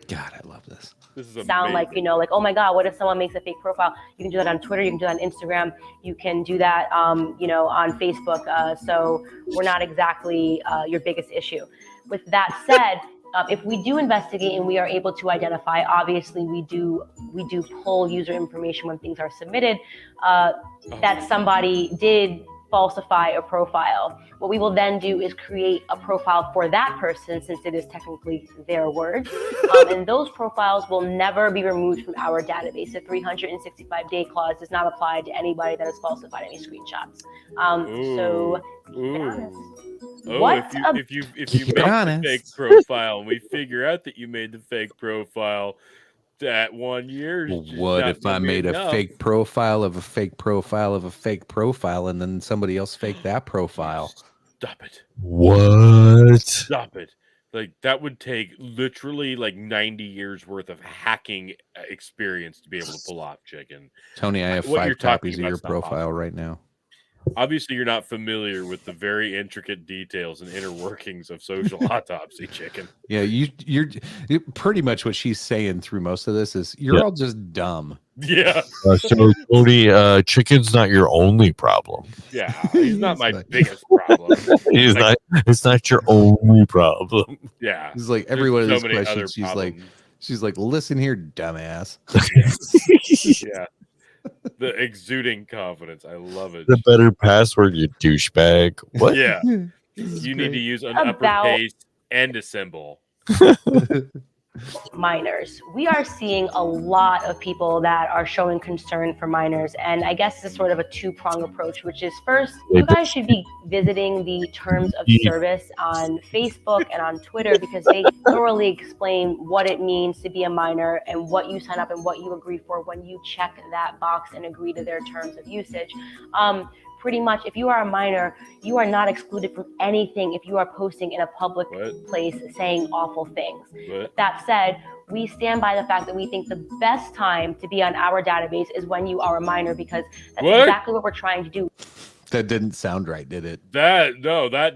God, I love this. This is sound amazing. like, oh my God, what if someone makes a fake profile? You can do that on Twitter, you can do that on Instagram, you can do that, on Facebook. So we're not exactly your biggest issue. With that said, if we do investigate and we are able to identify, obviously we do pull user information when things are submitted, that somebody did falsify a profile. What we will then do is create a profile for that person, since it is technically their word. And those profiles will never be removed from our database. The 365-day clause does not apply to anybody that has falsified any screenshots. If you make the fake profile and we figure out that you made the fake profile, that 1 year. What if I made a fake profile of a fake profile of a fake profile, and then somebody else faked that profile? Stop it. What? Stop it. Like, that would take literally like 90 years worth of hacking experience to be able to pull off, chicken. Tony, I have 5 copies of your profile right now. Obviously, you're not familiar with the very intricate details and inner workings of social autopsy, chicken. Yeah, you're pretty much what she's saying through most of this is you're all just dumb. Yeah. So Tony, chicken's not your only problem. Yeah, he's not my biggest problem. He's like, not. It's not your only problem. Yeah, it's like every one of these questions. She's like, listen here, dumbass. Yeah. The exuding confidence. I love it. The better password, you douchebag. What? Yeah. You need to use an uppercase and a symbol. Minors. We are seeing a lot of people that are showing concern for minors, and I guess it's sort of a two-pronged approach, which is first, you guys should be visiting the terms of service on Facebook and on Twitter, because they thoroughly explain what it means to be a minor and what you sign up and what you agree for when you check that box and agree to their terms of usage. Pretty much, if you are a minor, you are not excluded from anything if you are posting in a public place saying awful things. That said, we stand by the fact that we think the best time to be on our database is when you are a minor, because that's exactly what we're trying to do. That didn't sound right, did it? That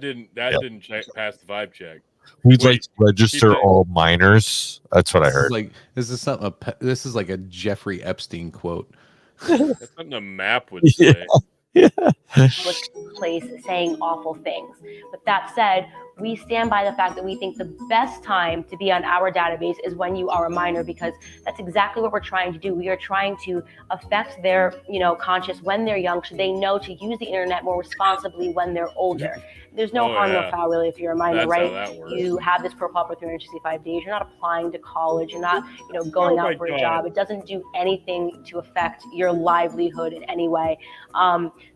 didn't pass the vibe check. We'd like to register all minors. That's what I heard. This is like a Jeffrey Epstein quote. That's something a map would say. Place saying awful things. But that said, we stand by the fact that we think the best time to be on our database is when you are a minor, because that's exactly what we're trying to do. We are trying to affect their, conscience when they're young, so they know to use the internet more responsibly when they're older. There's no harm, no foul, really, if you're a minor, right? You have this profile for 365 days. You're not applying to college. You're not, going out for a job. It doesn't do anything to affect your livelihood in any way.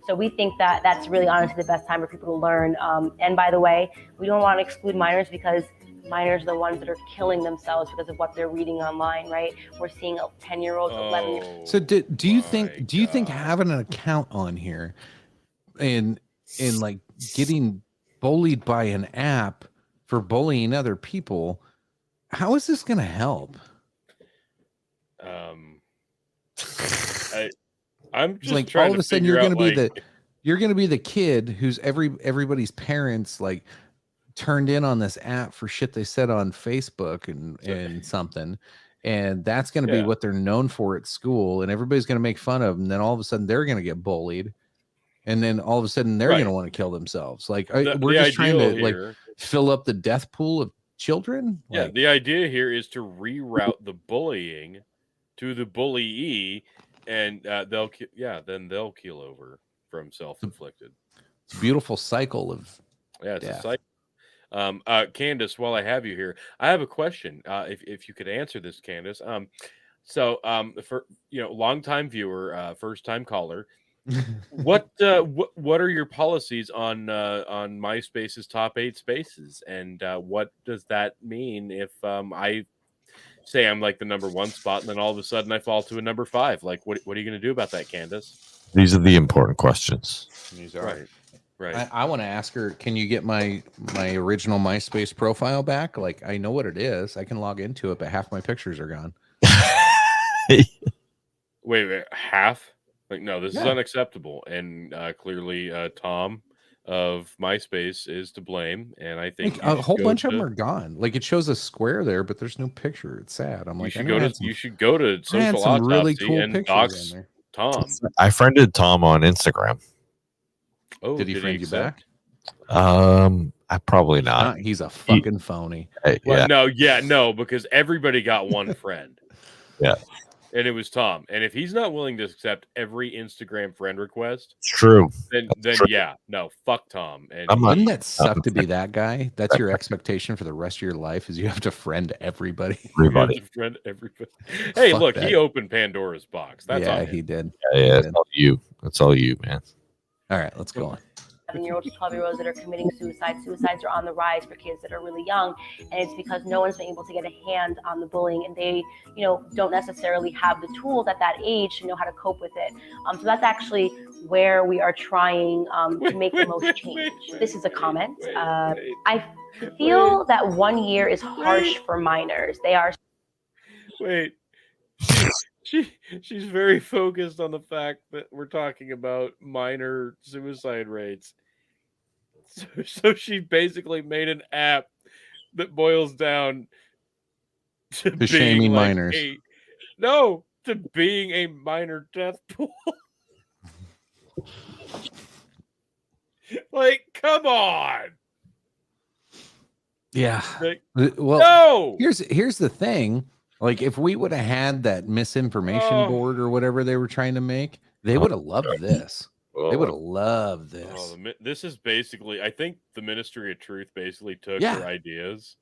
So we think that that's really honestly the best time for people to learn. And by the way, we don't want to exclude minors, because minors are the ones that are killing themselves because of what they're reading online, right? We're seeing 10-year-olds, 11-year-olds. So do you think having an account on here and like getting bullied by an app for bullying other people, how is this going to help? I'm just like trying all of a sudden you're going to be the kid who's everybody's parents like turned in on this app for shit they said on Facebook and something, and that's going to be what they're known for at school, and everybody's going to make fun of them. And then all of a sudden they're going to get bullied, and then all of a sudden they're going to want to kill themselves. Like we're just trying to fill up the death pool of children. Yeah, the idea here is to reroute the bullying to the bullyee, and they'll keel over from self-inflicted. It's a beautiful cycle of it's death. a cycle. Candace, while I have you here, I have a question. If you could answer this, Candace. For longtime viewer, first time caller, what are your policies on MySpace's top 8 spaces, and what does that mean if I say I'm like the number 1 spot, and then all of a sudden I fall to a number 5? Like, what are you going to do about that, Candace? These are the important questions. These are right. I want to ask her, can you get my original MySpace profile back? Like, I know what it is. I can log into it, but half my pictures are gone. Wait, half? Like, no, this is unacceptable. And clearly, Tom of MySpace is to blame. And I think a whole bunch of them are gone. Like, it shows a square there, but there's no picture. It's sad. I'm like, you should go to Social Autopsy really cool and dox Tom. I friended Tom on Instagram. Oh, did he friend you back? I probably not. He's a fucking phony. No, because everybody got one friend. Yeah. And it was Tom. And if he's not willing to accept every Instagram friend request, it's true. Then true. Yeah, no, fuck Tom. And wouldn't that suck to be that guy? That's your expectation for the rest of your life, is you have to friend everybody. Everybody. You have to friend everybody. Hey, Fuck look, that. he opened Pandora's box. That's yeah, on him. he did. Yeah, it's all you. That's all you, man. All right, let's go on. 7-year-olds to 12-year-olds that are committing suicide. Suicides are on the rise for kids that are really young, and it's because no one's been able to get a hand on the bullying, and they, don't necessarily have the tools at that age to know how to cope with it. So that's actually where we are trying to make the most change. This is a comment. I feel that 1 year is harsh for minors. They are. Wait. She's very focused on the fact that we're talking about minor suicide rates. So she basically made an app that boils down to being shaming like minors. To being a minor death pool. Like, come on. Yeah. Like, well, no! Here's the thing. Like, if we would have had that misinformation board or whatever they were trying to make, they would have loved this. They would have loved this. This is basically, I think the Ministry of Truth basically took her ideas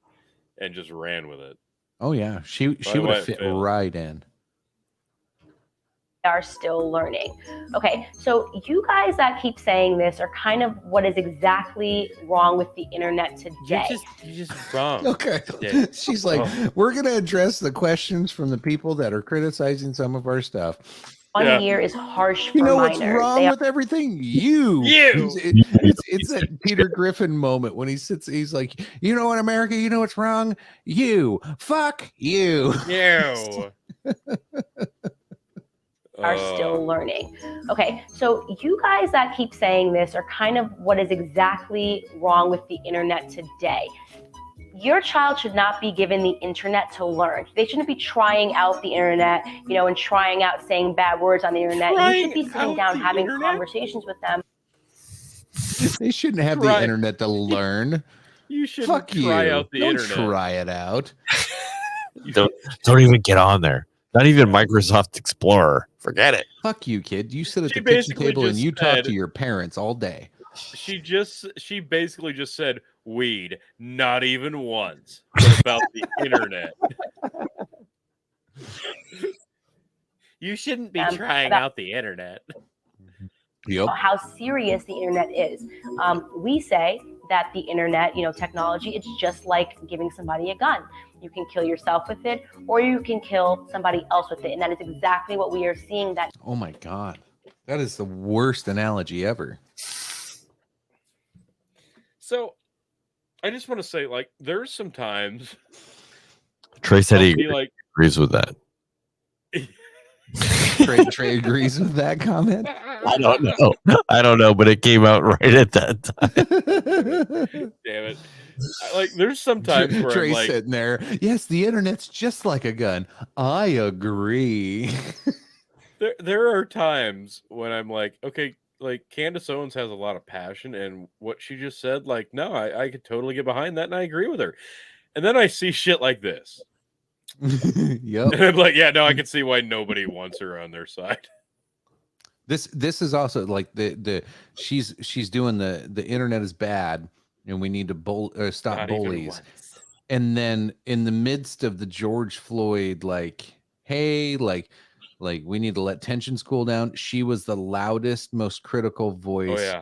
and just ran with it. Oh yeah, she would have fit right in. Are still learning. Okay, so you guys that keep saying this are kind of what is exactly wrong with the internet today. You're just wrong. Okay. Yeah. She's like, we're going to address the questions from the people that are criticizing some of our stuff. 1 year is harsh for You know minors. what's wrong with everything? You. It's that Peter Griffin moment when he sits, he's like, you know what, America, you know what's wrong? You. Fuck you. You. Are still learning. Okay, so you guys that keep saying this are kind of what is exactly wrong with the internet today. Your child should not be given the internet to learn. They shouldn't be trying out the internet, and trying out saying bad words on the internet. You should be sitting down having conversations with them. They shouldn't have the internet to learn. You shouldn't Fuck try you. out the Don't internet. try it out. Don't even get on there. Not even Microsoft Explorer. Forget it. Fuck you, kid. You sit at the kitchen table and you talk to your parents all day. She basically just said weed, not even once, but about the internet. You shouldn't be trying out the internet. Yep. How serious the internet is. We say that the internet, technology, it's just like giving somebody a gun. You can kill yourself with it, or you can kill somebody else with it. And that is exactly what we are seeing. That. Oh my God. That is the worst analogy ever. So I just want to say, like, there's some times Trey said he agrees with that. Trey agrees with that comment. I don't know, but it came out right at that time. Damn it. Like, there's some times where Trey's I'm like, sitting there. Yes, the internet's just like a gun. I agree. there are times when I'm like, okay, like Candace Owens has a lot of passion, and what she just said, like, no, I could totally get behind that, and I agree with her. And then I see shit like this. Yep. And I'm like, yeah, no, I can see why nobody wants her on their side. This is also like she's doing the internet is bad and we need to stop bullies. And then in the midst of the George Floyd, like, hey, like we need to let tensions cool down, she was the loudest, most critical voice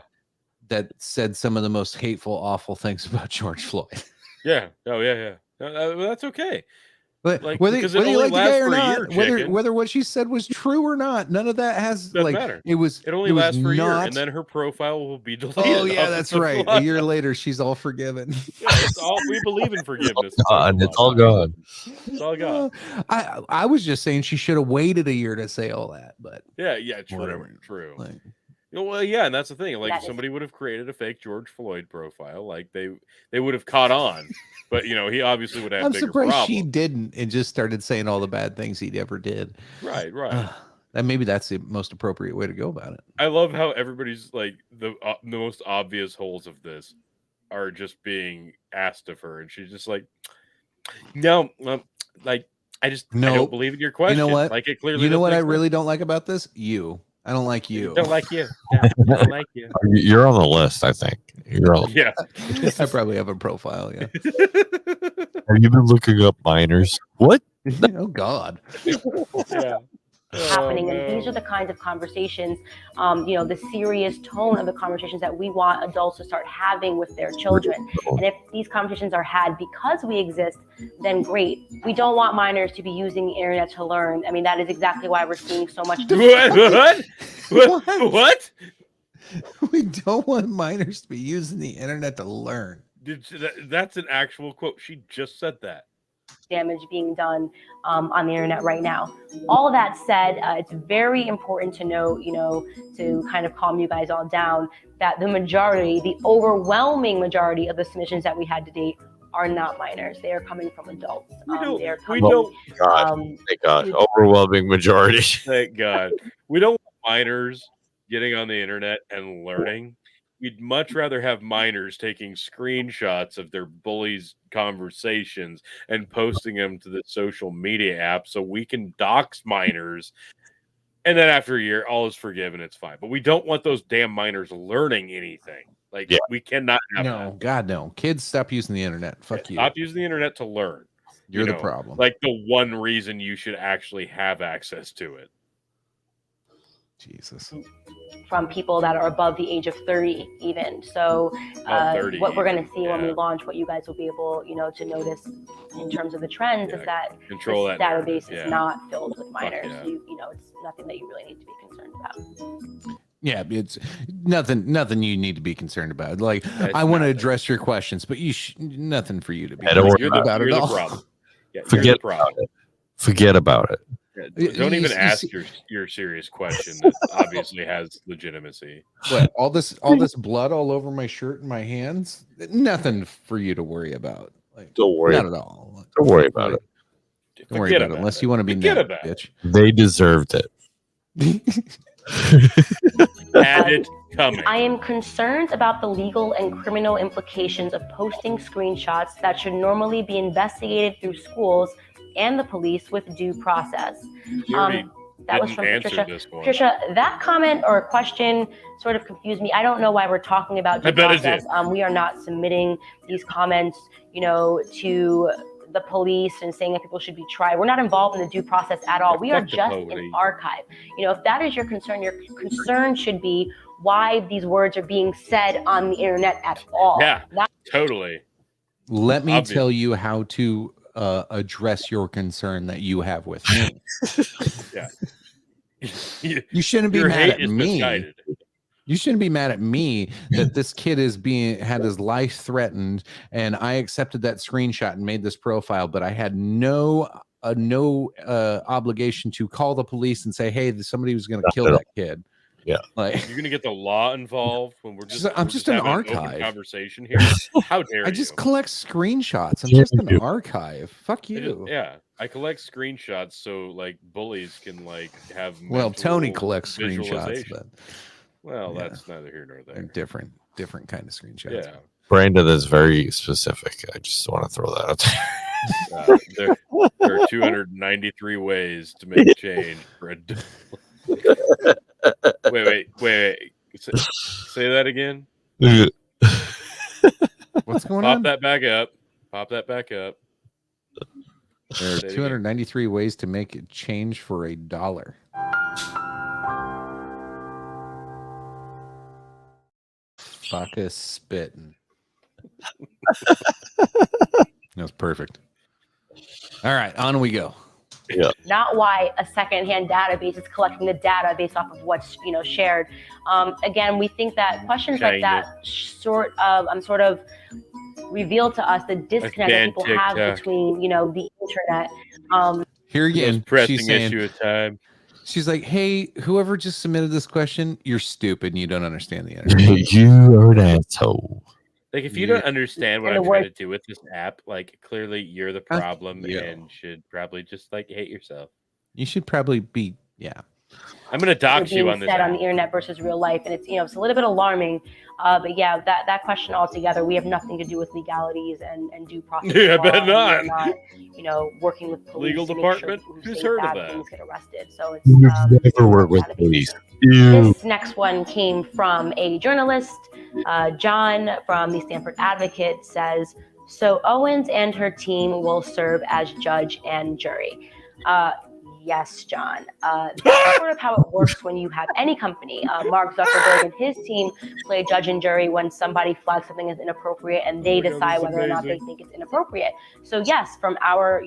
that said some of the most hateful, awful things about George Floyd. Yeah. Oh yeah. That's okay. But like, whether you like the guy or not, year, whether what she said was true or not, none of that has doesn't like matter. It only lasts for a year, and then her profile will be deleted. Oh yeah, that's right. A year later, she's all forgiven. Yeah, we believe in forgiveness. It's all gone. It's all gone. I was just saying she should have waited a year to say all that, but yeah, true. Like, well, yeah, and that's the thing. Like, if somebody would have created a fake George Floyd profile, like they would have caught on. But he obviously would have. I'm bigger surprised problems. she didn't and just started saying all the bad things he ever did. Right. And maybe that's the most appropriate way to go about it. I love how everybody's like the most obvious holes of this are just being asked of her, and she's just like, no, like I don't believe in your question. You know what? Like it clearly. You know what I sense. really don't like about this? I don't like you. Don't like you. Yeah, don't like you. You're on the list, I think. You're on. Yeah. I probably have a profile. Yeah. Have you been looking up minors? What? Oh God. Yeah. Happening, and these are the kinds of conversations, the serious tone of the conversations that we want adults to start having with their children. And if these conversations are had because we exist, then great. We don't want minors to be using the internet to learn. I mean, that is exactly why we're seeing so much. What? We don't want minors to be using the internet to learn. That's an actual quote. She just said that. Damage being done on the internet right now. All that said, it's very important to know, to kind of calm you guys all down, that the overwhelming majority of the submissions that we had to date are not minors. They are coming from adults. Thank God. Overwhelming majority. Thank God. We don't want minors getting on the internet and learning. We'd much rather have minors taking screenshots of their bullies' conversations and posting them to the social media app so we can dox minors. And then after a year, all is forgiven. It's fine. But we don't want those damn minors learning anything. Like, we cannot have that. God, no. Kids, stop using the internet. Fuck you. Stop using the internet to learn. You're the problem. Like the one reason you should actually have access to it. Jesus. From people that are above the age of 30 even. So what we're going to see when we launch, what you guys will be able, to notice in terms of the trends is that this database is not filled with minors. So it's nothing that you really need to be concerned about. Yeah, it's nothing you need to be concerned about. Like, I want to address your questions, but nothing for you to be concerned about at all. Problem. Yeah, Forget about it. Forget about it. Yeah, don't even ask your serious question that obviously has legitimacy. What, all this blood all over my shirt and my hands? Nothing for you to worry about. Like, don't worry. Not at all. Don't worry about it. Don't worry about it unless you want to be mad, bitch. They deserved it. Had it coming. I am concerned about the legal and criminal implications of posting screenshots that should normally be investigated through schools and the police with due process. That was from Patricia. Patricia, that comment or question sort of confused me. I don't know why we're talking about due process. We are not submitting these comments, to the police and saying that people should be tried. We're not involved in the due process at all. We are just an archive. If that is your concern should be why these words are being said on the internet at all. Yeah, totally. Let me tell you how to address your concern that you have with me. Yeah. You shouldn't be mad at me. Misguided. You shouldn't be mad at me that this kid had his life threatened, and I accepted that screenshot and made this profile, but I had no obligation to call the police and say, hey, somebody was going to kill that kid. Yeah, like you're gonna get the law involved when I'm just an archive. An conversation here. How dare you? I just collect screenshots. I'm just an archive. Fuck you. I collect screenshots so like bullies can like have. Well, Tony collects screenshots, but that's neither here nor there. Different kind of screenshots. Yeah, Brandon is very specific. I just want to throw that out there. There are 293 ways to make change for a. Wait. Say that again. What's going on? Pop that back up. There are 293 ways to make it change for $1. Fuck a spitting. That was perfect. All right, on we go. Yeah. Not why a secondhand database is collecting the data based off of what's shared. Again, we think that questions like that sort of reveal to us the disconnect that people have between the internet. Here again, pressing issue of time. She's like, hey, whoever just submitted this question, you're stupid and you don't understand the internet. You are an asshole. Like, if you don't understand what I'm trying to do with this app, like, clearly you're the problem and should probably just, like, hate yourself. You should probably be, I'm going to dox you on this said on the internet versus real life, and it's it's a little bit alarming. But yeah, that question altogether, we have nothing to do with legalities and due process. Yeah, I bet not. We are not, working with police. Legal department. Who's heard of that? Things get arrested. So it's Never work with police. This next one came from a journalist, John from the Stanford Advocate says, so Owens and her team will serve as judge and jury. Yes, John. That's sort of how it works when you have any company. Mark Zuckerberg and his team play judge and jury when somebody flags something as inappropriate and they decide whether or not they think it's inappropriate. So yes, from our,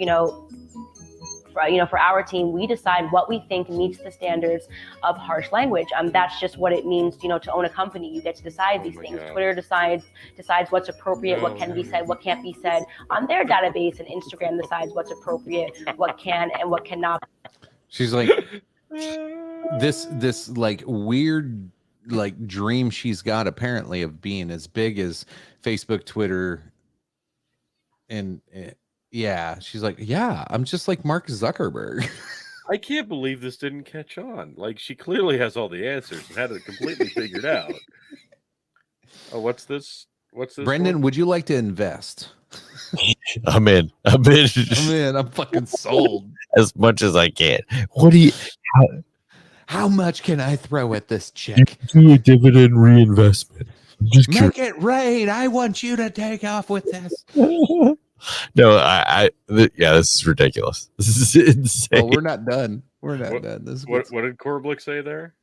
for our team, we decide what we think meets the standards of harsh language. That's just what it means, to own a company. You get to decide these things. God. Twitter decides what's appropriate, what can be said, what can't be said on their database, and Instagram decides what's appropriate, what can and what cannot. She's like, this like weird like dream she's got apparently of being as big as Facebook, Twitter, and yeah, she's like, yeah, I'm just like Mark Zuckerberg. I can't believe this didn't catch on. Like, she clearly has all the answers and had it completely figured out. Oh, what's this? Brendan, one? would you like to invest? I'm in. I'm fucking sold. As much as I can. What do you... How much can I throw at this check? Do a dividend reinvestment. Make it rain. I want you to take off with this. No, this is ridiculous. This is insane. Well, we're not done. We're not done. This is what did Korblick say there?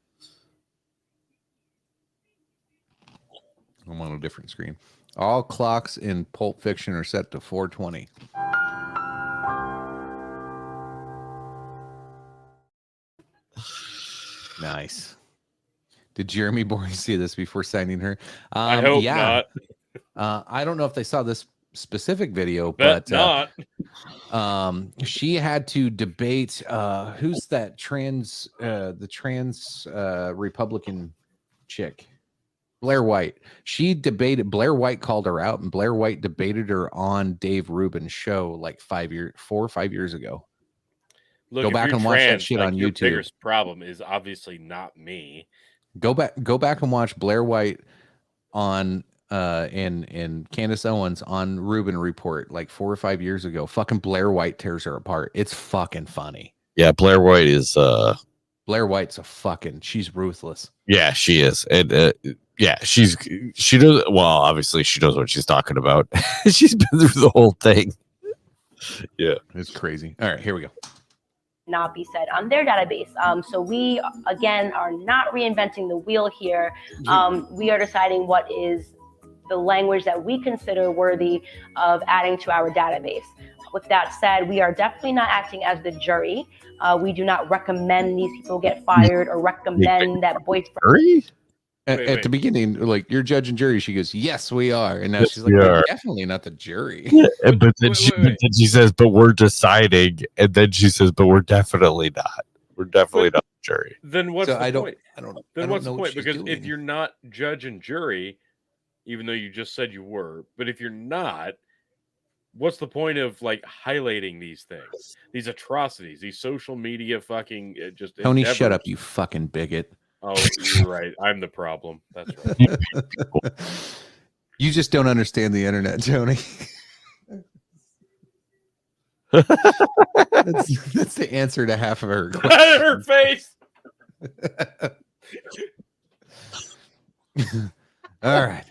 I'm on a different screen. All clocks in Pulp Fiction are set to 4:20. Nice. Did Jeremy Boring see this before signing her? I hope not. I don't know if they saw this specific video, but not. She had to debate who's that trans Republican chick, Blair White. Blair White called her out, and Blair White debated her on Dave Rubin's show like 4 or 5 years ago. Look, go back and watch that shit on your YouTube. Your biggest problem is obviously not me. Go back and watch Blair White on and Candace Owens on Rubin Report like 4 or 5 years ago. Fucking Blair White tears her apart. It's fucking funny. Yeah, Blair White is Blair White's she's ruthless. Yeah, she is. And yeah, she does well, obviously she knows what she's talking about. She's been through the whole thing. Yeah. It's crazy. All right, here we go. Not be said on their database. So we, again, are not reinventing the wheel here. We are deciding what is the language that we consider worthy of adding to our database. With that said, we are definitely not acting as the jury. We do not recommend these people get fired or recommend that boyfriend. At the beginning, like, you're judge and jury, she goes, yes, we are. And now she's like, we're definitely not the jury. Yeah, but then she says, but we're deciding. And then she says, but we're definitely not. We're definitely not the jury. Then what's the point? Then what's the point? Because if you're not judge and jury, even though you just said you were, but if you're not, what's the point of like highlighting these things, these atrocities, these social media fucking just Tony, shut up, you fucking bigot. Oh, you're right. I'm the problem. That's right. You just don't understand the internet, Tony. that's the answer to half of her question. Her face. All right.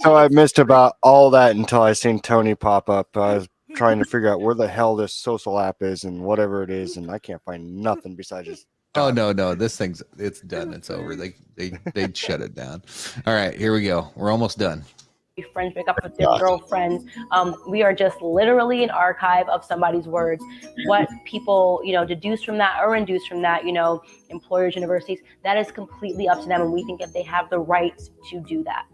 So I missed about all that until I seen Tony pop up. I was trying to figure out where the hell this social app is and whatever it is, and I can't find nothing besides just. Oh no, it's done. It's over. They shut it down. All right, here we go. We're almost done. Friends break up with their girlfriends. We are just literally an archive of somebody's words. What people, deduce from that or induce from that, employers, universities, that is completely up to them, and we think that they have the right to do that.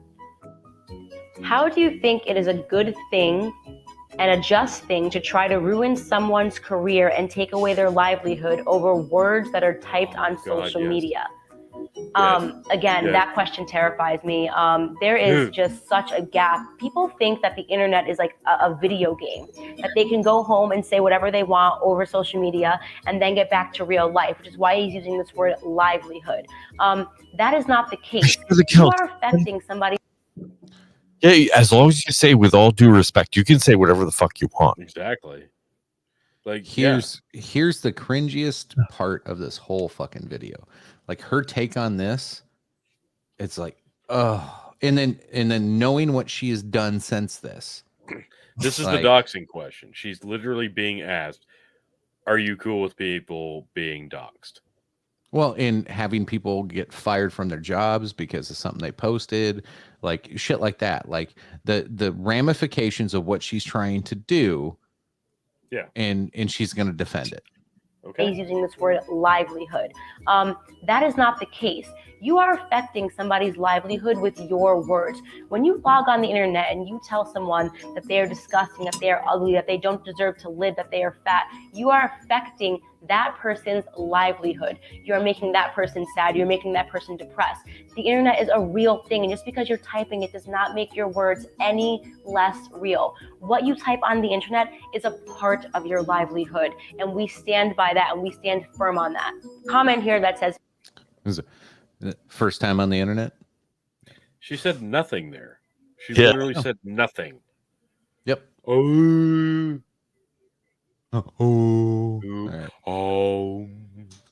How do you think it is a good thing and a just thing to try to ruin someone's career and take away their livelihood over words that are typed on social media? Again, that question terrifies me. There is just such a gap. People think that the internet is like a video game, that they can go home and say whatever they want over social media and then get back to real life, which is why he's using this word livelihood. That is not the case. You are affecting somebody. Yeah, as long as you say with all due respect, you can say whatever the fuck you want. Exactly. Like here's the cringiest part of this whole fucking video. Like her take on this, it's like, oh, and then knowing what she has done since this. This is the doxing question. She's literally being asked, "Are you cool with people being doxed?" Well, in having people get fired from their jobs because of something they posted, like shit like that, like the ramifications of what she's trying to do. Yeah, and she's going to defend it. Okay. He's using this word livelihood. That is not the case. You are affecting somebody's livelihood with your words. When you log on the internet and you tell someone that they are disgusting, that they are ugly, that they don't deserve to live, that they are fat, you are affecting that person's livelihood. You're making that person sad. You're making that person depressed. The internet is a real thing. And just because you're typing it does not make your words any less real. What you type on the internet is a part of your livelihood. And we stand by that and we stand firm on that. Comment here that says, is it first time on the internet? She said nothing there. She literally said nothing. Yep.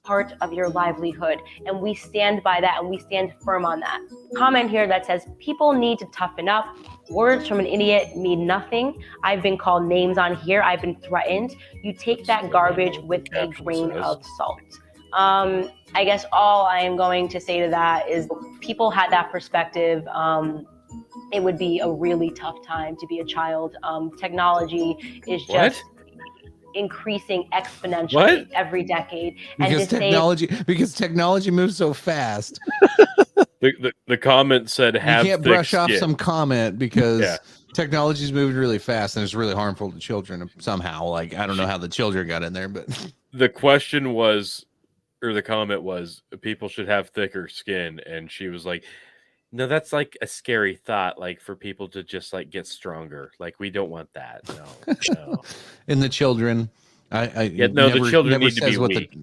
Part of your livelihood, and we stand by that and we stand firm on that. Comment here that says people need to toughen up. Words from an idiot mean nothing. I've been called names on here. I've been threatened. You take that garbage with a grain of salt. I guess all I am going to say to that is people had that perspective. It would be a really tough time to be a child. Technology is just increasing exponentially every decade. Because technology moves so fast. The comment said, "Have you can't brush off some comment because technology is moving really fast and it's really harmful to children somehow." Like I don't know how the children got in there, but the question was, or the comment was, people should have thicker skin, and she was like, "No, that's like a scary thought. Like for people to just like get stronger. Like we don't want that. No." And the children, the children need to be weak.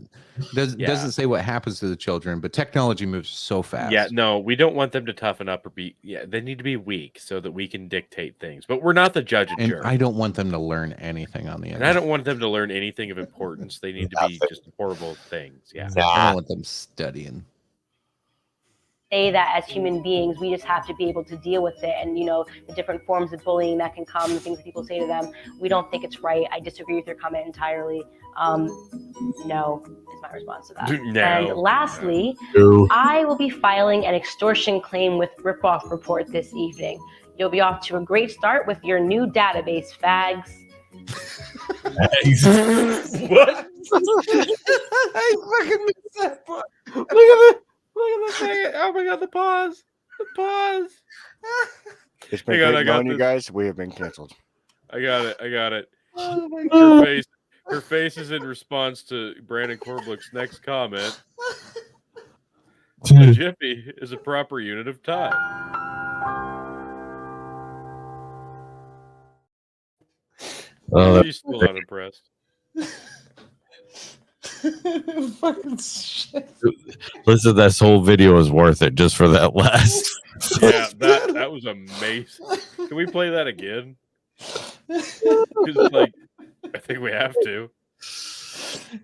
Doesn't say what happens to the children, but technology moves so fast. Yeah, no, we don't want them to toughen up or be. Yeah, they need to be weak so that we can dictate things. But we're not the judge and jury. I don't want them to learn anything on the internet. And I don't want them to learn anything of importance. They need to be just horrible things. Yeah, I don't want them studying. Say that as human beings, we just have to be able to deal with it. And, the different forms of bullying that can come, the things that people say to them, we don't think it's right. I disagree with your comment entirely. No, is my response to that. No. And lastly, I will be filing an extortion claim with Ripoff Report this evening. You'll be off to a great start with your new database, fags. What? I fucking missed that part. Look at the thing. Oh my god, the pause. The pause. It's been great knowing you guys. We have been canceled. I got it. Oh my god. Her face is in response to Brandon Corblick's next comment. A jiffy is a proper unit of time. She's still not impressed. Fucking shit. Listen, this whole video is worth it just for that last. Yeah, that was amazing. Can we play that again? Like, I think we have to.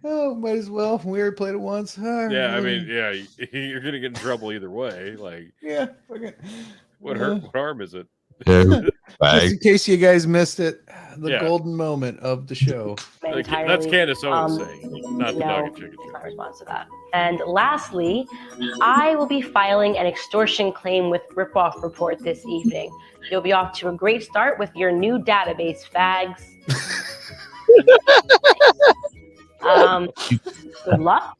Oh, might as well. We already played it once. Yeah, I mean, you're gonna get in trouble either way. Like, yeah, okay. What harm is it? Just in case you guys missed it, the golden moment of the show. That's Candace Owens saying, not the dog and chicken. My response to that. And lastly, I will be filing an extortion claim with Ripoff Report this evening. You'll be off to a great start with your new database, fags. Good luck.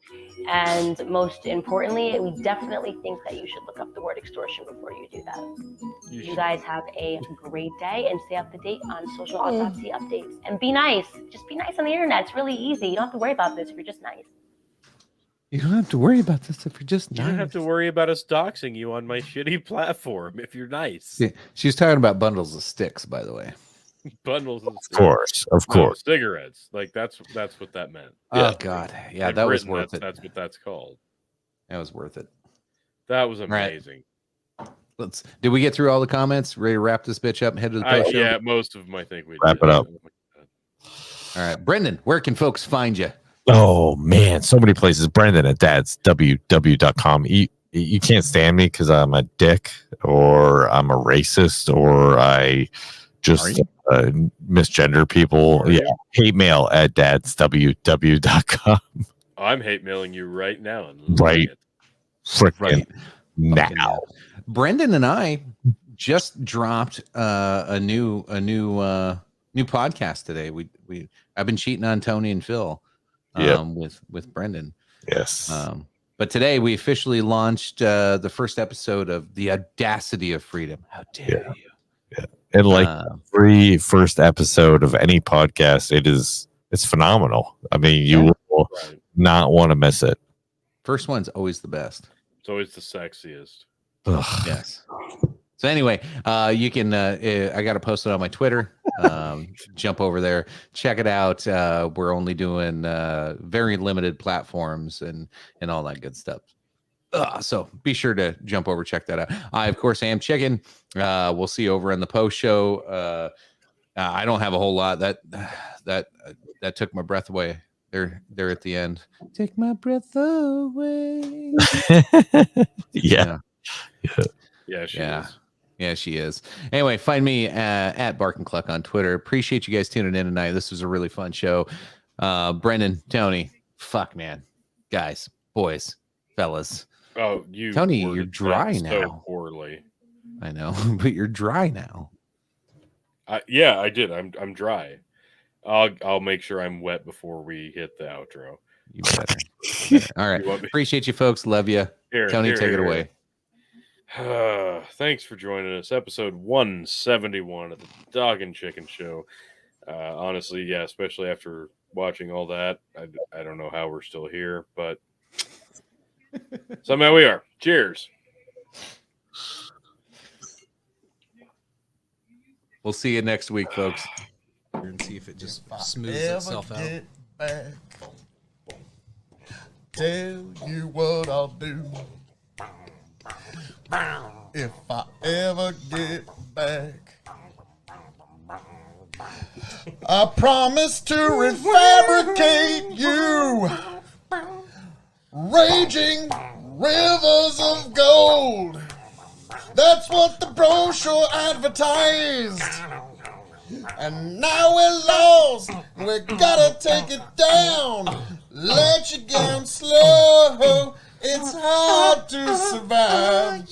And most importantly, we definitely think that you should look up the word extortion before you do that. You guys have a great day and stay up to date on social autopsy updates. And be nice. Just be nice on the internet. It's really easy. You don't have to worry about this if you're just nice. You don't have to worry about this if you're just You nice. don't have to worry about us doxing you on my shitty platform if you're nice. Yeah, she's talking about bundles of sticks, by the way. Bundles of Of course. Cigarettes. Like that's what that meant. Oh God, yeah, In that was Britain, worth it. That's what that's called. That was worth it. That was amazing. Right. Did we get through all the comments? Ready to wrap this bitch up and head to the post show? Yeah, most of them I think we Wrap did. it up. All right, Brendan, where can folks find you? Oh man, so many places. Brendan at dadsww.com. You can't stand me because I'm a dick or I'm a racist or I just misgender people. Yeah, hate mail at dadsww.com. I'm hate mailing you right now. Right. Freaking now. Brendan and I just dropped a new podcast today. I've been cheating on Tony and Phil with Brendan. Yes. But today we officially launched the first episode of The Audacity of Freedom. How dare you? Yeah. And like every first episode of any podcast, it's phenomenal. I mean, you will not want to miss it. First one's always the best. It's always the sexiest. Ugh. Yes. So anyway, you can. I got to post it on my Twitter. Jump over there, check it out. We're only doing very limited platforms and all that good stuff. So be sure to jump over, check that out. I of course am Chicken. We'll see you over in the post show. I don't have a whole lot. That took my breath away. They're at the end. Take my breath away. Yeah. Yeah, she is. Yeah, she is. Anyway, find me at Bark and Cluck on Twitter. Appreciate you guys tuning in tonight. This was a really fun show. Brendan, Tony, fuck, man. Guys, boys, fellas. Oh, Tony, you're dry now. So poorly. I know, but you're dry now. Yeah, I did. I'm dry. I'll make sure I'm wet before we hit the outro. You better. All right. Appreciate you, folks. Love you. Tony, take it away. Thanks for joining us. Episode 171 of the Dog and Chicken Show. Honestly, yeah, especially after watching all that, I don't know how we're still here, but somehow we are. Cheers. We'll see you next week, folks. And see if it just smooths itself out. Back, tell you what I'll do. If I ever get back, I promise to refabricate you, raging rivers of gold. That's what the brochure advertised. And now we're lost, we gotta take it down. Let you down slow, it's hard to survive.